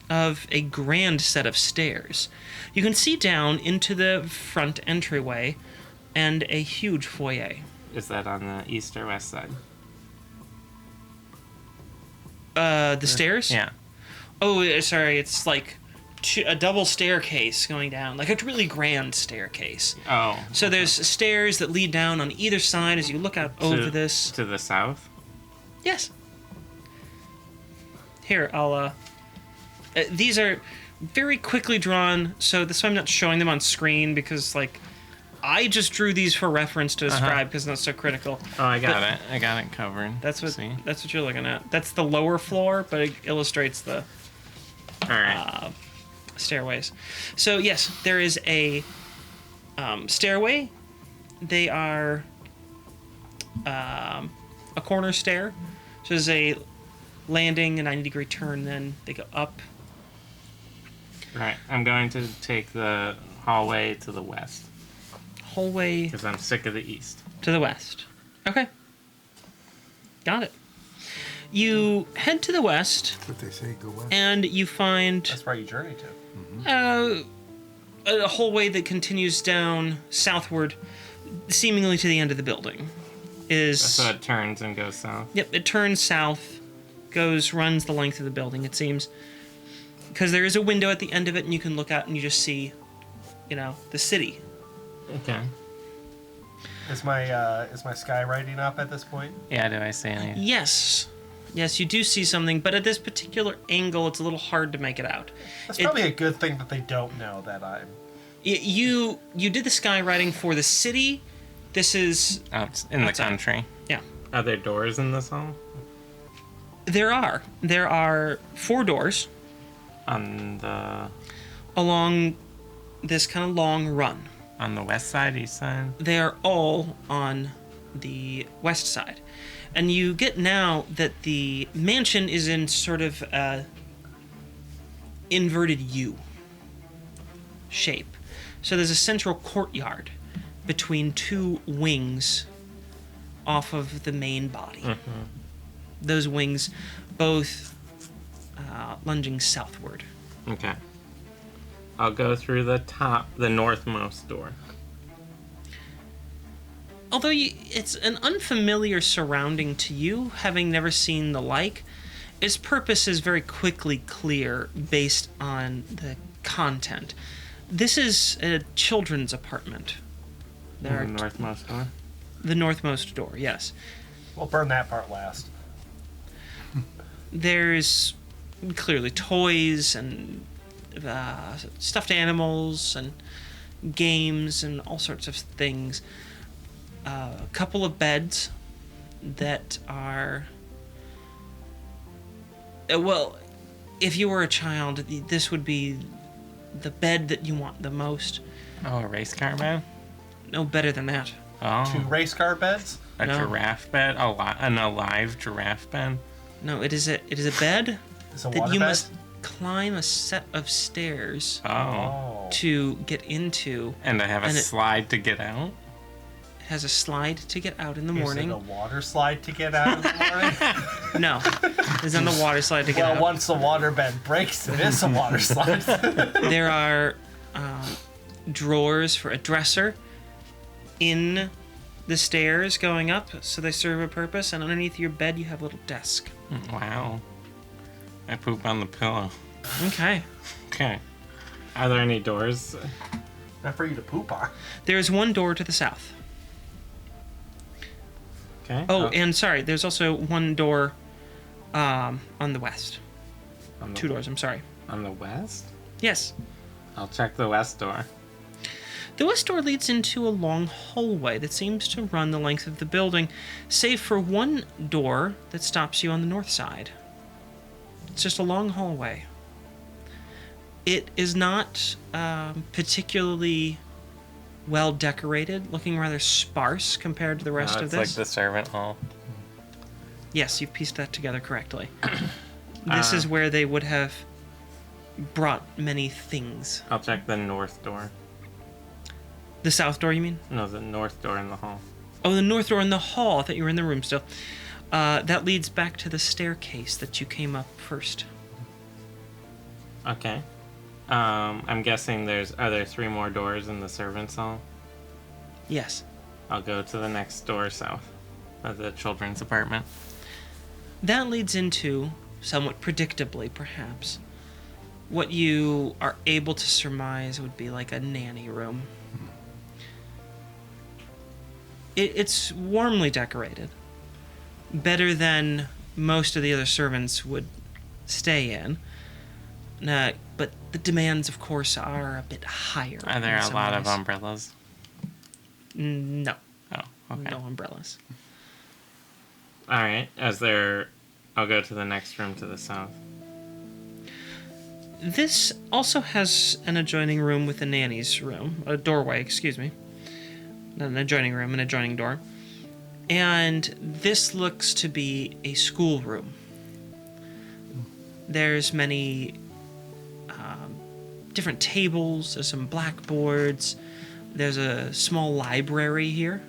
of a grand set of stairs. You can see down into the front entryway and a huge foyer. Is that on the east or west side? The stairs? Yeah. Oh, sorry. It's like a double staircase going down, like a really grand staircase. Oh. So there's stairs that lead down on either side as you look out over this. To the south? Yes. Here, I'll, these are very quickly drawn, so that's why I'm not showing them on screen, because, like, I just drew these for reference to describe, because it's not so critical. Oh, I got it. I got it covered. That's what See? that's what you're looking at. That's the lower floor, but it illustrates the All right. stairways. So, yes, there is a stairway. They are a corner stair. So there's a landing, a 90-degree turn, then they go up. Right. I'm going to take the hallway to the west Hallway because I'm sick of the east. to the west. Okay. Got it. You head to the west, That's what they say, go west. and you find That's where you journey to. a hallway that continues down southward, seemingly to the end of the building. So it turns and goes south. Yep, it turns south, runs the length of the building, it seems. Because there is a window at the end of it, and you can look out and you just see, the city. Okay. Is my sky writing up at this point? Yeah, do I see any? Yes. Yes, you do see something, but at this particular angle, it's a little hard to make it out. That's probably a good thing that they don't know that I'm. You did the skywriting for the city. This is... Out in the Outside. country. Yeah. Are there doors in this hall? There are 4 doors On the along this kind of long run. west side, east side? They are all on the west side. And you get now that the mansion is in sort of a inverted U shape. So there's a central courtyard between 2 wings off of the main body. Mm-hmm. Those wings both lunging southward. Okay. I'll go through the northmost door. Although it's an unfamiliar surrounding to you, having never seen the like, its purpose is very quickly clear based on the content. This is a children's apartment. The northmost door? The northmost door, yes. We'll burn that part last. There's clearly toys and stuffed animals and games and all sorts of things. A couple of beds that are... well, if you were a child, this would be the bed that you want the most. Oh, a race car bed? No better than that. 2 Oh, race car beds? a No. giraffe bed? An alive giraffe bed? No, it is a bed Is a that water you bed? must climb a set of stairs Oh. Oh. to get into. And I have a And it- slide to get out? It has a slide to get out in the Is it morning. a water slide to get out in the morning? No, it's on the water slide to get Well, out. once the water bed breaks, it is a water slide. There are drawers for a dresser in the stairs going up, so they serve a purpose. And underneath your bed, you have a little desk. Wow. I poop on the pillow. Okay. Okay. Are there any doors? Not for you to poop on. There is one door to the south. Okay. Oh, and sorry, there's also one door on the west. on the, 2 doors, I'm sorry. On the west? Yes. I'll check the west door. The west door leads into a long hallway that seems to run the length of the building, save for one door that stops you on the north side. It's just a long hallway. It is not particularly well decorated, looking rather sparse compared to the rest of it's this. like the servant hall. Yes, you've pieced that together correctly. This is where they would have brought many things. I'll check the north door. The south door, you mean? No, the north door in the hall. Oh, the north door in the hall. I thought you were in the room still. That leads back to the staircase that you came up first. Okay. I'm guessing are there 3 more doors in the servants' hall? Yes. I'll go to the next door south of the children's apartment. That leads into, somewhat predictably perhaps, what you are able to surmise would be like a nanny room. It's warmly decorated. Better than most of the other servants would stay in. But the demands, of course, are a bit higher. Are there in a some lot of ways. umbrellas? No. Oh, okay. No umbrellas. All right. I'll go to the next room to the south. This also has an adjoining room with a nanny's room. A doorway, excuse me. Not an adjoining room, an adjoining door. And this looks to be a schoolroom. There's many different tables, there's some blackboards, there's a small library here,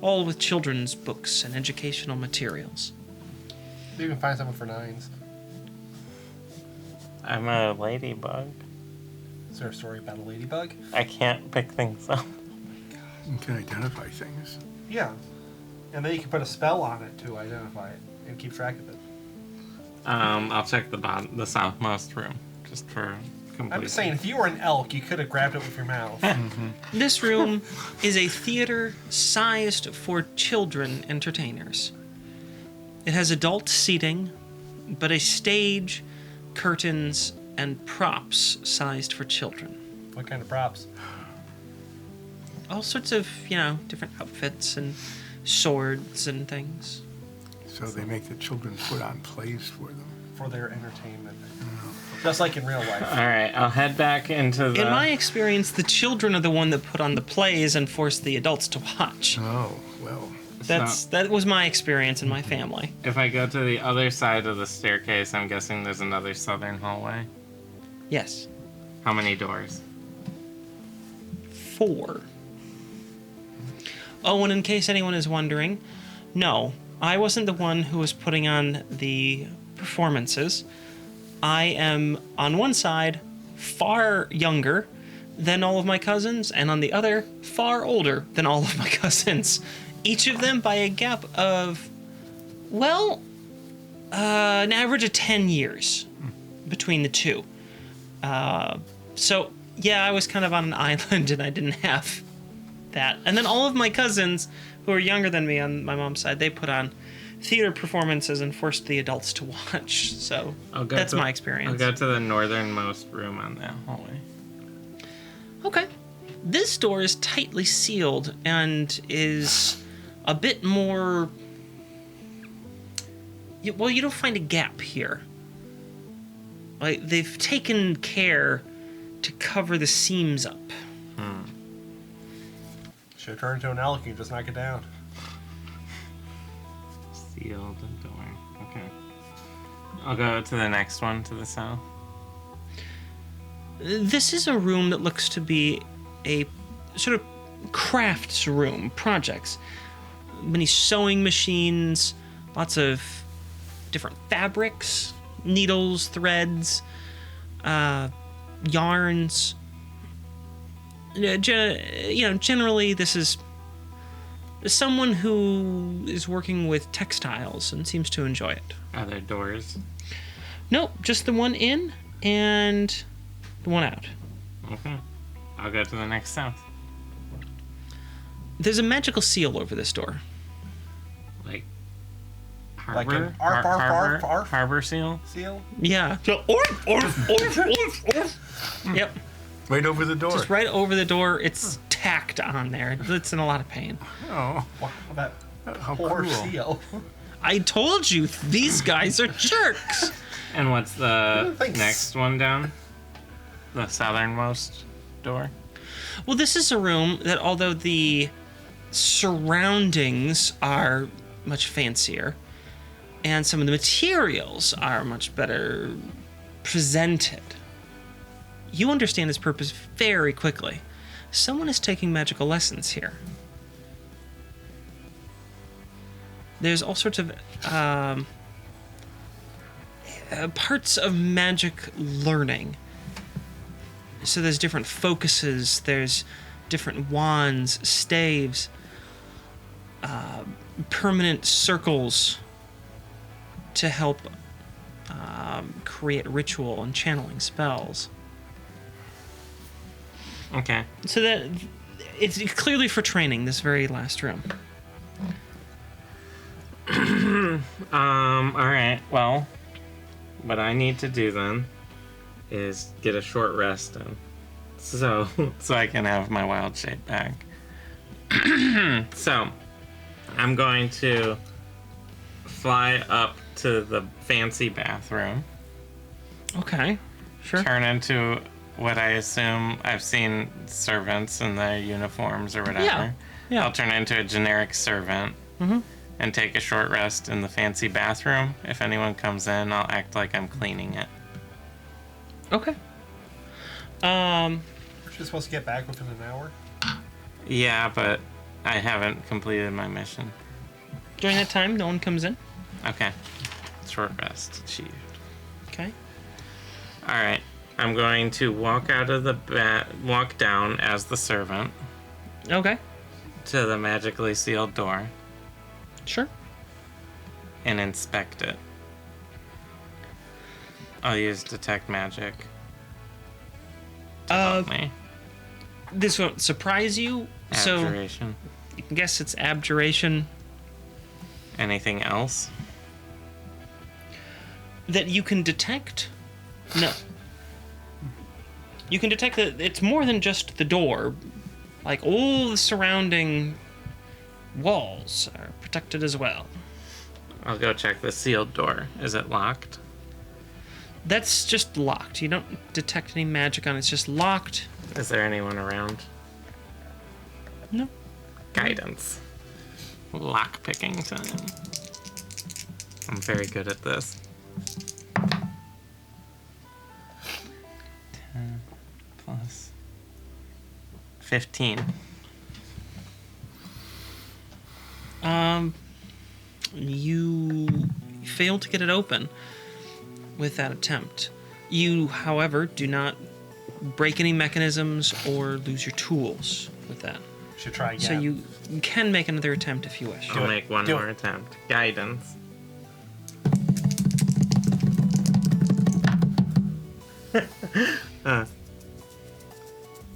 all with children's books and educational materials. You can find someone for 9s. I'm a ladybug. Is there a story about a ladybug? I can't pick things up. You can identify things. Yeah. And then you can put a spell on it to identify it and keep track of it. I'll check the southmost room just for complete. I'm just saying, if you were an elk, you could have grabbed it with your mouth. This room is a theater sized for children entertainers. It has adult seating, but a stage, curtains, and props sized for children. What kind of props? All sorts of, different outfits and swords and things. So they make the children put on plays for them. For their entertainment. Just like in real life. All right, I'll head back into the. In my experience, the children are the one that put on the plays and force the adults to watch. Oh, well. That was my experience in my family. If I go to the other side of the staircase, I'm guessing there's another southern hallway. Yes. How many doors? 4. Oh, and in case anyone is wondering, no, I wasn't the one who was putting on the performances. I am, on one side, far younger than all of my cousins, and on the other, far older than all of my cousins. Each of them by a gap of, an average of 10 years between the two. So, yeah, I was kind of on an island and I didn't have that. And then all of my cousins, who are younger than me on my mom's side, they put on theater performances and forced the adults to watch. So that's my experience. I'll go to the northernmost room on that hallway. Okay. This door is tightly sealed and is a bit more... Well, you don't find a gap here. Like, they've taken care to cover the seams up. Should turn into an elk and just knock it down. Sealed door. Okay. I'll go to the next one to the south. This is a room that looks to be a sort of crafts room, projects. Many sewing machines, lots of different fabrics, needles, threads, yarns. Generally this is someone who is working with textiles and seems to enjoy it. Are there doors? Nope, just the one in and the one out. Okay. I'll go to the next south. There's a magical seal over this door. Like Like harbor? an arf, arf, arf, arf. Harbor seal? Seal? Yeah. So, orf, orf, orf, orf, orf. Yep. Right over the door. Just right over the door. It's tacked on there. It's in a lot of pain. Oh, Wow, that how poor cruel. seal. I told you, these guys are jerks. And what's the Thanks. next one down? The southernmost door? Well, this is a room that, although the surroundings are much fancier, and some of the materials are much better presented, you understand its purpose very quickly. someone is taking magical lessons here. There's all sorts of parts of magic learning. So there's different focuses, there's different wands, staves, permanent circles to help create ritual and channeling spells. Okay. So that it's clearly for training, this very last room. All right. Well, what I need to do then is get a short rest in, so I can have my wild shape back. So I'm going to fly up to the fancy bathroom, Okay, sure. turn into what I assume I've seen servants in their uniforms or whatever. Yeah, yeah. I'll turn into a generic servant and take a short rest in the fancy bathroom. If anyone comes in, I'll act like I'm cleaning it. Okay. We're just supposed to get back within an hour. Yeah, but I haven't completed my mission. During that time, no one comes in. Okay. Short rest achieved. Okay. All right. I'm going to walk out of the walk down as the servant Okay. to the magically sealed door Sure. and inspect it. I'll use detect magic to help me. This won't surprise you. Abjuration. So you can guess it's abjuration Anything else? that you can detect. No. You can detect that it's more than just the door. Like all the surrounding walls are protected as well. I'll go check the sealed door. Is it locked? That's just locked. You don't detect any magic on it. It's just locked. Is there anyone around? No. Guidance. Lock picking time. I'm very good at this. 10 plus 15. You fail to get it open with that attempt. You, however, do not break any mechanisms or lose your tools with that. Should try again. So you can make another attempt if you wish. I'll make one Do more it. attempt. Guidance.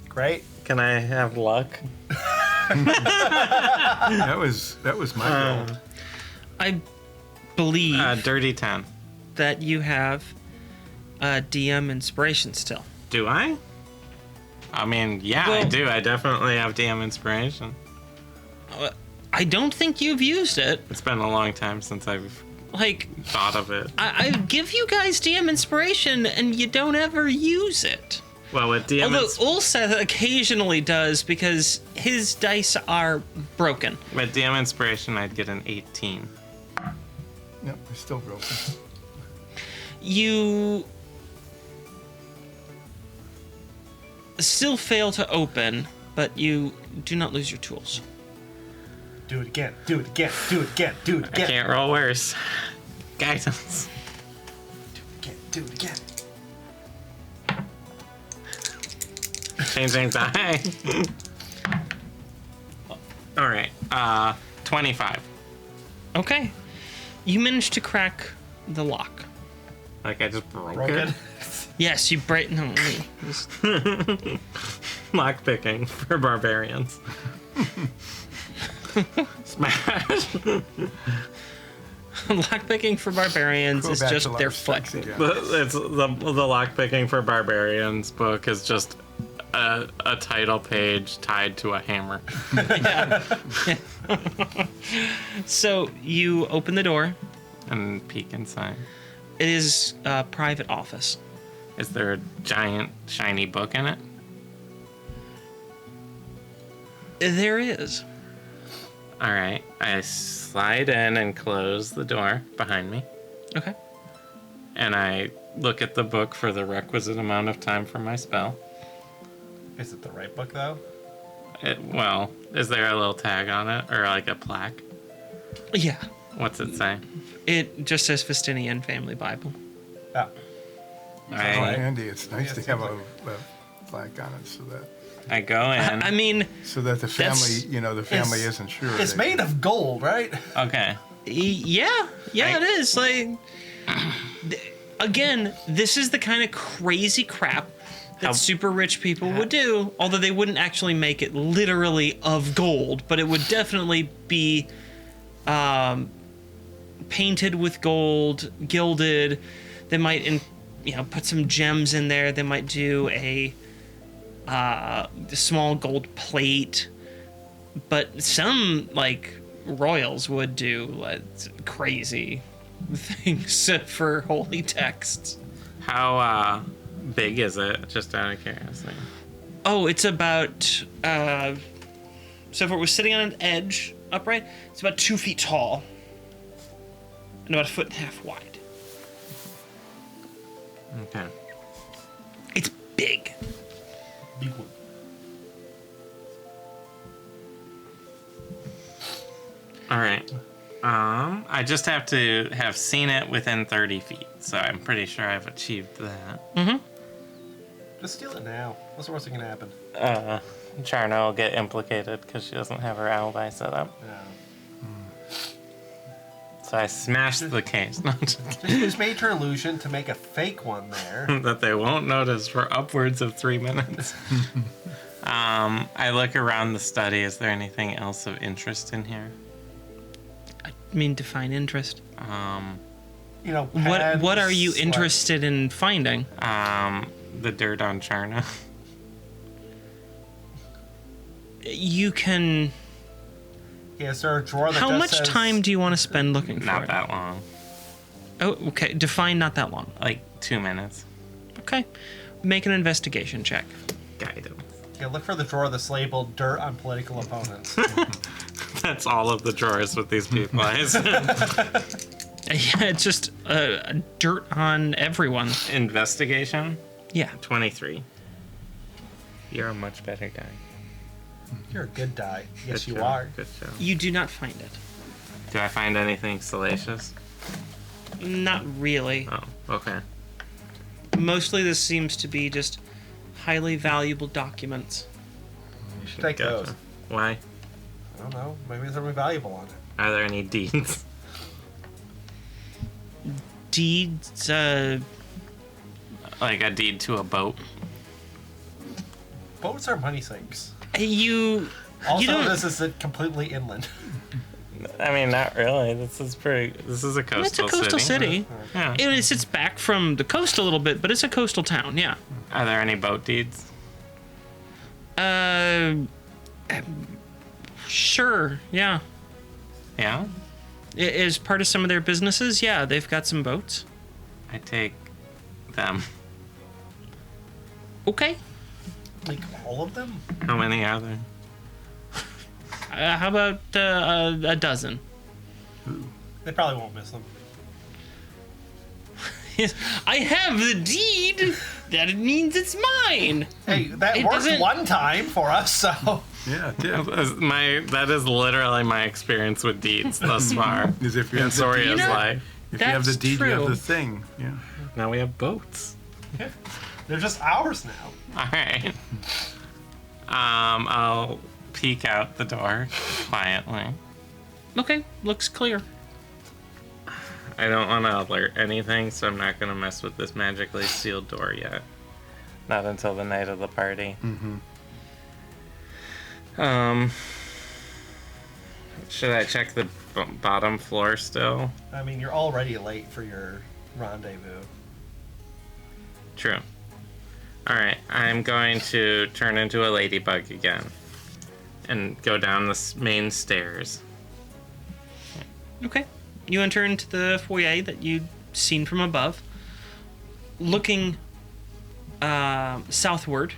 Great. Can I have luck? That was my goal. I believe Dirty 10. that you have DM inspiration still. Do I? I mean, yeah, I Well- do. I definitely have DM inspiration. I don't think you've used it. It's been a long time since I've Like, thought of it. I give you guys DM inspiration and you don't ever use it. Well, with DM Although Ulseth occasionally does because his dice are broken. with DM inspiration, I'd get an 18. Yep, it's still broken. You still fail to open, but you do not lose your tools. Do it again. Do it again. Do it again. Do it I again. can't roll worse. Guidance. Do it again. Changing die. All right. 25. Okay. You managed to crack the lock. Like I just broke Broken. it. Yes, you break. No, Lock picking for barbarians. Smash. lockpicking for barbarians Go is back just to their life, foot. sexy guy. It's the lock picking for barbarians book is just a title page tied to a hammer. So you open the door. And peek inside. It is a private office. Is there a giant shiny book in it? There is. All right. I slide in and close the door behind me, Okay. and I look at the book for the requisite amount of time for my spell. Is it the right book though? Well, is there a little tag on it or like a plaque? Yeah. What's it say? It just says Festinian Family Bible. Yeah. Oh, I, Andy, it's nice Yeah, to have seems a plaque on it I go in. I mean, so that the That's- family, the family isn't sure. It's that- made of gold, right? Okay. yeah, it is. Like, again, this is the kind of crazy crap that How- super rich people would do, although they wouldn't actually make it literally of gold, but it would definitely be painted with gold, gilded. They might, put some gems in there. They might do a small gold plate, but some royals would do crazy things for holy texts. How big is it? Just out of curiosity. Oh, it's about so if it was sitting on an edge upright, it's about 2 feet tall and about 1.5 feet wide. Okay. It's big. Big one. All right. I just have to have seen it within 30 feet, so I'm pretty sure I've achieved that. Just steal it now. What's the worst that can happen? Charna will get implicated because she doesn't have her alibi set up. Yeah. So I smashed the case. No, just Just use Major Illusion to make a fake one there. kidding. That they won't notice for upwards of 3 minutes. I look around the study. Is there anything else of interest in here? I mean, define interest. What are you pens, interested in finding? The dirt on Charna. You can. Yeah, is there a drawer that How just much says, time do you want to spend looking for Not it? that long. Oh, okay. Define not that long. Like 2 minutes. Okay. Make an investigation check. Guidance. Yeah, look for the drawer that's labeled "Dirt on Political Opponents." That's all of the drawers with these people. Yeah, it's just dirt on everyone. Investigation. Yeah. 23. You're a much better guy. You're a good die. Yes, Good you job. are. Good job. You do not find it. Do I find anything salacious? Not really. Oh, okay. Mostly this seems to be just highly valuable documents. You should take those. Why? I don't know. Maybe there's something valuable on it. Are there any deeds? Deeds, Like a deed to a boat? Boats are money sinks. you Also, don't. this is completely inland. I mean, not really. This is a coastal It's a coastal city. Yeah. It sits back from the coast a little bit, but it's a coastal town. Yeah. Are there any boat deeds? Sure. Yeah. Yeah? As part of some of their businesses, yeah, they've got some boats. I take them. Okay. Like all of them? How many are there? How about a dozen? They probably won't miss them. I have the deed. That means it's mine. Hey, that It worked doesn't- one time for us, so Yeah, it did. That is literally my experience with deeds thus far. Is if you In have the deed, Soria's know- life. if you have the That's deed, you have true. the thing. Yeah. Now we have boats. they're just ours now. Alright. I'll peek out the door quietly. Okay, looks clear. I don't want to alert anything, so I'm not going to mess with this magically sealed door yet. Not until the night of the party. Should I check the bottom floor still? I mean, you're already late for your rendezvous. True. Alright, I'm going to turn into a ladybug again. And go down the main stairs. Okay. You enter into the foyer that you'd seen from above. Looking southward,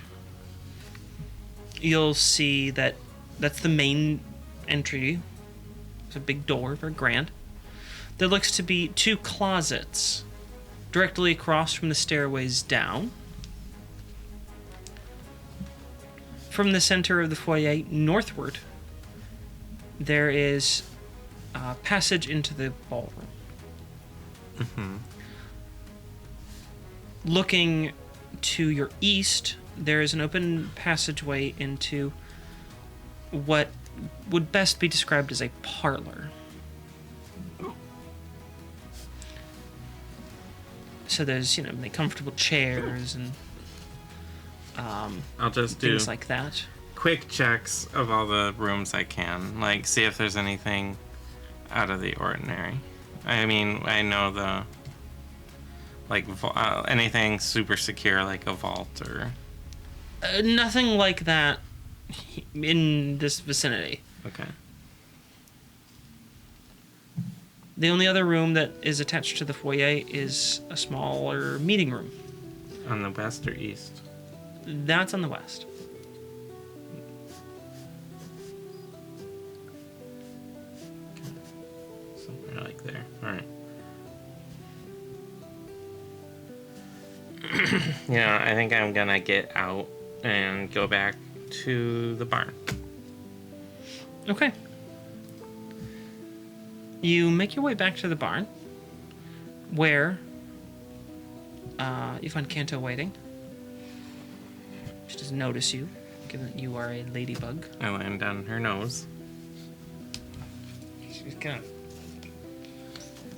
you'll see that that's the main entry. It's a big door, very grand. There looks to be 2 closets directly across from the stairways down. from the center of the foyer northward, there is a passage into the ballroom. Looking to your east, there is an open passageway into what would best be described as a parlor. So there's, many comfortable chairs and I'll just do things like that. quick checks of all the rooms I can, like see if there's anything out of the ordinary. I mean, I know the anything super secure, like a vault or Nothing like that in this vicinity. okay. The only other room that is attached to the foyer is a smaller meeting room. On the west or east? That's on the west. Somewhere like there. All right. I think I'm gonna get out and go back to the barn. Okay. You make your way back to the barn, where you find Kanto waiting. She doesn't notice you, given that you are a ladybug. I land on her nose. She's kind of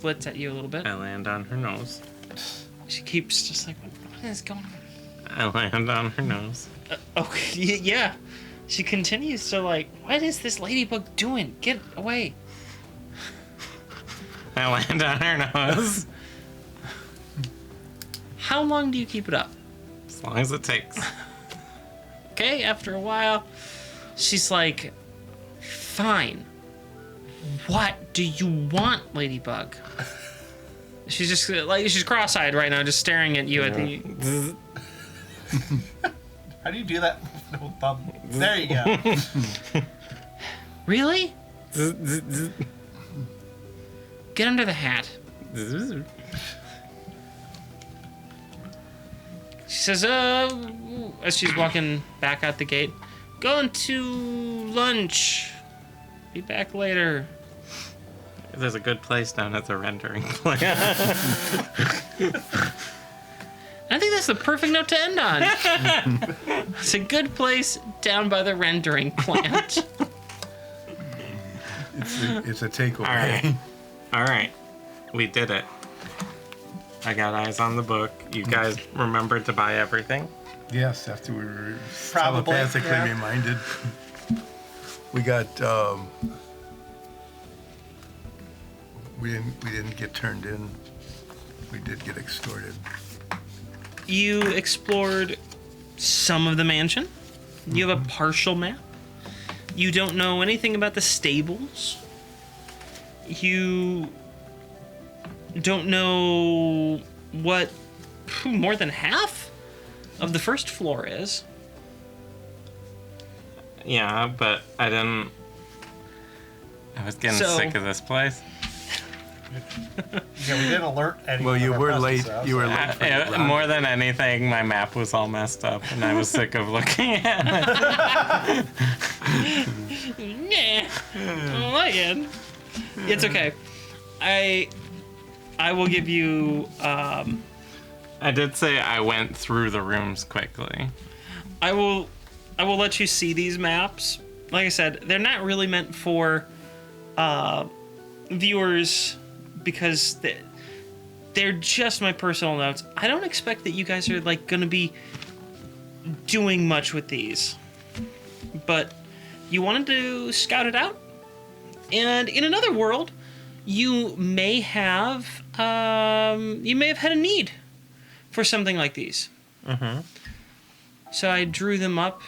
flits at you a little bit. I land on her nose. She keeps just like, what is going on? I land on her nose. Okay, yeah. She continues to like, what is this ladybug doing? Get away. I land on her nose. How long do you keep it up? As long as it takes. Okay, after a while, she's like, fine. What do you want, ladybug? She's just like, she's cross-eyed right now, just staring at you. How do you do that? No thumb. There you go. Really? Get under the hat. She says, as she's walking back out the gate, going to lunch. Be back later. There's a good place down at the rendering plant. I think that's the perfect note to end on. It's a good place down by the rendering plant. It's a takeaway. All right. We did it. I got eyes on the book. You guys remembered to buy everything? Yes, after we were Probably, telepathically yeah. reminded. We got we didn't get turned in. We did get extorted. You explored some of the mansion. You have a partial map. You don't know anything about the stables. You don't know what more than half of the first floor is. Yeah, but I was getting sick of this place. Yeah, we didn't alert anyone. Well, you of our were presence, late. though, You were so- late. For the run. More than anything, my map was all messed up, and I was sick of looking at it. Yeah, lion. It's okay. I will give you. I did say I went through the rooms quickly. I will let you see these maps. Like I said, they're not really meant for viewers because they're just my personal notes. I don't expect that you guys are like gonna be doing much with these, but you wanted to scout it out, and in another world, you may have had a need for something like these. Mm-hmm. So I drew them up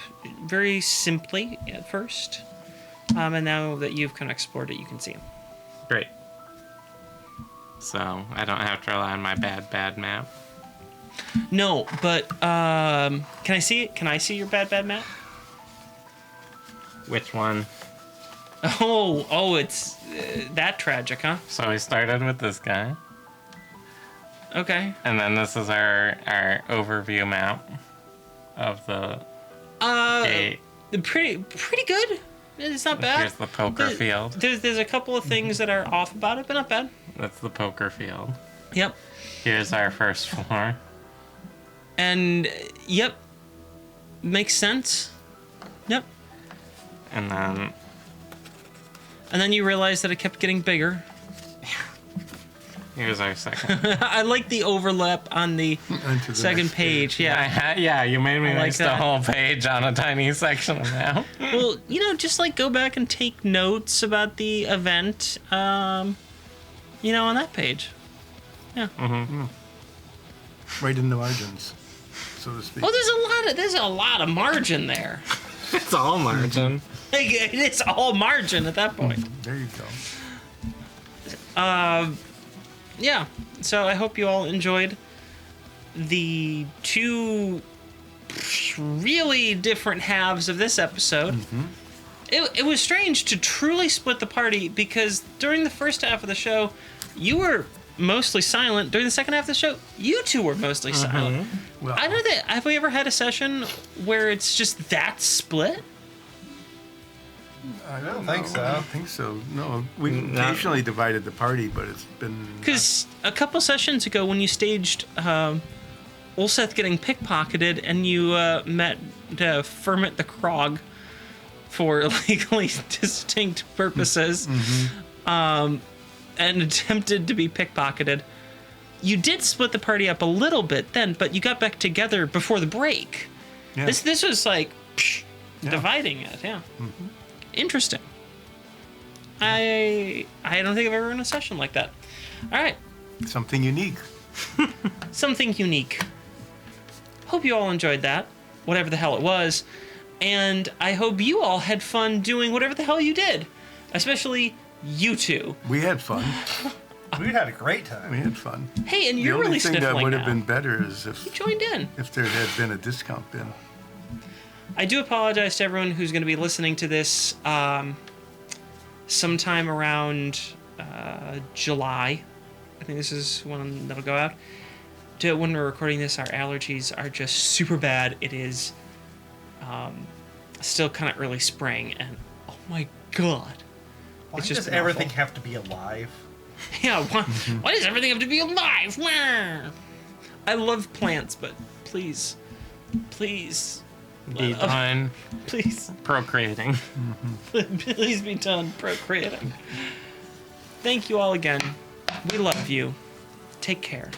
very simply at first, and now that you've kind of explored it, you can see them. Great. So I don't have to rely on my bad map. No, but can I see it? Can I see your bad map? Which one? Oh, it's that tragic, huh? So we started with this guy, Okay. and then this is our overview map of the gate. pretty good. It's not bad. Here's the poker field. There's a couple of things that are off about it, but not bad. That's the poker field. Yep. Here's our first floor. And yep, makes sense. Yep. And then you realize that it kept getting bigger. here's our second. I like the overlap on the Onto the second next page. I Yeah. yeah, you made me I like waste a that. whole page on a tiny section of that. Well, just like go back and take notes about the event. On that page. Yeah. Right in the margins, so to speak. Well, there's a lot of margin there. It's all margin. Like, it's all margin at that point. There you go. Yeah. So I hope you all enjoyed the two really different halves of this episode. It was strange to truly split the party because during the first half of the show, you were mostly silent. During the second half of the show, you two were mostly silent. Well, I know that. Have we ever had a session where it's just that split? I don't think so. I don't think so. No, we Not- occasionally divided the party, but it's been Because a couple sessions ago, when you staged Ulseth getting pickpocketed, and you met Ferment the Krog for legally distinct purposes, and attempted to be pickpocketed, you did split the party up a little bit then, but you got back together before the break. Yeah. This was like Yeah. dividing it. Yeah. Interesting. I don't think I've ever run a session like that. All right. something unique. Something unique. Hope you all enjoyed that, whatever the hell it was. And I hope you all had fun doing whatever the hell you did. Especially you two. We had fun. We had a great time. We had fun. Hey, and The you're only really thing that sniffling would now. have been better is You joined in. if there had been a discount bin. I do apologize to everyone who's going to be listening to this sometime around July. I think this is when that'll go out. When we're recording this, our allergies are just super bad. It is still kind of early spring, and oh my god. Why It's just does been everything awful. have to be alive? Yeah, why does everything have to be alive? I love plants, but please, please, Be done please, procreating. please be done procreating. Thank you all again. We love you. Take care.